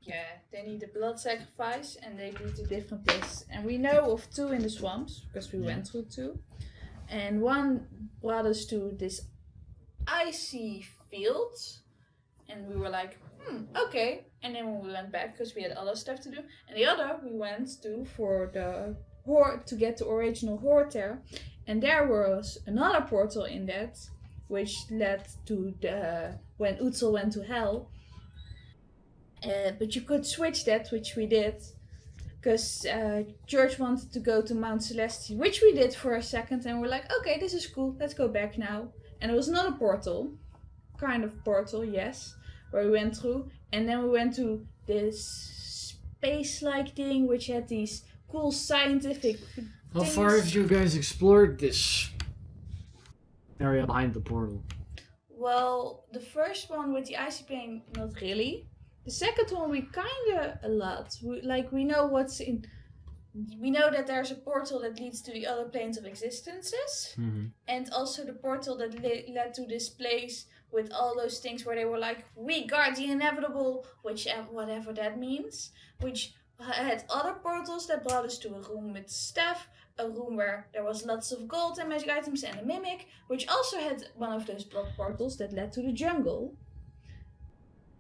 Yeah, they need a blood sacrifice and they lead to different places. And we know of 2 in the swamps, because we went through 2. And one brought us to this icy field. And we were like, okay. And then we went back because we had other stuff to do. And the other we went to for the horde to get the original horde there. And there was another portal in that, which led to the when Utzel went to hell. But you could switch that, which we did, because George wanted to go to Mount Celeste, which we did for a second, and we're like, okay, this is cool, let's go back now. And it was another portal, kind of portal, yes, where we went through, and then we went to this space-like thing, which had these cool scientific How things. far have you guys explored this area behind the portal? Well, the first one with the icy plane, not really. The second one, we kinda a lot. We know what's in. We know that there's a portal that leads to the other planes of existences, and also the portal that led to this place with all those things where they were like, "We guard the inevitable," which whatever that means. Which had other portals that brought us to a room with stuff, a room where there was lots of gold and magic items, and a mimic, which also had one of those blood portals that led to the jungle.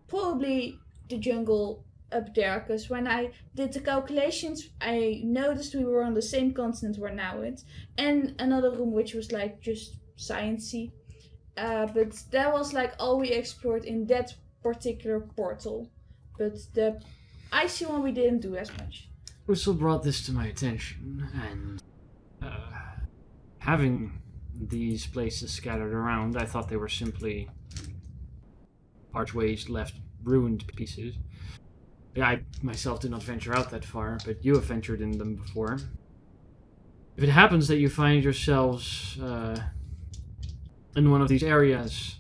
Probably the jungle up there, because when I did the calculations, I noticed we were on the same continent we're now in, and another room which was like just sciencey. But that was like all we explored in that particular portal. But the icy one we didn't do as much. Ursula brought this to my attention, and having these places scattered around, I thought they were simply archways left ruined pieces. I myself did not venture out that far, but you have ventured in them before. If it happens that you find yourselves in one of these areas,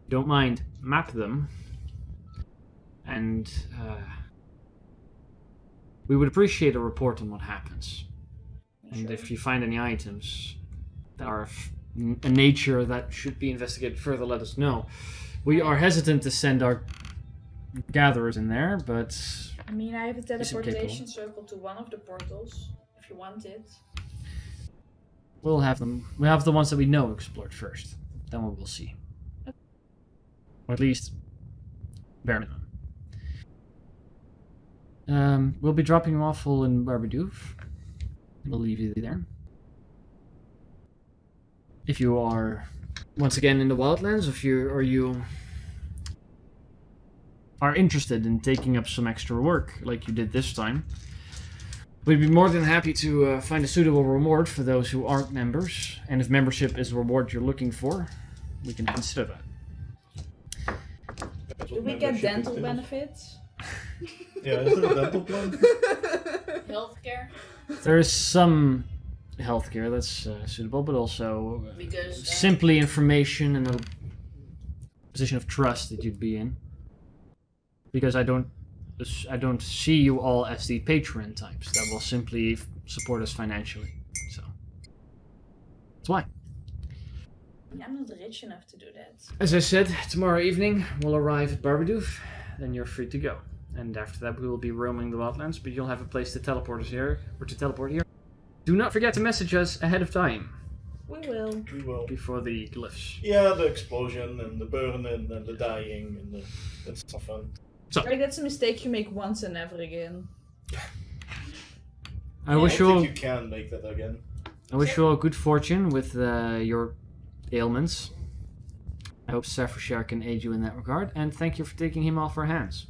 don't mind, map them, and we would appreciate a report on what happens. And if you find any items that are of a nature that should be investigated further, let us know. We are hesitant to send our gatherers in there, but I mean, I have a Isn't teleportation circle to one of the portals, if you want it. we'll have them. We'll have the ones that we know explored first. Then we will see. Or at least bare minimum. We'll be dropping you off all in Barbadoof. We'll leave you there. If you are once again in the wildlands, if you are interested in taking up some extra work like you did this time, we'd be more than happy to find a suitable reward for those who aren't members. And if membership is the reward you're looking for, we can consider that. Do we get dental benefits? Yeah, is there a dental plan? Healthcare. There is some healthcare that's suitable, but also Because simply information and a position of trust that you'd be in. Because I don't see you all as the patron types that will simply support us financially. So that's why. I'm not rich enough to do that. As I said, tomorrow evening we'll arrive at Barbadoof, then you're free to go. And after that we will be roaming the wildlands, but you'll have a place to teleport us here, or to teleport here. Do not forget to message us ahead of time, We will. We will. before the glyphs. Yeah, the explosion and the burning and the dying and that's not fun. Right, that's a mistake you make once and never again. I wish you I all, think you can make that again. I wish you all good fortune with your ailments. I hope Saphir can aid you in that regard, and thank you for taking him off our hands.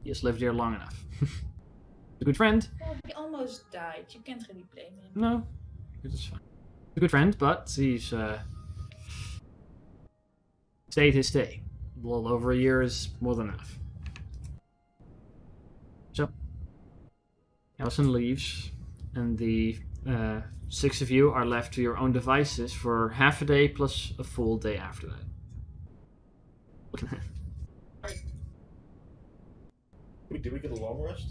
He has lived here long enough. A good friend. Well, he almost died. You can't really blame him. No, it's fine. A good friend, but he's stayed his stay. A little over a year is more than enough. So, Allison leaves, and the 6 of you are left to your own devices for half a day plus a full day after that. Did we get a long rest?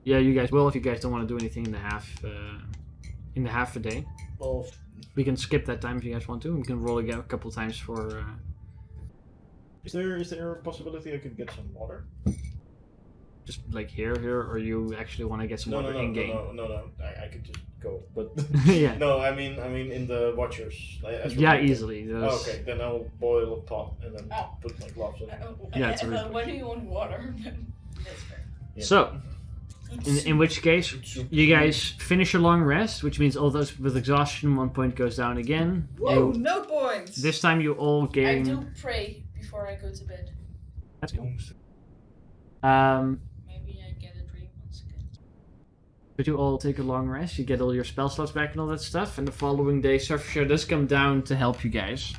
Yeah, you guys will if you guys don't want to do anything in the half a day. Well, We can skip that time if you guys want to. We can roll again a couple times for. is there a possibility I could get some water? Just like here, or you actually want to get some water in game? No. I could just go, but Yeah. No, I mean in the watchers. Yeah, easily. Oh, okay, then I'll boil a pot and then Oh. put my gloves on. Yeah, it's a really Why do you want water? That's fair. Yeah. So, in which case, you guys finish a long rest, which means all those with exhaustion, 1 point goes down again. Whoa, You- no points! this time you all I gain. do pray before I go to bed. That's cool. Maybe I get a dream once again. But you all take a long rest. You get all your spell slots back and all that stuff. And the following day, Surfer does come down to help you guys,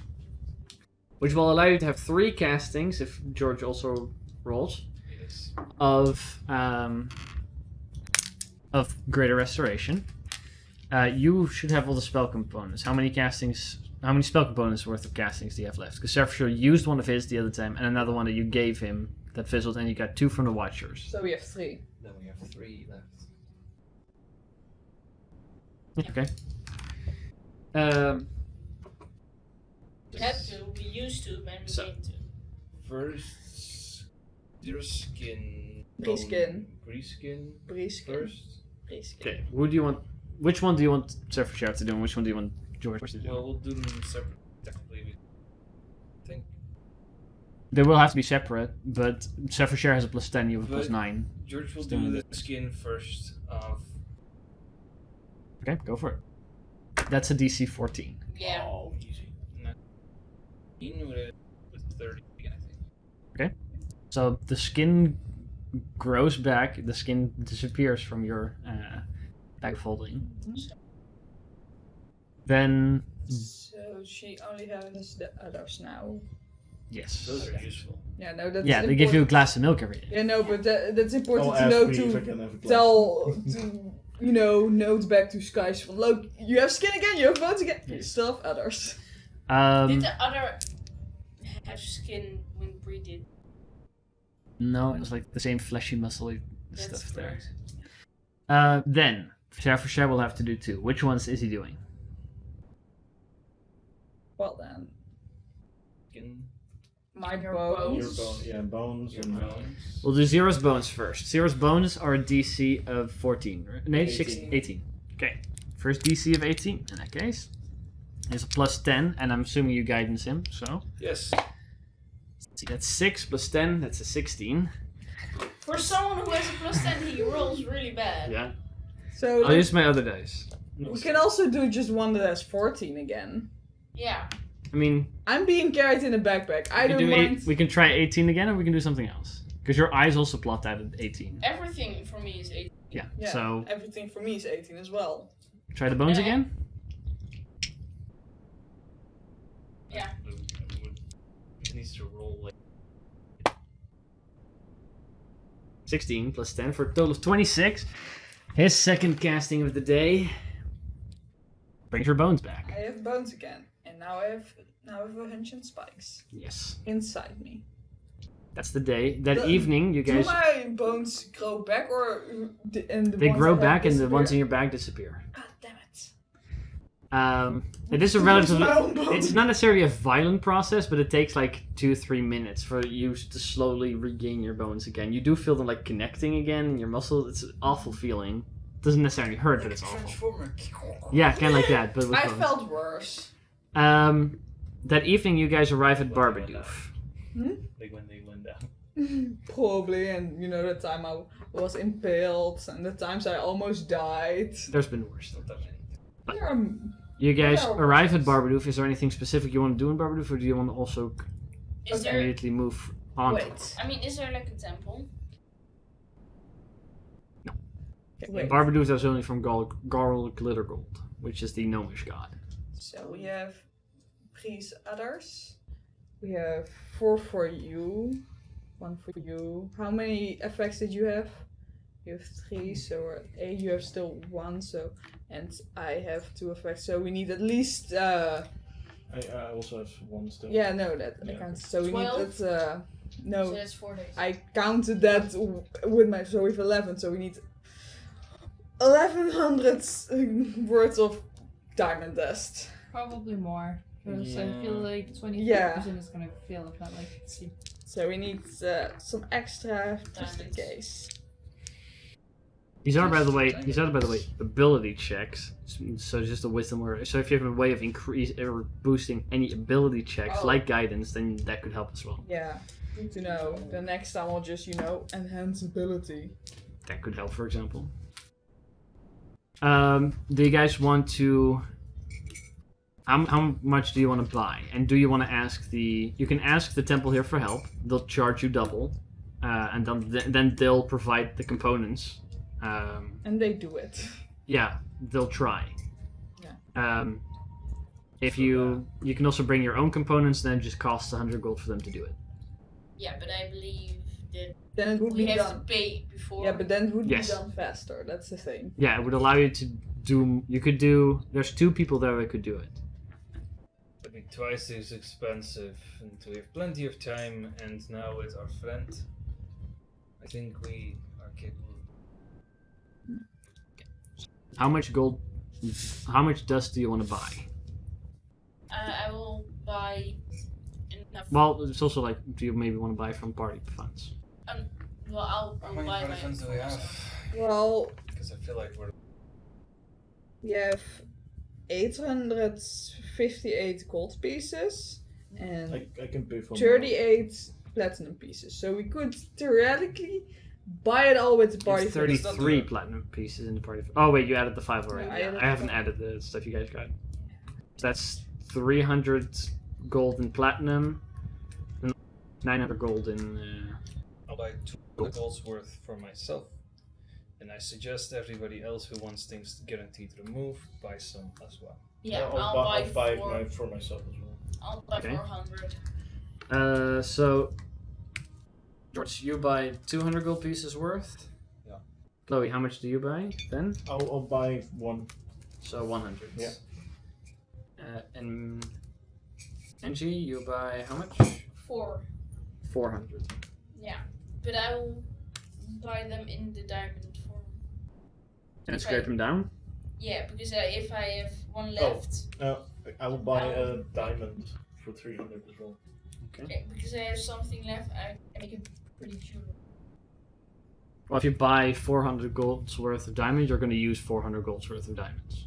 which will allow you to have 3 castings if George also rolls of Greater Restoration. You should have all the spell components. How many spell components worth of castings do you have left? Because Surfer used one of his the other time, and another one that you gave him that fizzled, and you got 2 from the Watchers. So we have 3. Then we have 3 left. Okay. We had to, we used to, and we So- gained to. First, your skin. Brie-skin. Brie-skin Brie-skin. first. Okay. Who do you want? Which one do you want Surfer Sheriff to do, and which one do you want George to do? Well, we'll do them separate. Technically, I think. They will have to be separate, but Surfer Sheriff has a +10, you have a But- +9. George will Still do in the skin first of. Okay, go for it. That's a DC 14. Yeah. Oh, easy. With 30, I think. So the skin grows back, the skin disappears from your bag of holding. Then, So she only has the others now. yes. Those are useful. Yeah, no, that's Yeah, they give you a important. glass of milk every day. Yeah, no, but that's important Oh, to ask know me if I to can have a glass. tell, note back to Skies from, look, you have skin again, you have bones again. You Yes. still have others. Did the other have skin when Bree did? No, it was like the same fleshy muscly That's stuff there. correct. Then, share for share will have to do two. Which ones is he doing? Well then, Skin, my Your bones. Bones your and bones. We'll do Zero's bones first. Zero's bones are a DC of 14. Right? No, 18. Okay. First DC of 18 in that case. Is a plus 10, and I'm assuming you guidance him, so. Yes. See, that's 6 plus 10, that's a 16. For someone who has a plus 10, he rolls really bad. Yeah. So I'll use my other dice. we can also do just one that has 14 again. Yeah. I mean, I'm being carried in a backpack. I we can, don't do mind. we can try 18 again, or we can do something else. Because your eyes also plot out at 18. Everything for me is 8. Yeah, Yeah, so everything for me is 18 as well. try the bones Yeah. again. Yeah. It needs to roll like 16 plus 10 for a total of 26. His second casting of the day brings your bones back. I have bones again, and now I have ancient spikes Yes, inside me. that's the day. That The- evening, you Do guys my bones grow back, or and the they ones grow I have back, and the ones in disappear? your bag disappear. God damn it! It is a It's relatively. my own bones. It's not necessarily a violent process, but it takes like 2-3 minutes for you to slowly regain your bones again. You do feel them like connecting again in your muscles. It's an awful feeling. Doesn't necessarily hurt, but it's awful. Transformer. Yeah, kind of like that, but with I bones. felt worse. That evening, you guys arrive at Barbadoof. like when they went down. Probably, and the time I was impaled, and the times I almost died. There's been worse. Not that many. There are- You guys Yeah, arrive at worse. Barbadoof. Is there anything specific you want to do in Barbadoof, or do you want to also Is there? immediately move on? Wait. I mean, is there like a temple? Wait. Barbadoof is only from Garl Glittergold, which is the gnomish god. So we have Bree's others. We have 4 for you. 1 for you. How many effects did you have? You have 3, so you have still 1, so and I have 2 effects, so we need at least I also have one still. yeah, no, that I Yeah. can't. So we 12? need that no. So that's 4 days. I counted that with my, so we have 11, so we need 1100 words of diamond dust. Probably more. Because I Yeah. feel like 25% Yeah. is gonna fail if not like 60. So we need some extra just in Diamonds. case. These are, by the way, ability checks. So it's just a wisdom or so if you have a way of increase or boosting any ability checks Oh. like guidance, then that could help as well. Yeah, good to know. The next time I'll just, enhance ability. That could help, for example. Do you guys want to? How much do you want to buy? And do you want to ask the? You can ask the temple here for help. They'll charge you double, and then they'll provide the components. And they do it. Yeah, they'll try. Yeah. If you can also bring your own components, then it just costs 100 gold for them to do it. Yeah, but I believe that Then it would we be have done. to pay before. Yeah, but then it would Yes. be done faster. That's the thing. Yeah, it would allow you to do. You could do. There's 2 people there that could do it. It'd be twice as expensive, and we have plenty of time. And now with our friend, I think we are capable. How much gold? How much dust do you want to buy? I will buy enough. Well, it's also like, do you maybe want to buy from party funds? I'll How many buy my funds do we have? Well, Because I feel like we're. you have 858 gold pieces and I can pay for 38 platinum pieces. So we could theoretically buy it all with the party It's funds. 33 platinum pieces in the party. Oh wait, you added the 5 already. I Yeah, added I haven't the added the stuff you guys got. So that's 300 gold in platinum, and 900 gold in I'll buy 2 gold's worth for myself. And I suggest everybody else who wants things guaranteed removed buy some as well. Yeah, I'll buy mine for myself as well. I'll buy Okay. 400. So George, you buy 200 gold pieces worth. Yeah. Chloe, how much do you buy then? I'll buy 1. So 100. Yeah. And Angie, you buy how much? 4. 400. Yeah, but I will buy them in the diamond form. And scrape them down? Yeah, because if I have one left. I will buy a diamond for 300 as well. Okay, because I have something left, I make it pretty sure. Well, if you buy 400 gold's worth of diamonds, you're going to use 400 gold's worth of diamonds.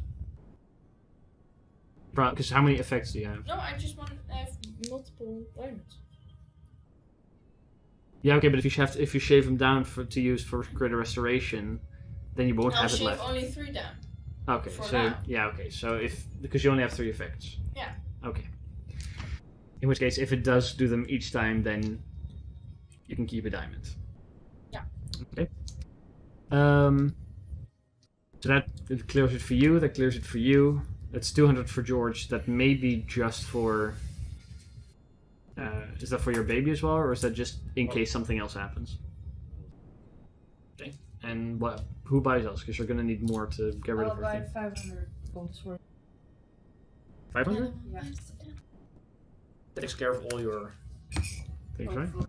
Because how many effects do you have? No, I just want to have multiple diamonds. Yeah, okay, but if you shave them down to use for greater restoration, then you won't I'll have it shave left. only 3 down. Okay, for so now. yeah, okay, so because you only have 3 effects. Yeah. Okay. In which case, if it does do them each time, then you can keep a diamond. Yeah. Okay. So that it clears it for you. That clears it for you. That's 200 for George. That may be just for. Is that for your baby as well, or is that just in case something else happens? Okay. And what? Who buys else? Because you're gonna need more to get rid I'll of buy everything. 500 gold's worth. 500. Yeah. That takes care of all your things, right? Hopefully.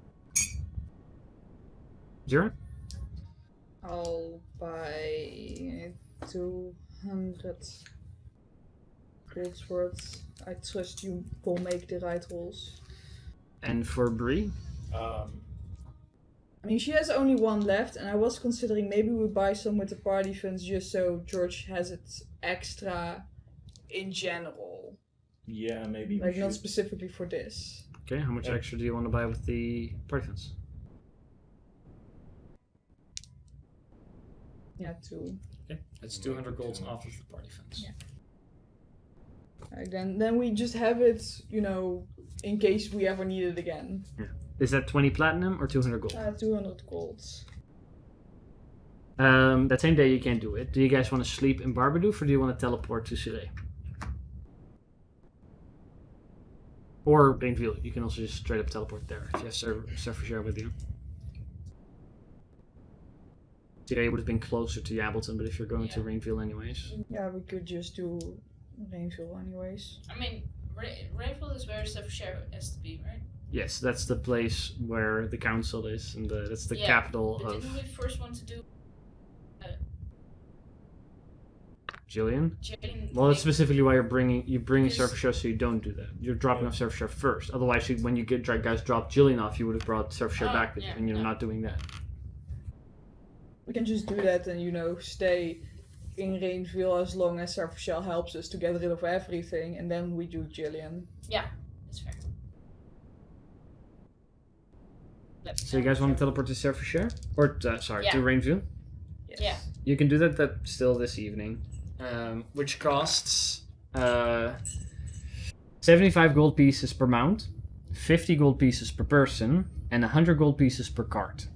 0? I'll buy 200 gold's worth. I trust you will make the right rolls. And for Bree? I mean, she has only 1 left, and I was considering maybe we buy some with the party funds just so George has it extra in general. Yeah, maybe. Like, not specifically for this. Okay, how much extra do you want to buy with the party funds? Yeah, 2. Okay, that's 200 golds off of the party funds. Yeah. Like, then we just have it, in case we ever need it again. Is that 20 platinum or 200 gold? 200 golds. That same day you can't do it. Do you guys want to sleep in Barbadoof or do you want to teleport to Siré? Or Bainville. You can also just straight up teleport there if you have Surfer Share with you. Siré would have been closer to Yabbleton, but if you're going to Rainville anyways. Yeah, we could just do Rainville anyways. I mean, Rainville is where Stuff Share has to be, right? Yes, that's the place where the council is, and that's the capital but of didn't we first want to do Jillian. Jane? Well, that's specifically why you're bringing Because- Surfer Share, so you don't do that. You're dropping off Surfer Share first. Otherwise, when you guys drop Jillian off, you would have brought Surfer Share back with you, and you're not doing that. We can just do that and, stay in Rainville as long as Surfer helps us to get rid of everything, and then we do Jillian. Yeah, that's fair. So you guys want to teleport to Surfer Share? Or, to Rainville? Yes. Yeah. You can do that still this evening. Which costs 75 gold pieces per mount, 50 gold pieces per person, and 100 gold pieces per cart.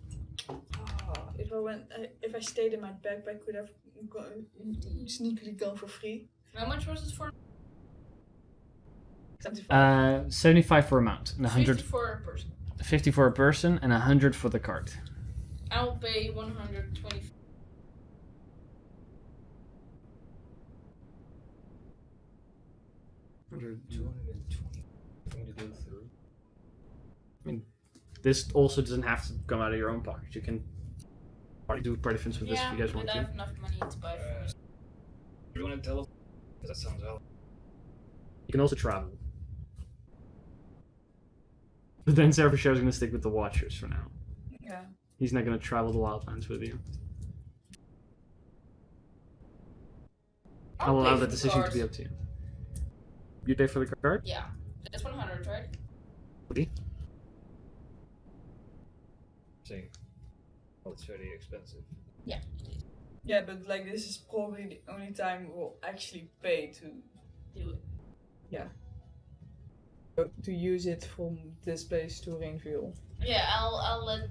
If I stayed in my backpack, could have sneakily gone for free. How much was it for? 75. 75 for a mount, and 100, 50 for a person. 50 for a person, and 100 for the cart. I'll pay 120. I mean, this also doesn't have to come out of your own pocket. You can do party funds with this if you guys want but I to. have enough money to buy for this. You want to tell us? That sounds out. You can also travel. But then Surfer Share is going to stick with the Watchers for now. Yeah. He's not going to travel the Wildlands with you. I'll allow pay that for the decision to card. be up to you. You pay for the card? Yeah, that's 100, right? Woody? Saying, well, it's very expensive. Yeah. Yeah, but this is probably the only time we'll actually pay to Do it. to use it from this place to Rainville. Yeah, I'll let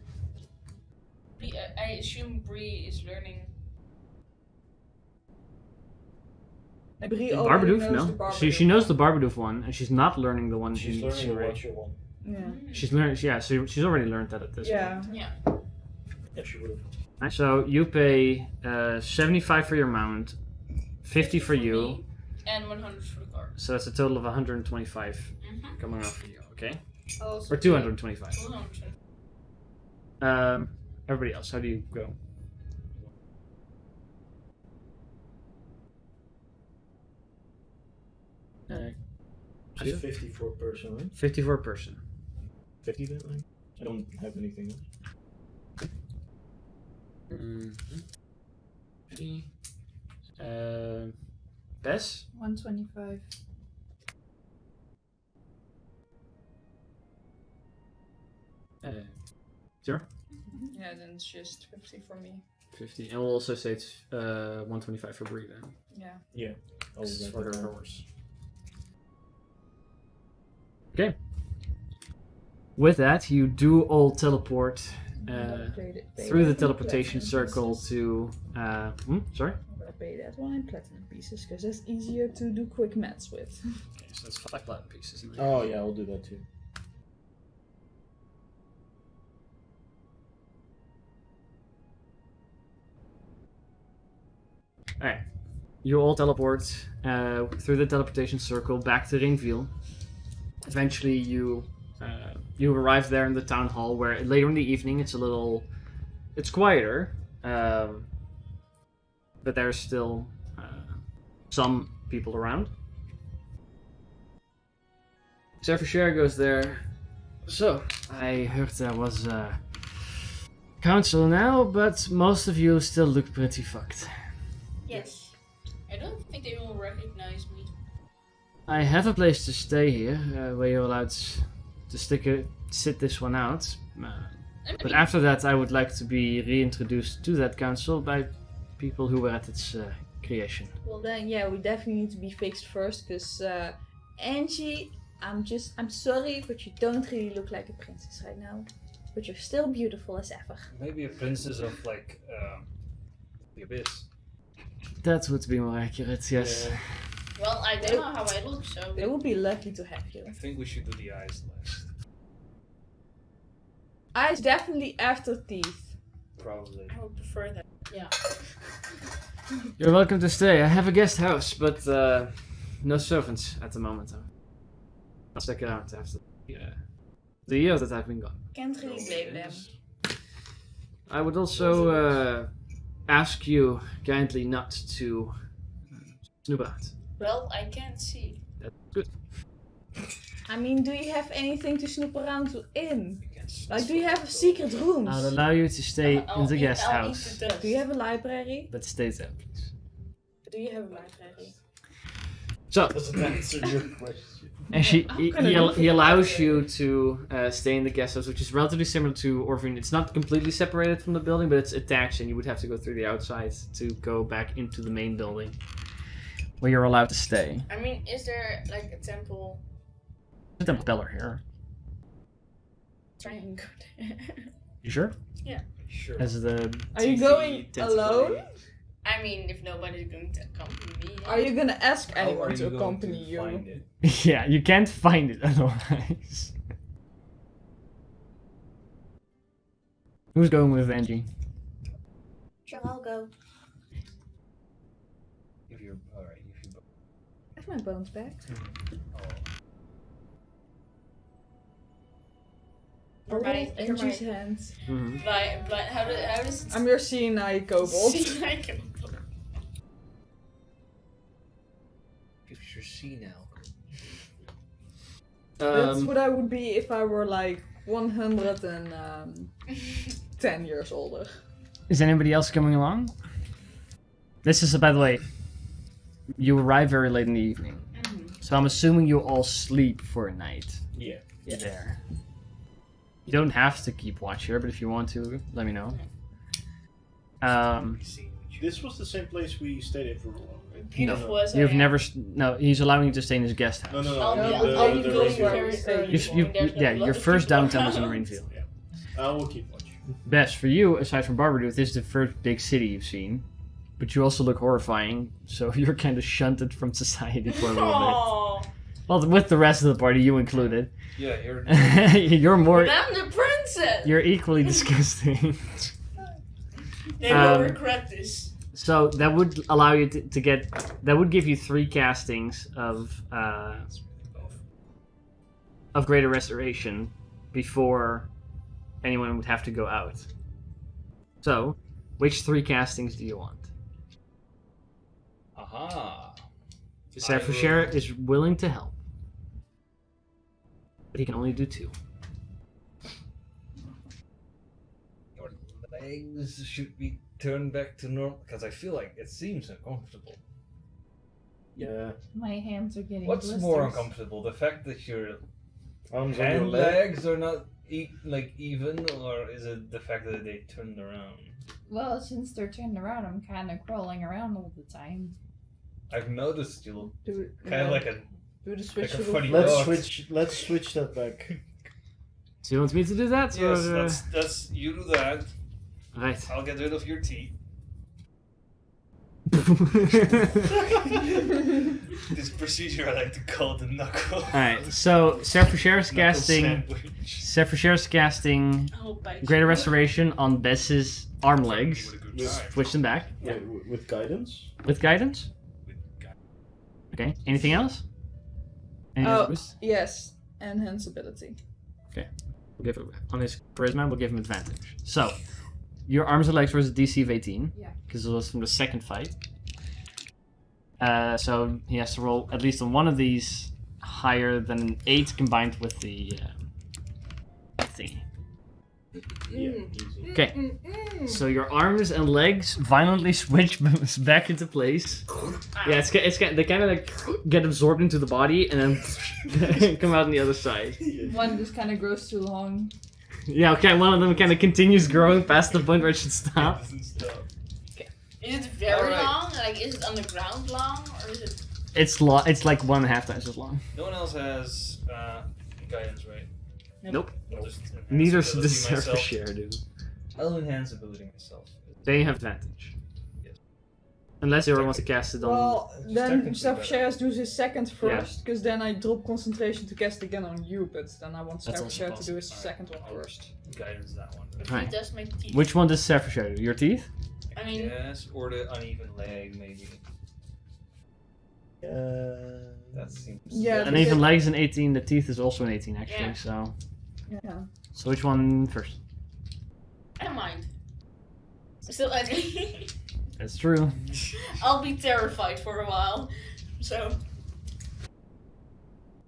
I assume Bree is learning. Bree already Barbadoof? knows the No. Barbadoof. She knows the Barbadoof one, and she's not learning the one She's she learning the already. Watcher one. Yeah. She's learned. Yeah, so she's already learned that at this point. Yeah. Yeah. Yeah, she would have. Right, so you pay 75 for your mount, 50 for you, me, and 100 for the card. so that's a total of 125 Mm-hmm. coming off for you. Okay, Also or 225. 200. Everybody else, how do you go? She's 50 for a person, right? 50 for a person. 50 then? Like? I don't have anything else. Bess? 125. Sure. Yeah, then it's just 50 for me. 50. And we'll also say it's 125 for Brie then. Yeah. Yeah. I'll This is write for that her down. horse. Okay. With that, you do all teleport through the teleportation circle to. Sorry? I'm gonna pay that one in platinum pieces because that's easier to do quick maths with. Okay, so that's 5 platinum pieces. Oh yeah, I'll do that too. Alright. You all teleport through the teleportation circle back to Ringville. Eventually, you arrive there in the town hall, where later in the evening it's quieter, but there's still some people around. Surfer Share goes there. So, I heard there was a council now, but most of you still look pretty fucked. Yes. I don't think they will recognize me. I have a place to stay here, where you're allowed to sit this one out. But after that, I would like to be reintroduced to that council by people who were at its creation. Well then, yeah, we definitely need to be fixed first because Angie, I'm sorry, but you don't really look like a princess right now. But you're still beautiful as ever. Maybe a princess of like the abyss. That would be more accurate, yes. Yeah. Well, I don't know how I look, so. They would be lucky to have you. I think we should do the eyes last. Eyes definitely after teeth. Probably. I would prefer that. Yeah. You're welcome to stay. I have a guest house, but no servants at the moment. Though. I'll check it out after the years that I've been gone. Can't really blame them. I would also ask you kindly not to snoop out. Well, I can't see. That's good. I mean, do you have anything to snoop around in? You can Like, do you have secret rooms? I'll allow you to stay in the guest I'll house, eat the dust. Do you have a library? but stay there, please. Do you have a library? So, Doesn't answer your question. and gonna look he for allows library. you to stay in the guest house, which is relatively similar to Orphan. It's not completely separated from the building, but it's attached, and you would have to go through the outside to go back into the main building, where you're allowed to stay. I mean, is there like a temple? There's a pillar here. Try and go there. You sure? Sure. As the Are you TC going tends to alone? be- I mean, if nobody's going to accompany me. Are you gonna ask How are anyone you to going accompany to you? find it? yeah, you can't find it otherwise. Who's going with Angie? Sure, I'll go. If you're alright, if you. Have my bones back. Oh. Hold Right, you're Angie's right. hands. Mm-hmm. How does it I'm your senile kobold. see like a If you're senile. That's what I would be if I were like 110 years older. Is anybody else coming along? This is, by the way, you arrive very late in the evening, so I'm assuming you all sleep for a night Yeah. there. You don't have to keep watch here, but if you want to, let me know. This was the same place we stayed in for a while, right? Enough was You've never... No, he's allowing you to stay in his guest house. No, no, I'll no. be- I'll be the going Ringfield. where we stay. Yeah, your first downtime was in Rainfield. I will keep watch. Bess, for you, aside from Barbadooth, this is the first big city you've seen. But you also look horrifying, so you're kind of shunted from society for a little bit. Aww. Well, with the rest of the party, you included. Yeah, you're. You're more. But I'm the princess! You're equally disgusting. They will regret this. So that would allow you to get. That would give you 3 castings of Greater Restoration before anyone would have to go out. So, which 3 castings do you want? Aha. Safrashare is willing to help, but he can only do 2. Your legs should be turned back to normal because I feel like it seems uncomfortable. Yeah. My hands are getting What's blisters. more uncomfortable, the fact that your Arms on your hand leg. legs are not even, or is it the fact that they turned around? Well, since they're turned around, I'm kind of crawling around all the time. I've noticed you look Do, kind of like a do the switch like a to funny Let's dog. switch. Let's switch that back. So you want me to do that? Yes, or, that's you do that. Right. I'll get rid of your teeth. This procedure I like to call the knuckle. Alright, so Safrashare's Knuckle casting. sandwich. Safrashare's casting I'll bite Greater you. Restoration on Bess's arm legs. What a good Yes. time. Switch them back. Yeah. With guidance. With guidance? With guy- Okay. Anything else? Any Oh. other boost? Yes, enhance ability. We'll give it, on his charisma, we'll give him advantage. So, your arms and legs was a DC of 18. Yeah. Because it was from the second fight. So he has to roll at least on one of these higher than an 8 combined with the thingy. Yeah. Easy. Okay. So your arms and legs violently switch back into place. Yeah, they kind of like get absorbed into the body and then come out on the other side. One just kind of grows too long. Yeah, okay, one of them kind of continues growing past the point where it should stop. Doesn't stop. Is it very Alright. long? Like, is it underground long? Or is it... It's like 1.5 times as long. No one else has guidance, right? Nope. I'll just enhance Neither ability does myself. Safrashare, dude. I'll enhance ability myself. Then you have advantage. Yes. Unless you wants to cast it on. Well, It's then technically Safrashare has to do his second Yeah. first, because then I drop concentration to cast again on you, but then I want That's also Safrashare to do his possible. second one Alright. first. Guidance that one. But Right. he does make teeth. Which one does Safrashare do? Your teeth? I mean, Yes, or the uneven leg, maybe. That seems. Yeah, And because- even legs an 18, the teeth is also an 18 actually, Yeah. so. Yeah. So which one first? I don't mind. Still, That's true. I'll be terrified for a while. So,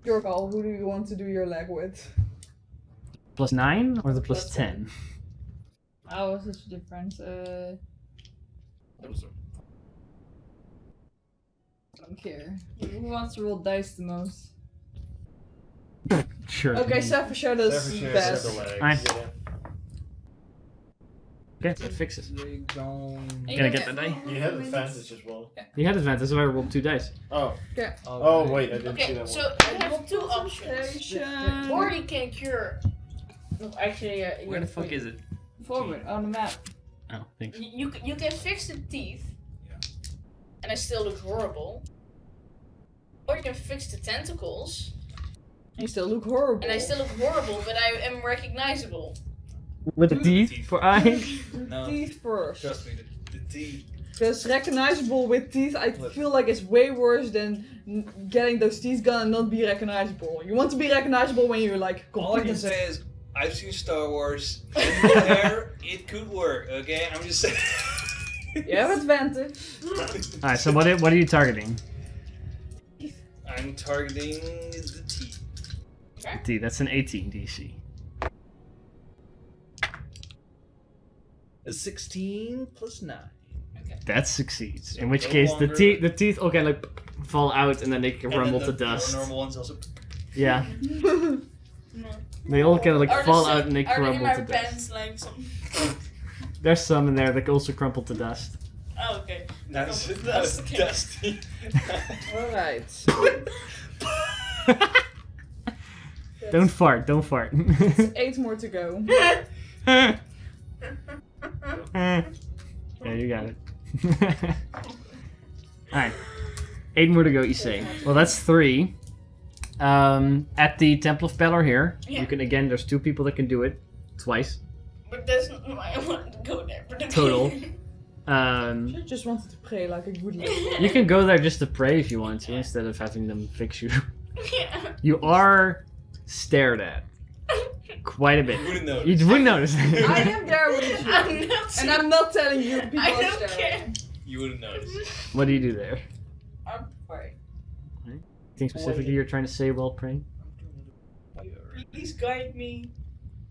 Your call, who do you want to do your leg with? Plus 9 or the plus Plus 10? Oh, such a difference. Don't care. Who wants to roll dice the most? Sure. Okay, Safrashare does Safrashare best. says the legs. Alright. Yeah. Okay, that fixes. Legs on. Gonna get that die? You have advantage as well. You had advantage, so I rolled 2 dice. Oh. Okay. Oh wait, I didn't see okay, that so one. you have two options. Concentration. Or you can cure. No, actually, Where the fuck is it? Forward on the map. Oh, thanks. You can fix the teeth, Yeah. and I still look horrible. Or you can fix the tentacles, You still look horrible. and I still look horrible, but I am recognizable. With the teeth for eyes? No, Teeth first. trust me, the teeth. Because recognizable with teeth, I feel like it's way worse than getting those teeth gone and not be recognizable. You want to be recognizable when you're like All I can completely. say is, I've seen Star Wars. In there, it could work. Okay, I'm just saying. You have advantage. Alright, so what are you targeting? I'm targeting the teeth. D, that's an 18 DC. A 16 plus 9. That succeeds. In So which no case longer- the teeth all kind of like fall out and then they can rumble to the dust. normal ones also. Yeah. No. They all kind of like Are fall the out and they are they in crumble my to dust. pants like some? There's some in there that also crumple to dust. Oh, okay. That's That's okay. dusty. Alright. Don't fart, don't fart. 8 more to go. Yeah, you got it. Alright. 8 more to go, you say. Well, that's 3. At the Temple of Pelor here, Yeah. you can, again, there's 2 people that can do it. Twice. But that's not why I want to go there. But okay. Total. I just wanted to pray like a good lady. You can go there just to pray if you want to, instead of having them fix you. Yeah. You are stared at. Quite a bit. You wouldn't know. You wouldn't notice. I am there with you. I'm not. And I'm not telling you people I are don't staring. care. You wouldn't notice. What do you do there? I'm praying. Anything specifically you're trying to say while praying? Please guide me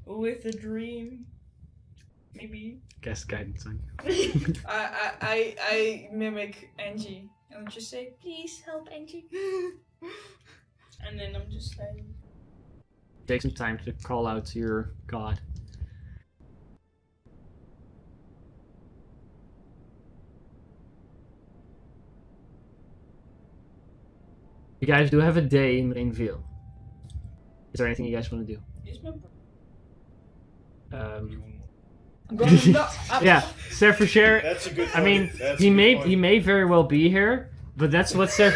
with a dream. Maybe. Guess guidance on I mimic Angie and just say, please help Angie. And then I'm just like. Take some time to call out to your god. You guys do have a day in Rainville. Is there anything you guys want to do? Is my I'm going to Yeah, Sir for Share. That's a good I mean, point. That's he a good may point. he may very well be here, but that's what Sir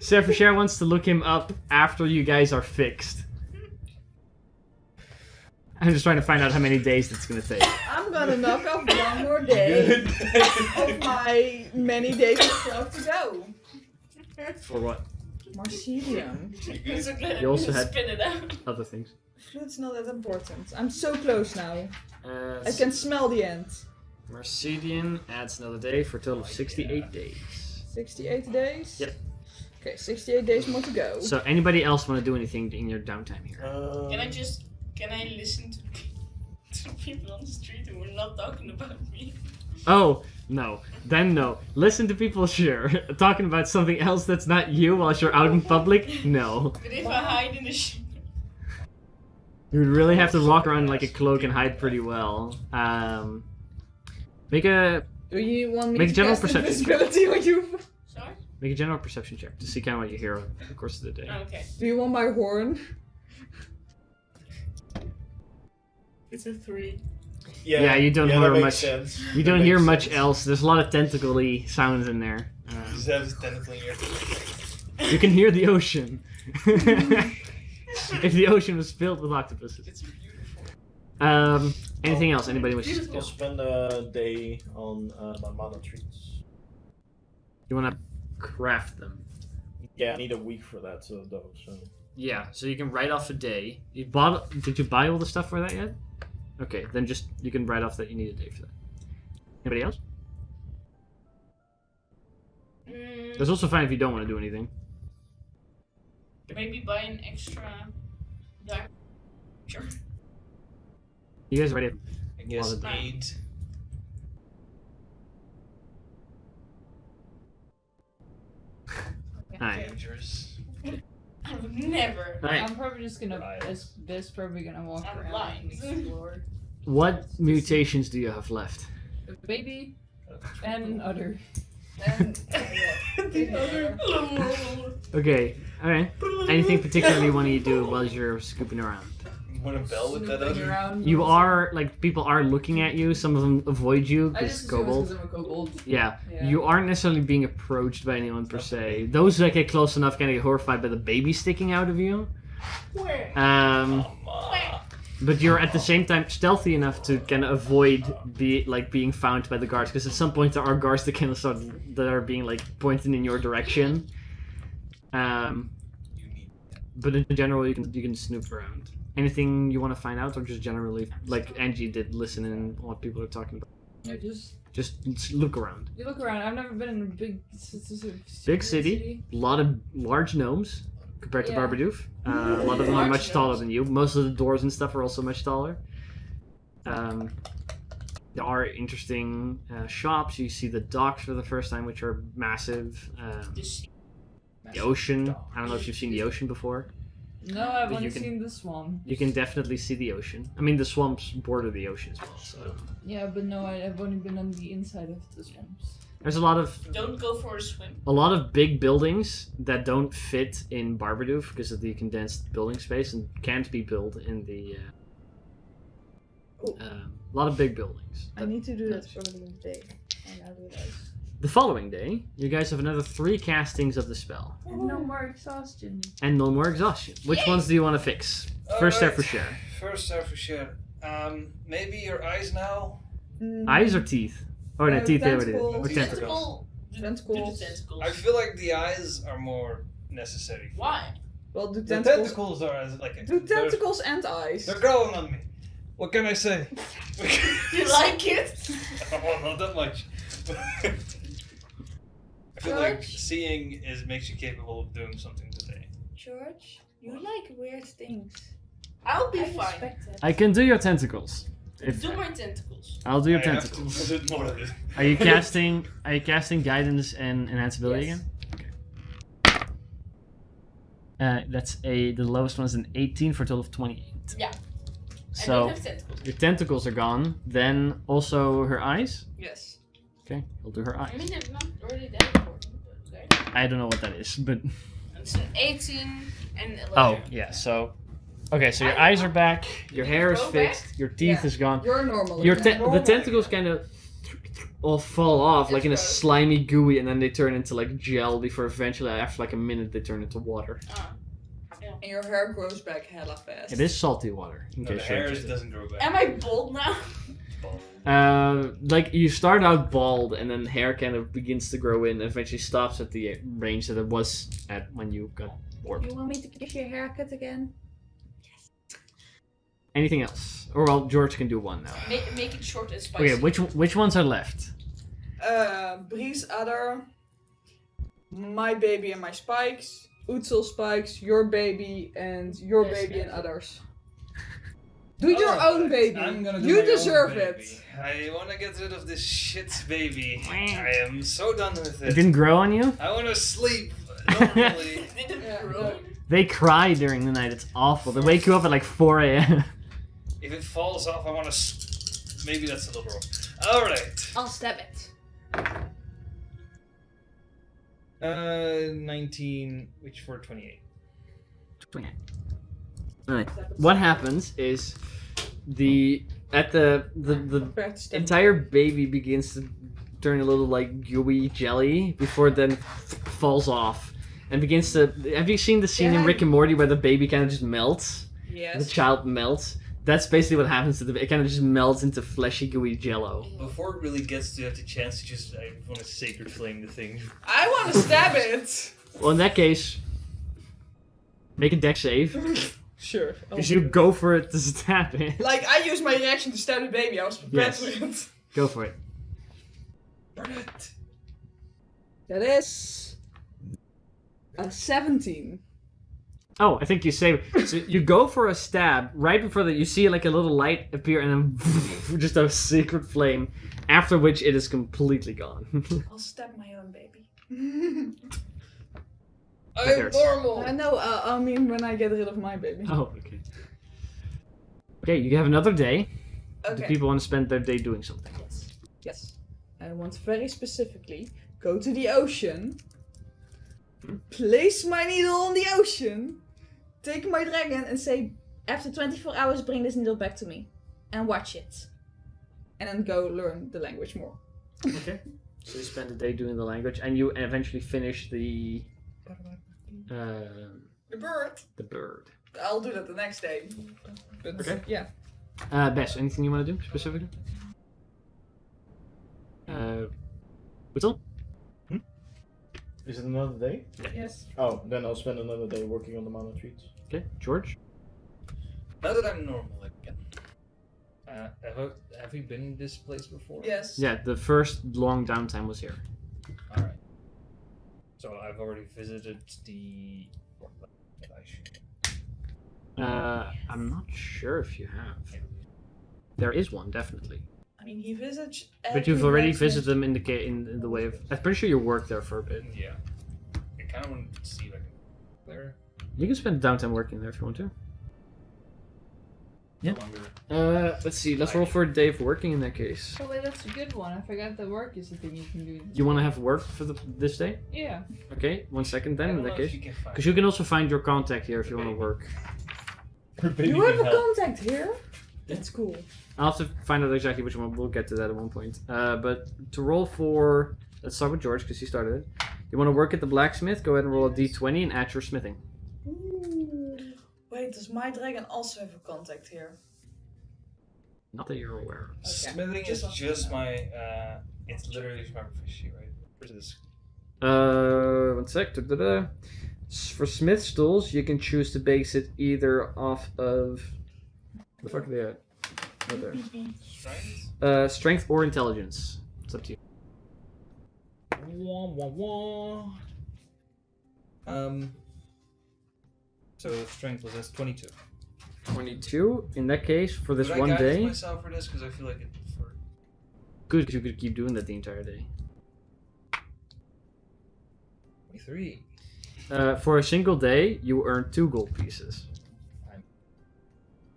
for Share wants to look him up after you guys are fixed. I'm just trying to find out how many days that's gonna take. I'm gonna knock off one more day of my many days of stuff to go. For what? Marcelium. I'm so glad You I also didn't had- spin it out. Other things. Flute's not that important. I'm so close now. I can smell the end. Marcedian adds another day for a total of 68 days. 68 days? Yep. Okay, 68 days more to go. So anybody else want to do anything in your downtime here? Can I listen to people on the street who are not talking about me? Oh, no. Then no. Listen to people, sure. Talking about something else that's not you while you're out in public? No. But if I hide in the You would really have to walk around like a cloak and hide pretty well. Make a Do you want me Make a to general cast perception invisibility on you? Sorry? make a general perception check to see kind of what you hear over the course of the day. Oh, okay. Do you want my horn? It's a 3. Yeah, you don't that hear makes much. sense. You That don't hear makes much sense. else. There's a lot of tentacle-y sounds in there. Just have his tentacle in your You can hear the ocean. If the ocean was filled with octopuses. It's beautiful. Anything else? Anybody wishes to I'll do? spend a day on my mana trees. You want to craft them? Yeah, I need a week for that, so. Yeah. So you can write off a day. You bought? Did you buy all the stuff for that yet? Okay, then just you can write off that you need a day for that. Anybody else? It's also fine if you don't want to do anything. Maybe buy an extra dark. Sure. You guys ready? I guess Love it. 8. Alright. Dangerous. I would never. Alright. I'm probably just gonna. Right. This probably gonna walk I'm around blind. and explore. What mutations do you have left? A baby and other. And The other. Okay. Alright. Anything particularly you want to do while you're scooping around? Want a bell with that Snooping other? around. You are like people are looking at you. Some of them avoid you I because just assume it's kobold. 'cause I'm a kobold. Yeah. Yeah. You aren't necessarily being approached by anyone per se. Those that get close enough kind of get horrified by the baby sticking out of you. Where? But you're at the same time stealthy enough to kind of avoid being found by the guards, because at some point there are guards that kind of that are being like pointing in your direction. But in general, you can snoop around. Anything you want to find out, or just generally like Angie did, listen in on what people are talking about. Yeah, just Look around. you look around. I've never been in a big Big city. A lot of large gnomes compared to Yeah. Barbadoof. A lot of them are Large much taller gnomes. than you. Most of the doors and stuff are also much taller. There are interesting shops. You see the docks for the first time, which are massive. The ocean. I don't know if you've seen the ocean before. No, I've But only you can- seen the swamp. You can definitely see the ocean. I mean, the swamps border the ocean as well. So Yeah, but no, I've only been on the inside of the swamps. there's a lot of Don't go for a swim. big buildings that don't fit in Barbadoof because of the condensed building space and can't be built in the A lot of big buildings. I need to do that for the day. And I realize. The following day, you guys have another 3 castings of the spell. And no more exhaustion. And no more exhaustion. Which ones do you want to fix? First step for sure. First step for sure. Maybe your eyes now? Eyes or teeth? Or no, teeth they already did. tentacles. Or tentacles. Tentacles. Do the tentacles. I feel like the eyes are more necessary. Why? Well, do The tentacles. tentacles are like Do tentacles and eyes. They're growing on me. What can I say? You like it? Oh, not that much. I feel like George? seeing makes you capable of doing something today. George, you like weird things. I'll be I fine. respect it. I can do your tentacles. Do my tentacles. I'll do your I have tentacles. to do more of it. Are you casting? Are you casting guidance and enhanceability Yes. again? Okay. The lowest one is an 18 for a total of 28. Yeah. I So don't have tentacles. your tentacles are gone. Then also her eyes. Yes. Okay, we'll do her I eyes. mean, they're not really that important. But okay. I don't know what that is, but It's an 18 and 11. oh yeah. So okay, so your eyes are back. Your hair is grow fixed. Your teeth Yeah. is gone. You're normal. Your again. the tentacles kind of all fall off like in a gross. slimy gooey, and then they turn into like gel before eventually after like a minute they turn into water. And your hair grows back hella fast. It is salty water. In No, the case you're hair interested. doesn't grow back. Am I bald now? Like you start out bald, and then hair kind of begins to grow in, and eventually stops at the range that it was at when you got warped. You want me to give you a haircut again? Anything else? Or well, George can do one now. Make it short and spicy. Okay, which ones are left? Bree's other, my baby and my spikes, Utzel spikes, your baby and your Yes, baby yes. and others. Do your Alright, own baby. I'm gonna do You my own deserve baby. it. I want to get rid of this shit baby. I am so done with It it. didn't grow on you? I want to sleep normally. Didn't Yeah, grow. no. They cry during the night. It's awful. They wake you up at like 4 a.m. If it falls off, I want to. Maybe that's a little wrong. All right. I'll stab it. 19, which for 28. Alright. What happens is the Prepare to step. entire baby begins to turn a little like gooey jelly before it then falls off and begins to. Have you seen the scene in Yeah. Rick and Morty where the baby kind of just melts? The Yes. child melts. That's basically what happens to the. It kind of just melts into fleshy gooey jello. Before it really gets to have the chance to just, I want to sacred flame the thing. I want to stab it. Well, in that case, make a dex save. Sure. Because you go for it to stab it. Like I used my reaction to stab the baby. I was prepared Yes. for it. Go for it. That is a 17. Oh, I think you save. So you go for a stab. Right before that, you see like a little light appear, and then just a secret flame. After which, it is completely gone. I'll stab my own baby. I'm hurts. normal! I know. I mean, when I get rid of my baby. Oh, okay. Okay, you have another day. Do Okay. people want to spend their day doing something? Yes. Yes. I want very specifically go to the ocean, place my needle on the ocean, take my dragon and say, After 24 hours, bring this needle back to me. And watch it. and then go learn the language more. Okay. So you spend the day doing the language, and you eventually finish the The bird. bird. I'll do that the next day. But Okay. yeah. Bess, anything you want to do specifically? What's on? Is it another day? Yes. Oh, then I'll spend another day working on the mana treats. Okay, George. Now that I'm normal again. Have we been in this place before? Yes. Yeah, the first long downtime was here. Alright. So I've already visited the. I should. I'm not sure if you have. There is one, definitely. I mean, he visits. But you've already visited them in the way of. I'm pretty sure you worked there for a bit. Yeah. I kind of want to see if I can. There. You can spend downtime working there if you want to. Yeah. Let's see. Let's roll for a day of working in that case. Oh wait, that's a good one. I forgot that work is a thing you can do. You want to have work for this day? Yeah. Okay, 1 second then in that case. Because Because you can also find your contact here if you want to work. You have a contact here? It's cool. I'll have to find out exactly which one. We'll get to that at one point. But to roll for... Let's start with George, because he started it. You want to work at the blacksmith? Go ahead and roll a d20 and add your smithing. Ooh. Wait, does my dragon also have a contact here? Not that you're aware of. Smithing is just my. It's literally my proficiency, right? Where's this? 1 sec. Da-da-da. For smith stools, you can choose to base it either off of... The fuck are they at? Right there. Strength? Strength or intelligence. It's up to you. Wah, wah, wah. So strength was 22. 22. In that case, for this Would one I guide day... myself for this because I feel like it. For... Good, because you could keep doing that the entire day. 23. For a single day, you earn 2 gold pieces.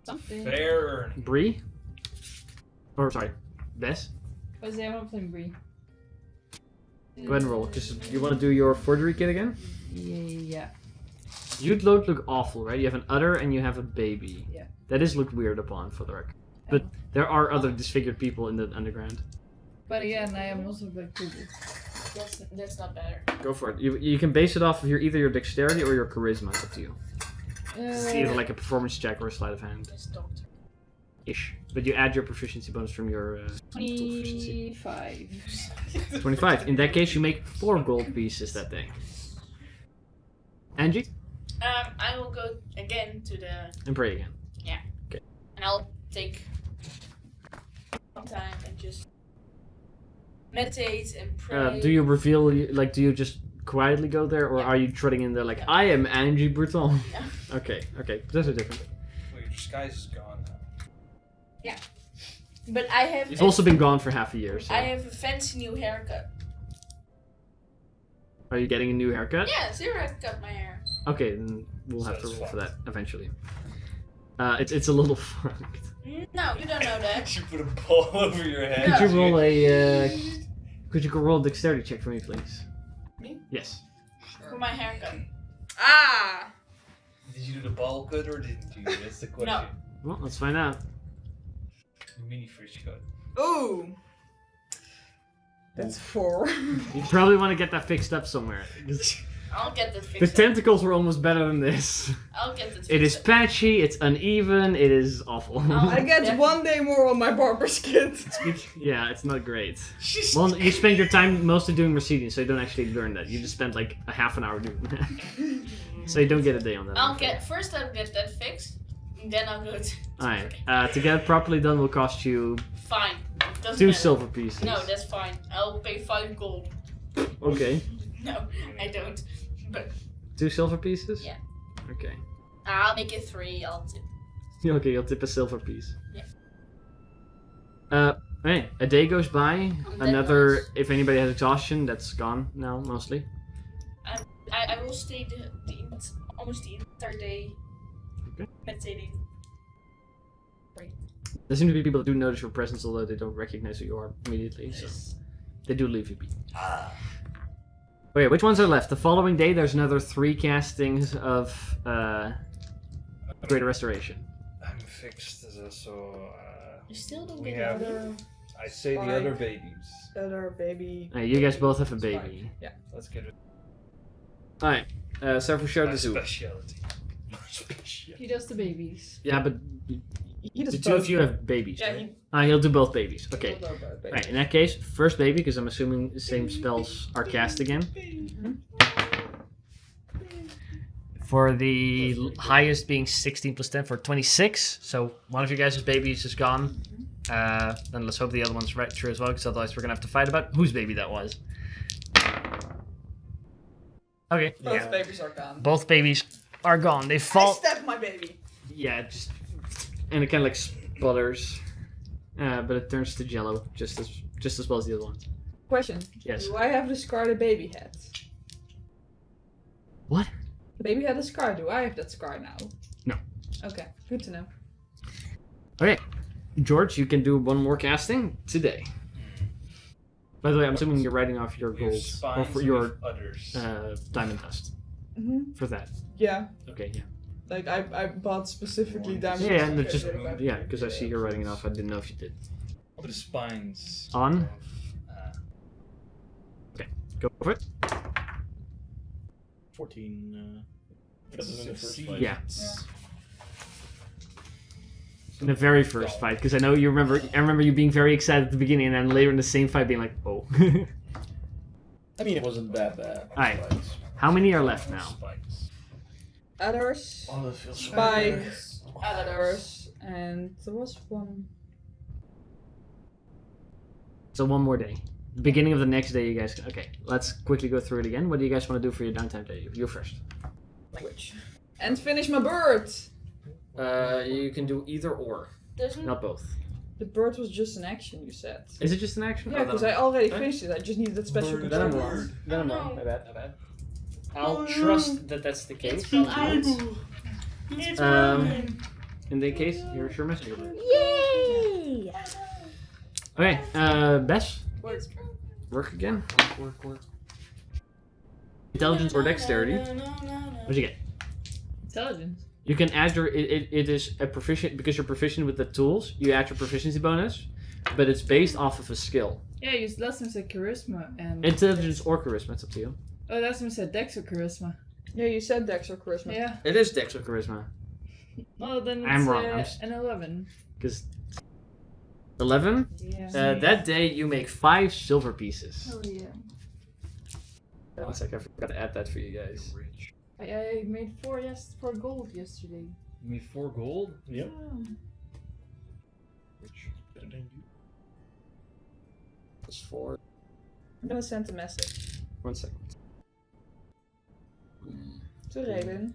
Something. Fair earning. Bree? Or, sorry, Bess? Was I want to play Bree? Go ahead and roll. Just, you want to do your forgery kit again? Yeah. You don't look awful, right? You have an udder and you have a baby. Yeah. That is looked weird upon, for the record. But there are other disfigured people in the underground. But again, I am also very cool. That's not better. Go for it. You can base it off of either your dexterity or your charisma. It's up to you. It's either like a performance check or a sleight of hand. That's doctor. Ish. But you add your proficiency bonus from your tool proficiency. 25. 25. In that case, you make 4 gold pieces that day. Angie? I will go again to the... And pray again. And I'll take some time and just meditate and pray. Do you reveal, do you just quietly go there, or Yeah. are you trotting in there like, I am Angie Breton? Yeah. Okay, those are different. Well, your disguise is gone now. But I have... You've also been gone for half a year, so... I have a fancy new haircut. Are you getting a new haircut? Yeah, Zero cut my hair. Okay, then we'll have to roll Satisfied. for that eventually. It's a little fucked. No, you don't know that. You put a ball over your head. Could you roll a... could you roll a dexterity check for me, please? Me? Yes. For my haircut. Ah! Did you do the ball cut or didn't you? That's the question. Well, let's find out. The mini fridge cut. Ooh. That's 4. You probably want to get that fixed up somewhere. I'll get that The fixed. tentacles were almost better than this. I'll get that fixed. It is patchy, it's uneven, it is awful. I get Yeah. 1 day more on my barber's kit. Yeah, it's not great. Well, you spend your time mostly doing receding, so you don't actually learn that. You just spend like a half an hour doing that. So you don't get a day on that. I'll get that fixed. And then I'll go to... Alright, to get it properly done will cost you Fine. Doesn't 2 matter. silver pieces. No, that's fine. I'll pay 5 gold. Okay. No, I don't. But 2 silver pieces? Yeah. Okay. I'll make it 3. I'll tip. Okay, you'll tip a silver piece. Yeah. Hey, a day goes by. That Another, nice. if anybody has exhaustion, that's gone now, mostly. I will stay almost the entire day Okay. meditating. There seem to be people that do notice your presence, although they don't recognize who you are immediately, so they do leave you be. Okay, which ones are left? The following day, there's another 3 castings of Greater Restoration. I'm fixed, so You still don't We get have- another... I say the Fine. other babies. Other baby. You guys both have a It's baby. fine. Yeah. Let's get it. Alright, Sarfushar My the Zoo. specialty. My specialty. He does the babies. Yeah, but He does the 2 of both. you have babies, Yeah, right? He'll do both babies. Okay. He'll do both babies. Alright, in that case, first baby, because I'm assuming the same spells are cast again. For the highest being 16 plus 10 for 26. So one of you guys' babies is gone. Then let's hope the other one's right true as well, because otherwise we're going to have to fight about whose baby that was. Okay. Both babies are gone. Both babies are gone. They I fall. stabbed my baby. Yeah, just. And it kind of like sputters. But it turns to jello just as well as the other ones. Question. Yes. Do I have the scar the baby had? What? The baby had a scar. Do I have that scar now? No. Okay. Good to know. Okay. George, you can do 1 more casting today. By the way, I'm assuming you're writing off your We have gold or spines for and your we have udders. diamond dust Mm-hmm. for that. Yeah. Okay, yeah. Like I bought specifically damage. Yeah, and Okay, it just okay. yeah, because I see you're writing it off. I didn't know if you did. The spines. On. Of, Go for it. 14. Better than the first fight. Yeah. In the very first fight, because I know you remember. I remember you being very excited at the beginning, and then later in the same fight being like, "Oh." I mean, it wasn't that bad. Alright. Fights. How many are left now? Spikes. Adders, Oh, that feels so Spike, bad. Adders, and there was one. So one more day. Beginning of the next day, you guys. Okay, let's quickly go through it again. What do you guys want to do for your downtime day? You first. Language. And finish my bird! You can do either or, Doesn't not both. The bird was just an action, you said. Is it just an action? Yeah, because I already finished it. I just needed that special Then I'm control. wrong. Then I'm wrong. No. My bad. My bad. I'll trust that that's the case. It's fine. It's Um, fine. In that case, here's your messenger. Yay! Okay, Bess, work again. Work. Intelligence or dexterity. What'd you get? Intelligence. You can add your. It is a proficient because you're proficient with the tools. You add your proficiency bonus, but it's based off of a skill. Yeah, you last time said charisma and Intelligence or charisma. It's up to you. Oh, last time said dex or charisma. Yeah, you said Dex or Charisma. Yeah. It is dex or charisma. Oh, then it's I'm wrong. an 11. Because 11. Yeah. That day you make 5 silver pieces. Oh yeah. One sec, I forgot to add that for you guys. Rich. I made 4 gold yesterday. You mean 4 gold? Yep. Rich. Better than you. That's 4. I'm gonna send a message 1 second. to Raven.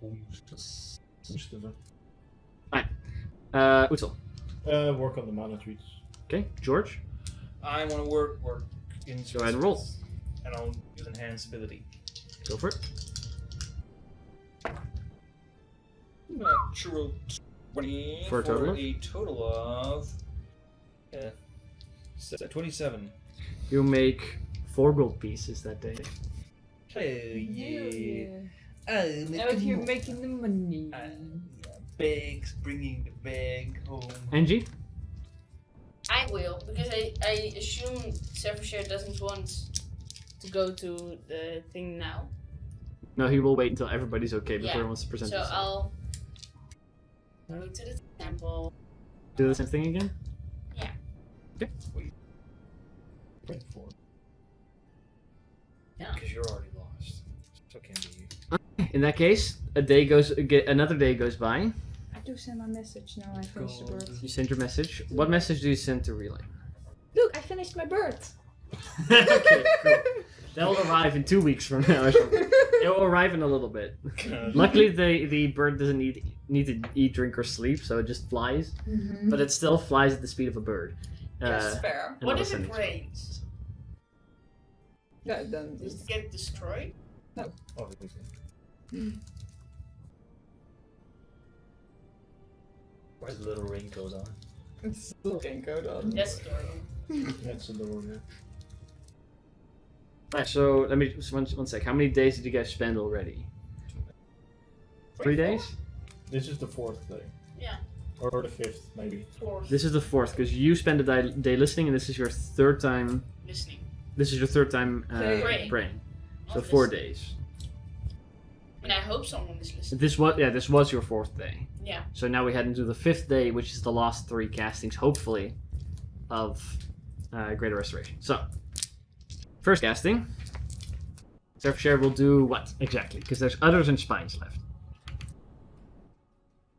Mustafa. Utsel. Work on the mana trees. Okay, George. I want to work in. Go ahead and roll. And I'll use enhance ability. Go for it. Natural 20 For a total of? a total of 27. You make 4 gold pieces that day. Hell yeah. Out here making the money. Bags, bringing the bag home. Angie? I will, because I assume Severshare doesn't want to go to the thing now. No, he will wait until everybody's okay before Yeah, he wants to present So himself. I'll go to the temple. Do the same thing again? Wait for it. Yeah. Because you're already lost. So it can't be you. In that case, another day goes by. I do send my message now. I finished the bird. You send your message. What message do you send to Relay? Look, I finished my bird. Okay, cool. That'll arrive in 2 weeks from now or something. It will arrive in a little bit. Luckily, the bird doesn't need to eat, drink, or sleep, so it just flies. Mm-hmm. But it still flies at the speed of a bird. That's fair. and What I'll if send it rains? Yeah, then Does it get destroyed? Obviously. Where's the little raincoat on? it's still raincoat on. That's adorable. That's adorable. Alright, so let me just one sec. How many days did you guys spend already? 3 days? This is the 4th day. Yeah. Or the 5th, maybe. Fourth. This is the 4th because you spent a day listening, and this is your 3rd time. Listening. This is your 3rd time Praying. praying. So Not 4 listening. days. And I hope someone is listening. This was your 4th day. Yeah. So now we head into the 5th day, which is the last 3 castings, hopefully, of Greater Restoration. So, first casting. Severshare will do what exactly? Because there's others and spines left.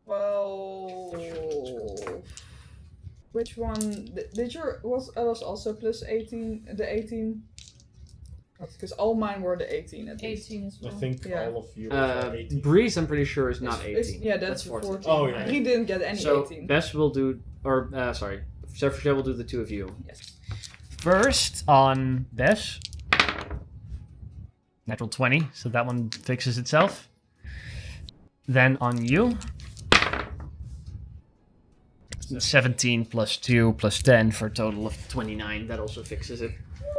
Well, which one did your was also plus 18? The 18. Because all mine were the 18 at least. 18 as I well. think Yeah. all of you are 18. Breeze, I'm pretty sure, is not 18. Yeah, that's 14. Oh, yeah. He didn't get any So 18. Bess will do, or sorry, Severshare will do the 2 of you. Yes. First on Bess. Natural 20, so that one fixes itself. Then on you. 17 plus 2 plus 10 for a total of 29. That also fixes it.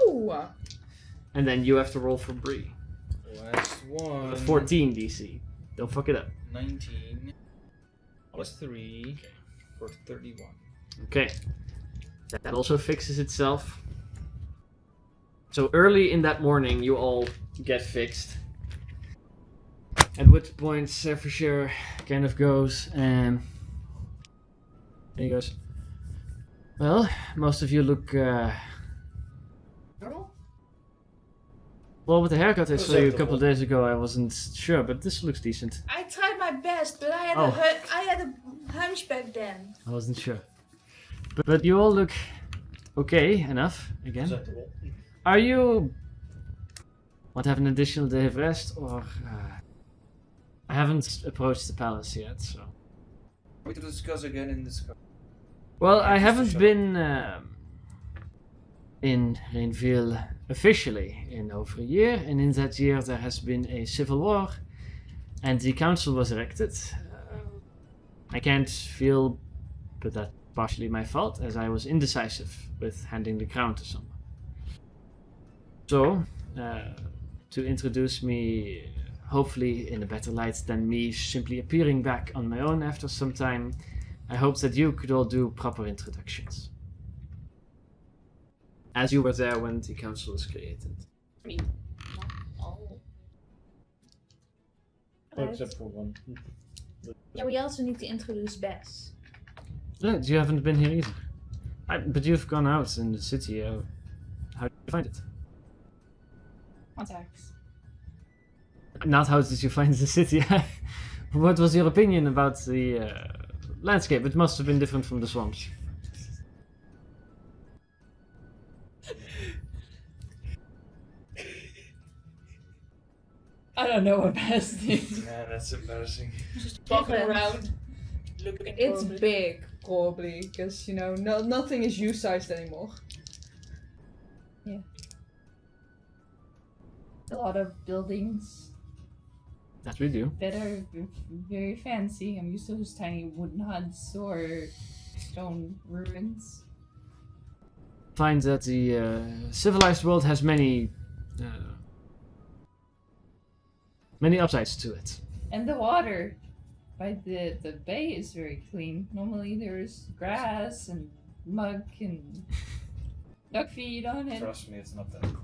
Ooh. And then you have to roll for Bree. Last one. A 14 DC. Don't fuck it up. 19 plus 3 for 31. Okay. That also fixes itself. So early in that morning, you all get fixed. At which point, Fisher kind of goes and he goes, well, most of you look, Normal? well, with the haircut I saw you a couple Acceptable. of days ago, I wasn't sure, but this looks decent. I tried my best, but I had Oh. I had a hunchback then. I wasn't sure. But you all look okay enough, again. Acceptable. Are you... want to have an additional day of rest, or... I haven't approached the palace yet, so... We to discuss again in this. Well, I Just haven't to been in Rainville officially in over a year, and in that year there has been a civil war, and the council was erected. I can't feel, but that's partially my fault, as I was indecisive with handing the crown to someone. So, to introduce me, hopefully in a better light than me simply appearing back on my own after some time, I hope that you could all do proper introductions. As you were there when the council was created. I mean, not all. Oh, except for one. Yeah, we also need to introduce Bess. Yeah, you haven't been here either. But you've gone out in the city. How did you find it? Contacts. Not how did you find the city? What was your opinion about the landscape? It must have been different from the swamps. I don't know what best is. Man, that's embarrassing. Just walking Different. around, looking It's for it. big, probably, because you know nothing is U-sized anymore. A lot of buildings That we do. that are very fancy. I'm used to those tiny wooden huts or stone ruins. Find that the civilized world has many upsides to it. And the water by the bay is very clean. Normally there's grass and muck and duck feed on it. Trust me, it's not that clean.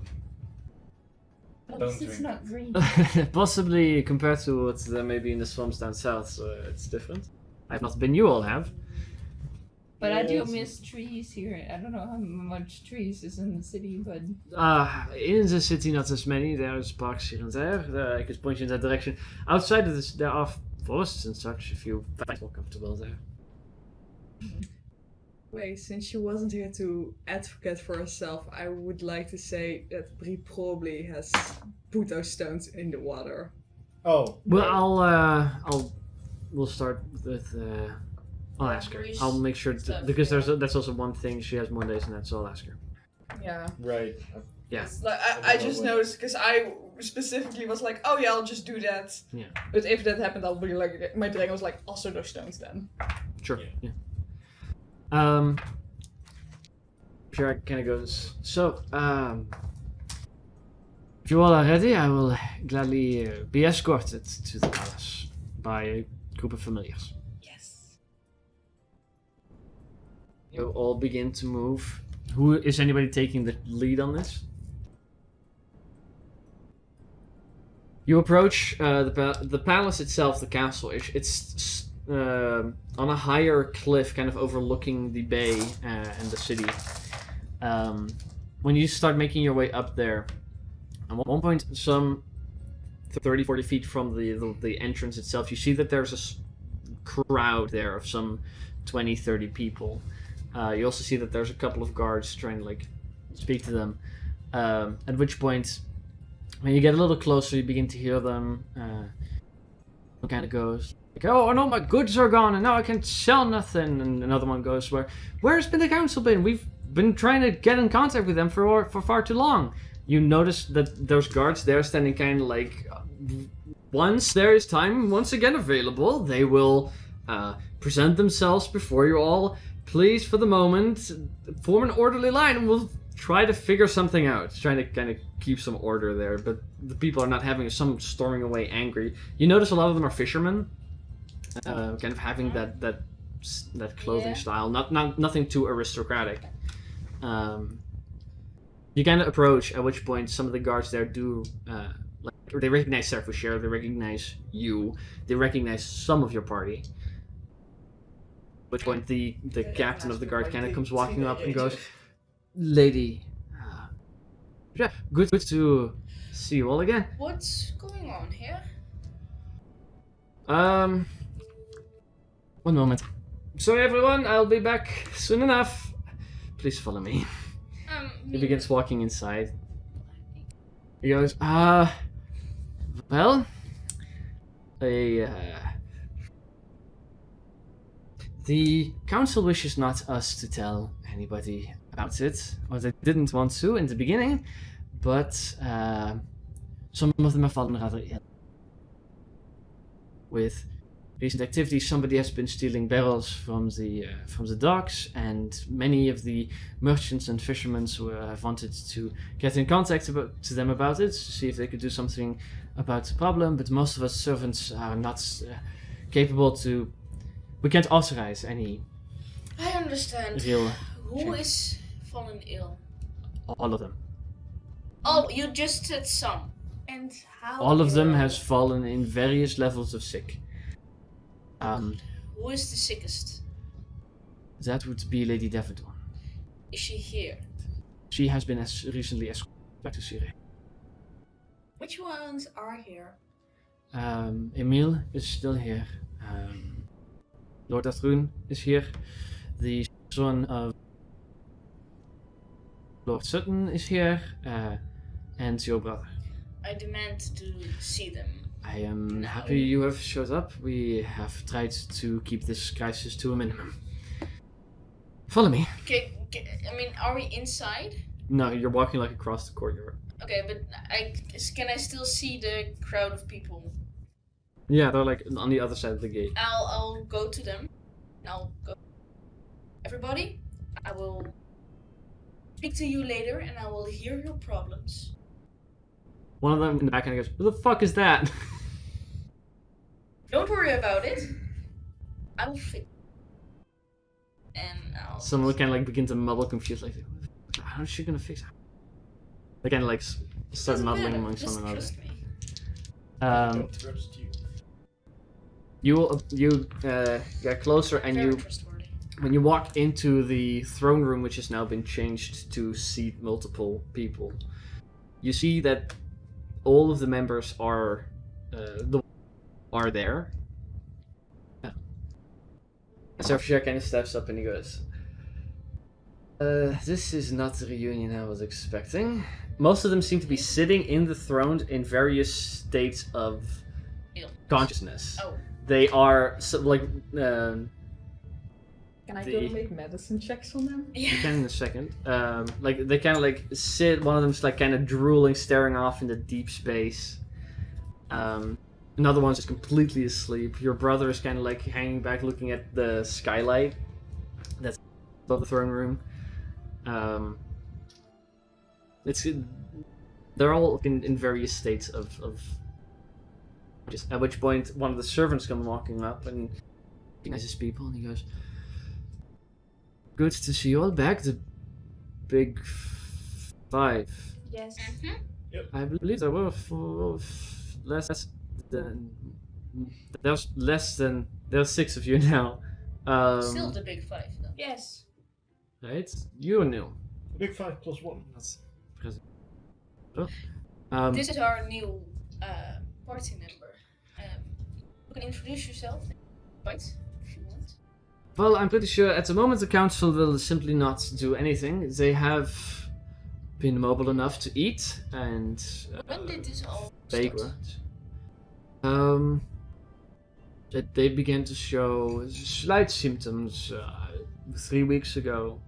At Don't least it's drink not it. green. Possibly compared to what's there maybe in the swamps down south, it's different. I've not been, you all have. But I do Yes. miss trees here. I don't know how much trees is in the city, but In the city, not as many. There's parks here and there. I could point you in that direction. Outside of this, there are forests and such, if you find more comfortable there. Wait, since she wasn't here to advocate for herself, I would like to say that Brie probably has put those stones in the water. Oh. Well, right. we'll start with, I'll Yeah, ask her. Bree's I'll make sure, stuff, because yeah. that's also one thing, she has more days than that, so I'll ask her. Yeah. Right. Yeah. It's like, I I don't just know what- noticed because I specifically was like, oh yeah, I'll just do that. Yeah. But if that happened, I'll be like, my brain was like, also those stones then. Sure. Yeah. Yeah. Sure, kind of goes. So, if you all are ready, I will gladly be escorted to the palace by a group of familiars. Yes. You all begin to move. Who is anybody taking the lead on this? You approach the palace itself, the castle. It's on a higher cliff, kind of overlooking the bay and the city. When you start making your way up there, at one point, some 30, 40 feet from the entrance itself, you see that there's a crowd there of some 20, 30 people. You also see that there's a couple of guards trying to speak to them. At which point, when you get a little closer, you begin to hear them. One kind of goes, "Oh no, my goods are gone, and now I can't sell nothing." And another one goes, "Where's been the council been? We've been trying to get in contact with them for far too long." You notice that those guards there standing kind of once there is time once again available, they will present themselves before you all. Please, for the moment, form an orderly line and we'll try to figure something out. Trying to kind of keep some order there, but the people are not having some storming away angry. You notice a lot of them are fishermen, kind of having that clothing Yeah. style, nothing too aristocratic. You kind of approach, at which point some of the guards there do, or they recognize Sarah Foucher, they recognize you, they recognize some of your party. At which point the captain of the guard kind of comes walking up and goes, "Lady, yeah, good to see you all again. What's going on here? One moment. Sorry everyone, I'll be back soon enough. Please follow me." He begins walking inside. He goes, well, the council wishes not us to tell anybody about it, or they didn't want to in the beginning, but some of them have fallen rather ill. With recent activities, somebody has been stealing barrels from the docks, and many of the merchants and fishermen who have wanted to get in contact to them about it, to see if they could do something about the problem, but most of us servants are not capable to... We can't authorize any I understand. real... Who is fallen ill? All of them. Oh, you just said some. And how? All of them ill? has fallen in various levels of sick. Who is the sickest? That would be Lady Davidon. Is she here? She has been recently escorted back to Syria. Which ones are here? Emile is still here. Lord Athrun is here. The son of Lord Sutton is here. And your brother. I demand to see them. I am happy you have showed up. We have tried to keep this crisis to a minimum. Follow me. Okay, I mean, are we inside? No, you're walking like across the courtyard. Okay, but can I still see the crowd of people? Yeah, they're like on the other side of the gate. I'll go to them. I'll go. Everybody, I will speak to you later, and I will hear your problems. One of them in the back kind of goes, "Who the fuck is that?" Don't worry about it. I will fix. And I'll. Someone kind of like begin to mumble, confused, like, "How is she gonna fix it?" They kind of like start Doesn't muddling matter, amongst just one another. trust me. Don't trust you. You get closer, and Very you, trustworthy. when you walk into the throne room, which has now been changed to seat multiple people, you see that all of the members are there. Sarfia kind of steps up and he goes, "This is not the reunion I was expecting." Most of them seem to be sitting in the throne in various states of consciousness. Oh. They are Can I go make medicine checks on them? you can in a second. Like they kind of like sit. One of them's like kind of drooling, staring off into deep space. Another one's just completely asleep. Your brother is kind of like hanging back, looking at the skylight that's above the throne room. They're all in various states of. Just at which point one of the servants come walking up and recognizes people, and he goes, "Good to see you all back. The big five. Yes. I believe there were less than. There's 6 of you now. Still the big five, though. Yes. Right? You knew. Big 5 plus 1. That's present. This is our new party member. You can introduce yourself, right? If you want. Well, I'm pretty sure at the moment the council will simply not do anything. They have been mobile enough to eat and When did this all bake start? that they began to show slight symptoms 3 weeks ago.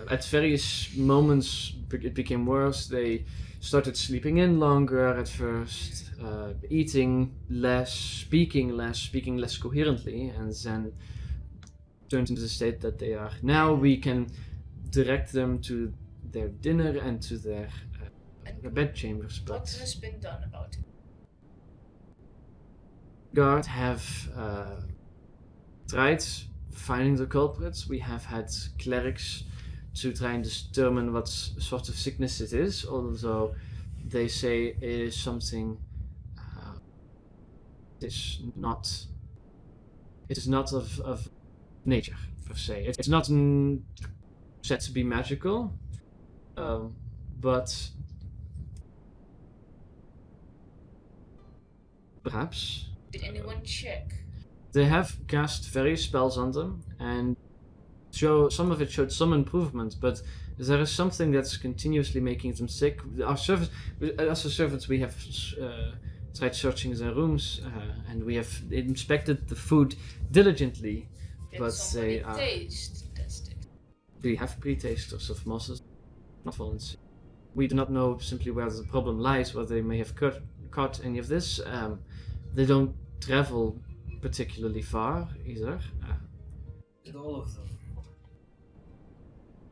At various moments it became worse. They started sleeping in longer at first, eating less, speaking less coherently, and then turned into the state that they are. Now we can direct them to their dinner and to their bed chambers, What but has been done about it? guard have tried finding the culprits. We have had clerics to try and determine what sort of sickness it is, although they say it is something. It is not of nature per se. It's not said to be magical, but perhaps Did anyone check? they have cast various spells on them, and some of it showed some improvement, but there is something that's continuously making them sick. As a servants, we have tried searching their rooms, and we have inspected the food diligently, Did but somebody they are. taste test it? We have pre-tasters of mosses, not. We do not know simply where the problem lies, whether they may have caught any of this. They don't travel particularly far either. Did all of them?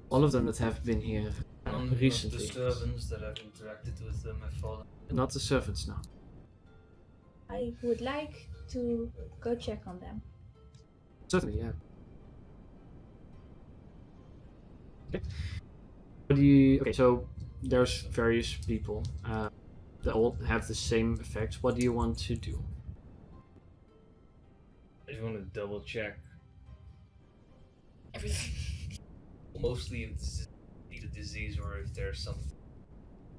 All of them that have been here None of recently. the servants that have interacted with them have fallen. Not the servants, no. I would like to go check on them. Certainly, yeah. Okay. What do you? Okay, so there's various people that all have the same effects. What do you want to do? I just want to double check. Everything. Mostly if this is a disease or if there's something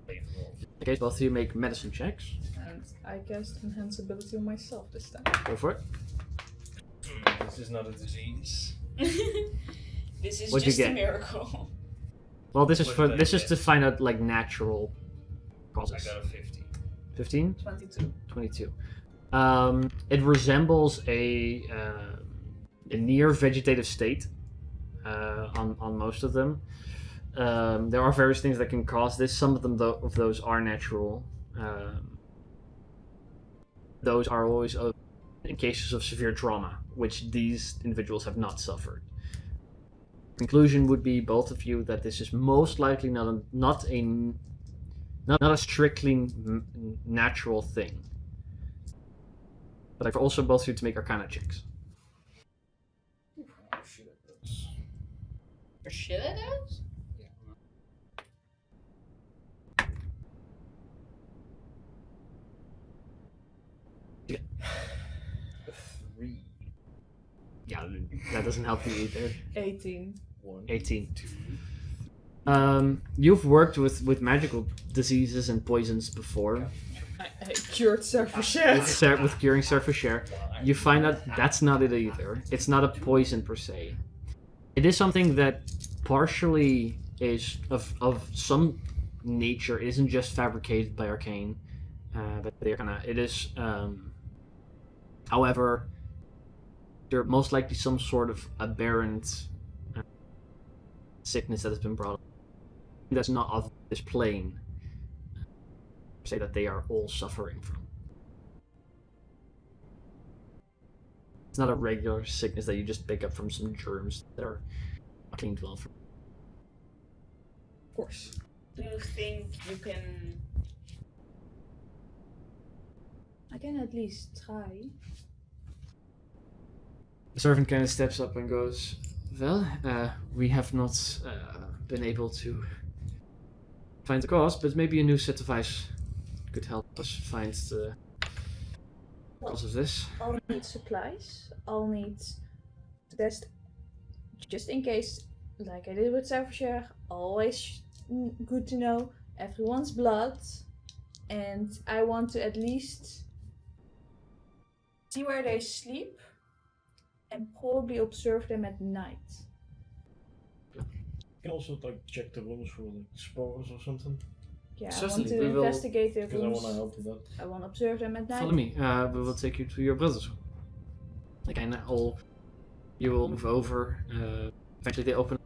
involved. Okay, both of you make medicine checks. And I cast Enhance ability on myself this time. Go for it. This is not a disease. This is What'd you just a get? miracle. Well, this is What for did I this is get? to find out like natural I causes. got a 50. 15, 22. 22. It resembles a near vegetative state on most of them. There are various things that can cause this. Some of them of those are natural. Those are always in cases of severe trauma, which these individuals have not suffered. Conclusion would be both of you that this is most likely not a strictly natural thing. But I for also both of you to make Arcana checks. Oh, shit. For shit it is? A 3. Yeah, that doesn't help you either. 18. 1. 18. 2. You've worked with magical diseases and poisons before. I cured Serfachet. With curing Surfacer, you find out that's not it either. It's not a poison per se. It is something that partially is of some nature. It isn't just fabricated by Arcane, but they're gonna. It is. However, there most likely some sort of aberrant sickness that has been brought up. That's not of this plane. Say that they are all suffering from. It's not a regular sickness that you just pick up from some germs that are cleaned well from. Of course. Do you think you can... I can at least try. The servant kind of steps up and goes, well, we have not been able to find the cause, but maybe a new set of eyes could help us find the cause of this. I'll need supplies. I'll need to test, just in case, like I did with Serfachet. Always good to know everyone's blood, and I want to at least see where they sleep, and probably observe them at night. You can also like check the rooms for like spores or something. Yeah, Certainly, I want we to will- investigate their Because I rooms. want to help with that. I want to observe them at night. Follow me. We will take you to your brother's room. Like you will move over. Eventually, they open a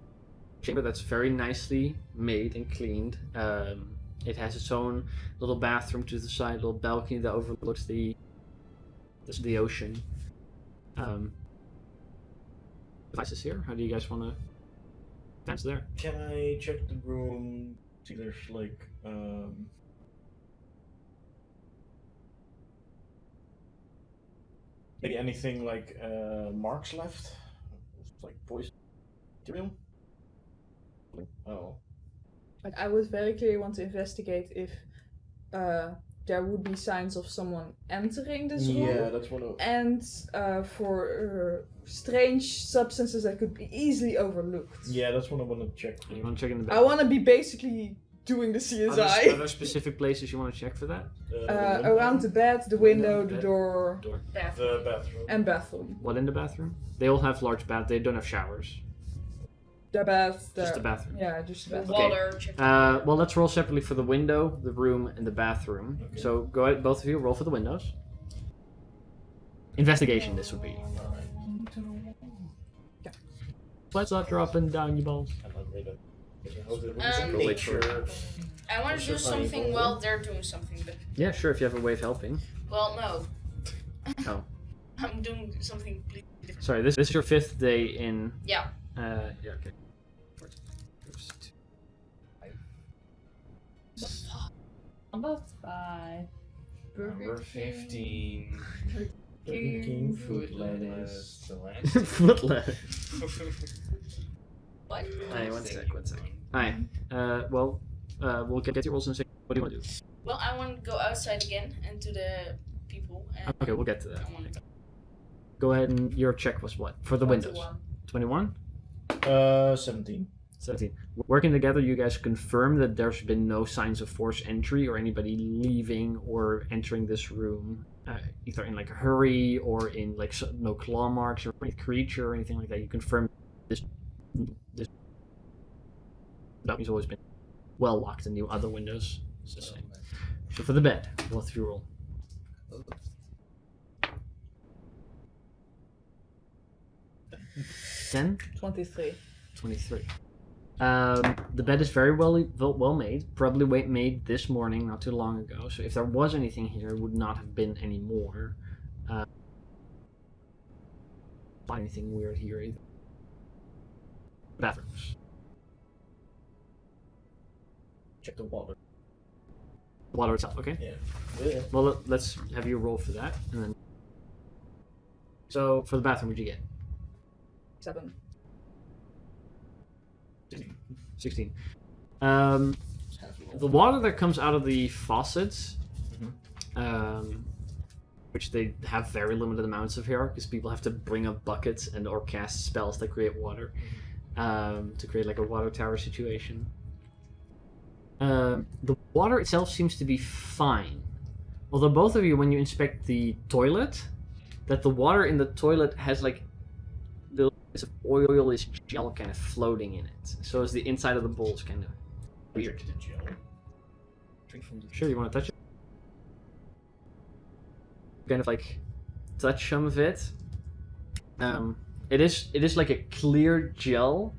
chamber that's very nicely made and cleaned. It has its own little bathroom to the side, little balcony that overlooks the ocean. Devices here. How do you guys want to dance there? Can I check the room? See, there's like Maybe anything like marks left? Like poison material? Oh. But I would very clearly want to investigate if there would be signs of someone entering this room. Yeah, that's one of. And for strange substances that could be easily overlooked. Yeah, that's what I want to check for. You want to check in the I back? want to be basically doing the Are there CSI. specific places you want to check for that? Around the bed, the window, the bed. door, Bathroom. The bathroom. and bathroom. What in the bathroom? They all have large baths. They don't have showers. The bath. Just the bathroom. Yeah, just the bathroom. Okay. Water. Check Well, let's roll separately for the window, the room, and the bathroom. Okay. So go ahead, both of you, roll for the windows. Investigation, this would be. Let's not dropping down your balls. I'm not ready. Nature. I want to do something while they're doing something, but Yeah, sure, if you have a way of helping. well, no. Oh. I'm doing something completely different. Sorry, this is your 5th day in. Yeah. Yeah, okay. That's 5. Number 15. King Food food lettuce. lettuce. The last. Foot left. What? Hi, one sec. Hi. Well, we'll get your rolls in a second. What do you want to do? Well, I want to go outside again and to the people. And Okay, we'll get to that. I want to Go ahead and your check was what? For the windows? 21? 17. 17. Working together, you guys confirm that there's been no signs of forced entry or anybody leaving or entering this room, either in like a hurry or in like no claw marks or any creature or anything like that. You confirm this balcony's always been well locked and the other windows. It's the same. So for the bed, both of you roll. Ten. 23. 23. The bed is very well made. Probably made this morning, not too long ago. So if there was anything here, it would not have been any more. Not anything weird here either. Bathrooms. Check the water. Water itself, okay? Yeah. Well, let's have you roll for that. And then. So for the bathroom, what'd you get? 7. 16. The water that comes out of the faucets, which they have very limited amounts of here, because people have to bring up buckets and or cast spells that create water, to create like a water tower situation. The water itself seems to be fine, although both of you, when you inspect the toilet, that the water in the toilet has like bits of oilish gel kind of floating in it. So is the inside of the bowl is kind of weird. The gel. Drink from the Sure, you want to touch it? Kind of like touch some of it. It is like a clear gel,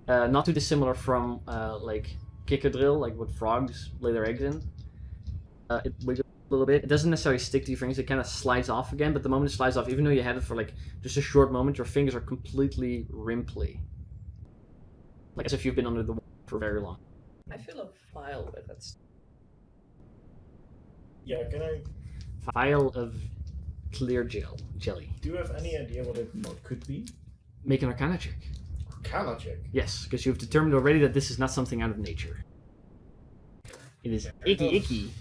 not too dissimilar from like kickadrill, like what frogs lay their eggs in. It wiggles a little bit. It doesn't necessarily stick to your fingers. It kind of slides off again, but the moment it slides off, even though you had it for like just a short moment, your fingers are completely rimply, like as if you've been under the water for very long. I feel a vial with it. Yeah, can I... Vial of clear jelly. Do you have any idea what it could be? Make an Arcana check. Arcana check. Yes, because you've determined already that this is not something out of nature. It is icky.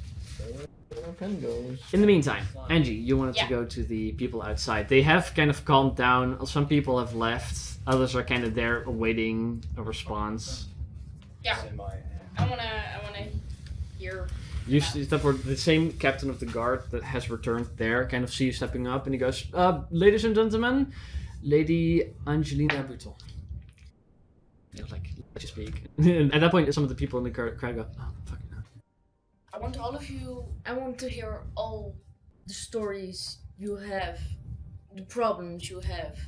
Where pen goes. In the meantime, Angie, you wanted to Yeah. go to the people outside. They have kind of calmed down. Some people have left. Others are kind of there awaiting a response. Yeah. I wanna hear. You step forward. The same captain of the guard that has returned there kind of see you stepping up, and he goes, "Ladies and gentlemen, Lady Angelina Bouton." He's like, "Let you speak." And at that point, some of the people in the crowd go, "Oh, fucking hell." I want all of you. I want to hear all the stories you have, the problems you have.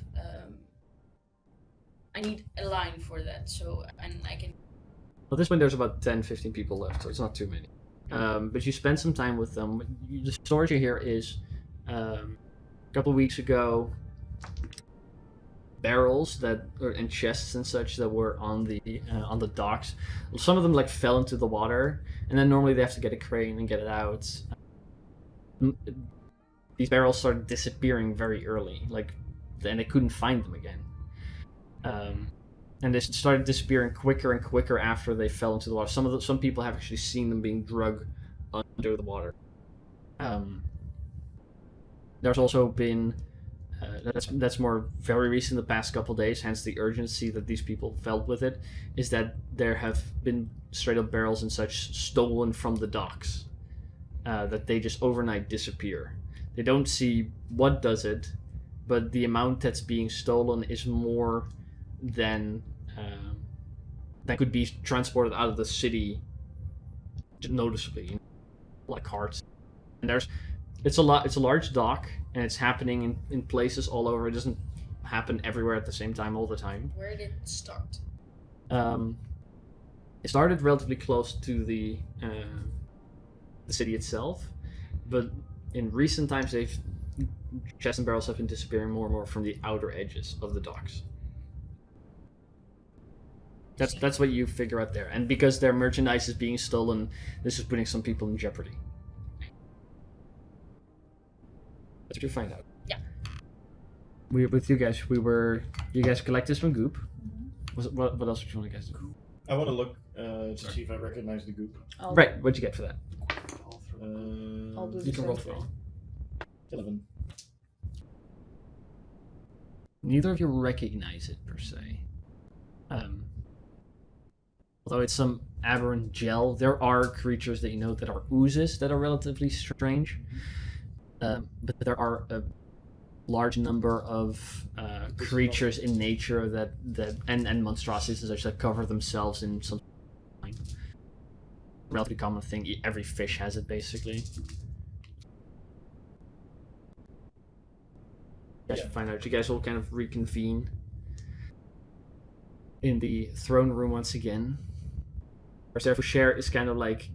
I need a line for that, so and I can. At this point, there's about 10, 15 people left, so it's not too many. But you spend some time with them. The story you hear is a couple of weeks ago, barrels and chests and such that were on the docks. Some of them like fell into the water, and then normally they have to get a crane and get it out. these barrels started disappearing very early, and they couldn't find them again. And they started disappearing quicker and quicker after they fell into the water. Some people have actually seen them being dragged under the water. There's also been that's more very recent, the past couple days. Hence the urgency that these people felt with it. Is that there have been straight up barrels and such stolen from the docks, that they just overnight disappear. They don't see what does it, but the amount that's being stolen is more than that could be transported out of the city noticeably, like carts. And it's a large dock, and it's happening in places all over. It doesn't happen everywhere at the same time all the time. Where did it start? It started relatively close to the city itself, but in recent times, chests and barrels have been disappearing more and more from the outer edges of the docks. That's what you figure out there, and because their merchandise is being stolen, this is putting some people in jeopardy. That's what you find out. Yeah. With you guys, you guys collected some goop. What else would you want to guys do? I want to look to see if I recognize the goop. Right, what'd you get for that? I'll do the You can same roll thing. for all. 11. Neither of you recognize it per se. Although it's some aberrant gel, there are creatures that you know that are oozes that are relatively strange. But there are a large number of creatures in nature that and monstrosities and such that cover themselves in some relatively common thing. Every fish has it, basically. You guys should find out. You guys will kind of reconvene in the throne room once again. Cher is kind of like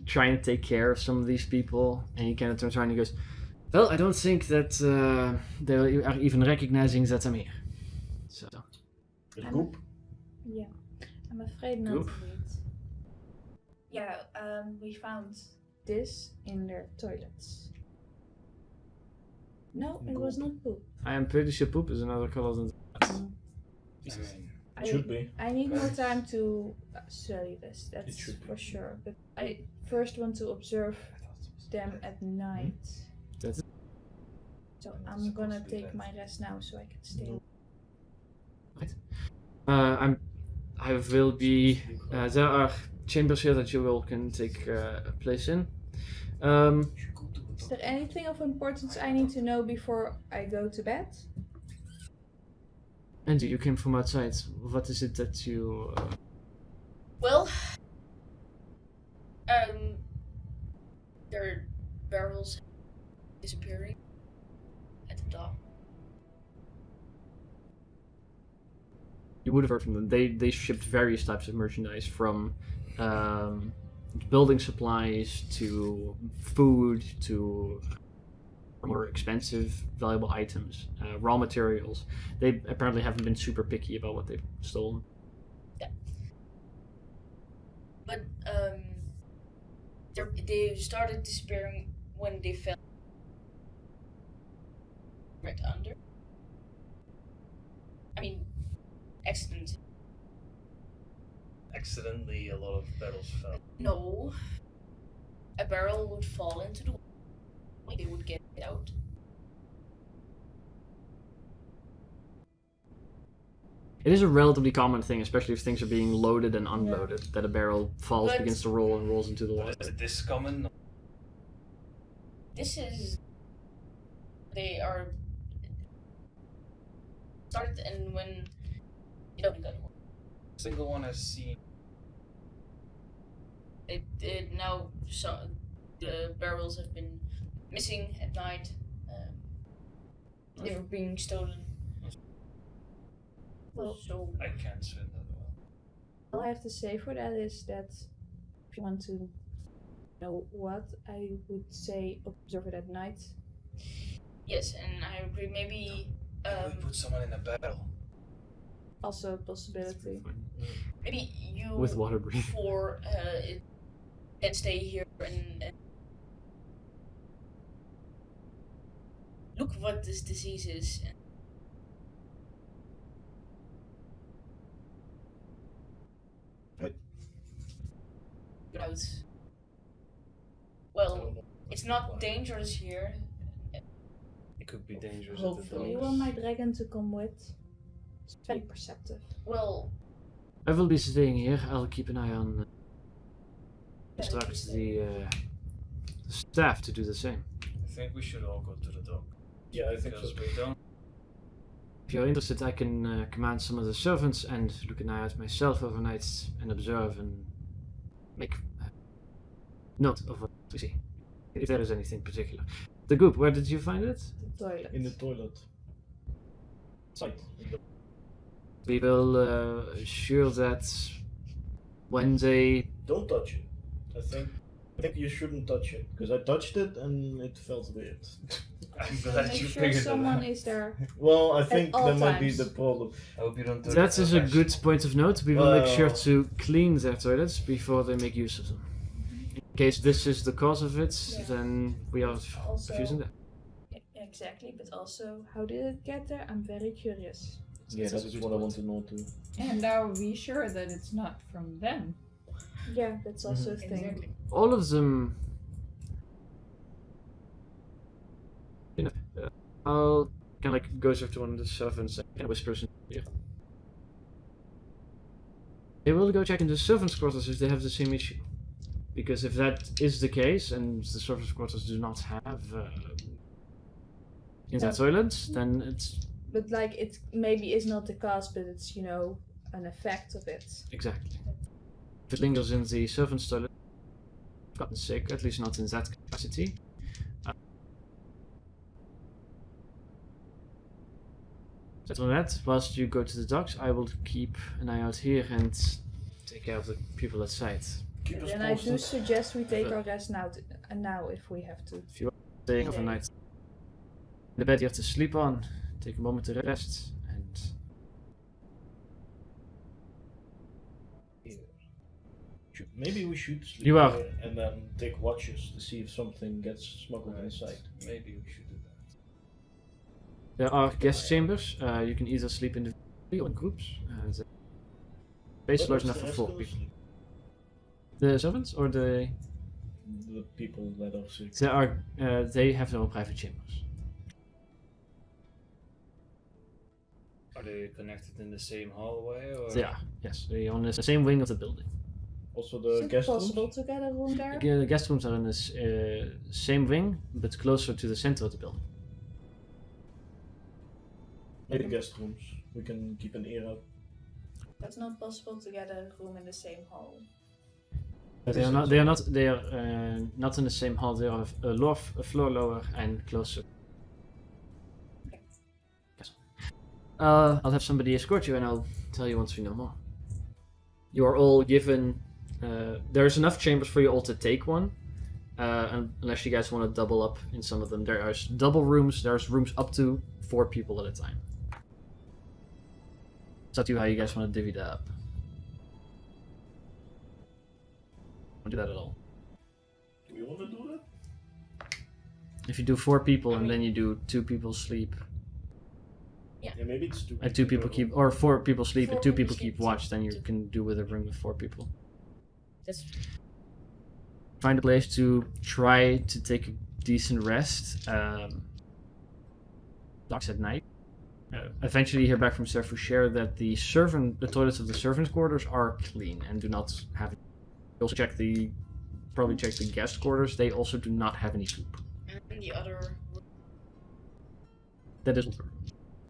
trying to take care of some of these people, and he kind of turns around and he goes, "Well, I don't think that they are even recognizing that I'm here." So. The goop? Yeah, I'm afraid not. Goop? Yeah, we found this in their toilets. No, it was not poop. I am pretty sure poop is another color than It should be. I need more time to study this, It that's should be. for sure. But I first want to observe them at night. That's it. So I'm gonna take my rest now so I can stay. I will be. There are chambers here that you all can take a place in. Is there anything of importance I need to know before I go to bed? Andy, you came from outside. What is it that you? Well, their barrels disappearing at the dock. You would have heard from them. They shipped various types of merchandise from building supplies to food to more expensive, valuable items, raw materials. They apparently haven't been super picky about what they've stolen. Yeah. But they started disappearing when they fell right under. I mean, accident. Accidentally, a lot of barrels fell. No. A barrel would fall into the water. They would get it out. It is a relatively common thing, especially if things are being loaded and unloaded, that a barrel falls, But- begins to roll, and rolls into the But water. is this common? This is. They are. Started and when. You don't got one. Single one I've seen. It now. So, the barrels have been missing at night. They were being stolen. Well, So. I can't swim that well. all I have to say for that is that if you want to know what, I would say observe it at night. Yes, and I agree. Maybe. We put someone in a barrel. Also a possibility. Maybe you. With water breathing. For it can stay here and what this disease is. Right. Out. Well, it's not dangerous here. It could be dangerous. Hopefully, you want my dragon to come with. It's very perceptive. Well, I will be staying here. I'll keep an eye on instruct the staff to do the same. I think we should all go to the dock. Yeah, I think so. Because we don't. If you're interested, I can command some of the servants and look an eye out myself overnight and observe and make note of what we see, if there is anything particular. The group, where did you find it? The toilet. In the toilet. Site. We will assure that when they... Don't touch it. I think you shouldn't touch it, because I touched it and it felt weird. I'm glad Make you sure figured someone that out. is there. Well, I think all that might be times. the problem. I hope you don't touch That is a the good point of note. We will make sure Well- to clean their toilets before they make use of them. In case this is the cause of it, Yeah. then we are Also- refusing that. Exactly, but also, how did it get there? I'm very curious. Yeah, that is what I want to know too. And are we sure that it's not from them? Yeah, that's also a thing. exactly. All of them... You know, I'll kind of like goes up to one of the servants and whispers in the ear. They will go check in the servants' quarters if they have the same issue. Because if that is the case, and the servants' quarters do not have in their toilets, then it's But like, it maybe is not the cause, but it's, an effect of it. exactly. If it lingers in the servants' toilet, I've gotten sick, at least not in that capacity. That on that, whilst you go to the docks, I will keep an eye out here and take care of the people outside. Keep us And I do posted. suggest we take our rest now if we have to. Staying Yeah. overnight. The bed you have to sleep on, take a moment to rest, and Maybe we should sleep You are. here and then take watches to see if something gets smuggled Right. inside. Maybe we should do that. there are guest chambers. You can either sleep individually or in groups. The space is large enough for 4 people. The servants or the people that are sick. they are they have their own private chambers. Are they connected in the same hallway? Or? They are, yes. They are on the same wing of the building. Also Is the it guest possible rooms. to get a room there? The guest rooms are in this same wing, but closer to the center of the building. Maybe guest rooms. We can keep an ear out. It's not possible to get a room in the same hall. But they are not. They are not. They are not in the same hall. They are a floor lower and closer. Yes. I'll have somebody escort you, and I'll tell you once we know more. You are all given. There's enough chambers for you all to take one, unless you guys want to double up in some of them. There are double rooms. There's rooms up to 4 people at a time. It's up to you how you guys want to divvy that up. Don't do that at all. Do we want to do that? If you do 4 people and then you do 2 people sleep, Yeah, maybe it's 2 and 2 people per keep, room. or 4 people sleep 4 and 2 people people sleep, keep watch, then you two- can do with a room with 4 people. That's Find a place to try to take a decent rest. Docks at night. Eventually, you hear back from Sir Foucher that the toilets of the servants' quarters are clean and do not have. You also probably check the guest quarters. They also do not have any poop. and the other. That is.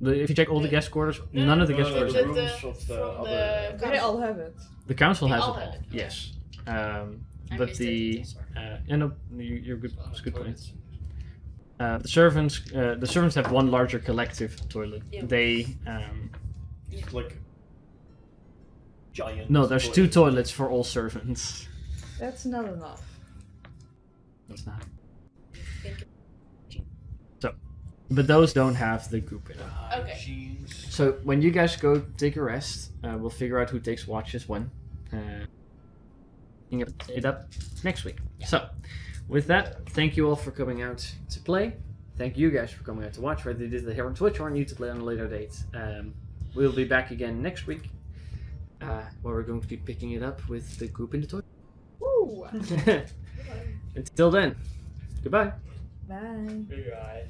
If you check all the guest quarters, No, none of the no, guest no, quarters. the the- rooms of the from other. the- They all have it. The council They has all it have all. it, okay. Yes. I But missed the it, sorry. yeah, no, you're good. That's a good point. Toilets. The servants have one larger collective toilet. Yeah. They It's like giant. no, there's 2 toilets for all servants. That's not enough. That's not. Think- But those don't have the group in it. Okay. Hygienes. So when you guys go take a rest, we'll figure out who takes watches when. You can it up next week. So, with that, thank you all for coming out to play. thank you guys for coming out to watch, whether you did it here on Twitch or on YouTube on a later date. We'll be back again next week, where we're going to be picking it up with the group in the toy. Woo! Until then, goodbye. Bye. Bye.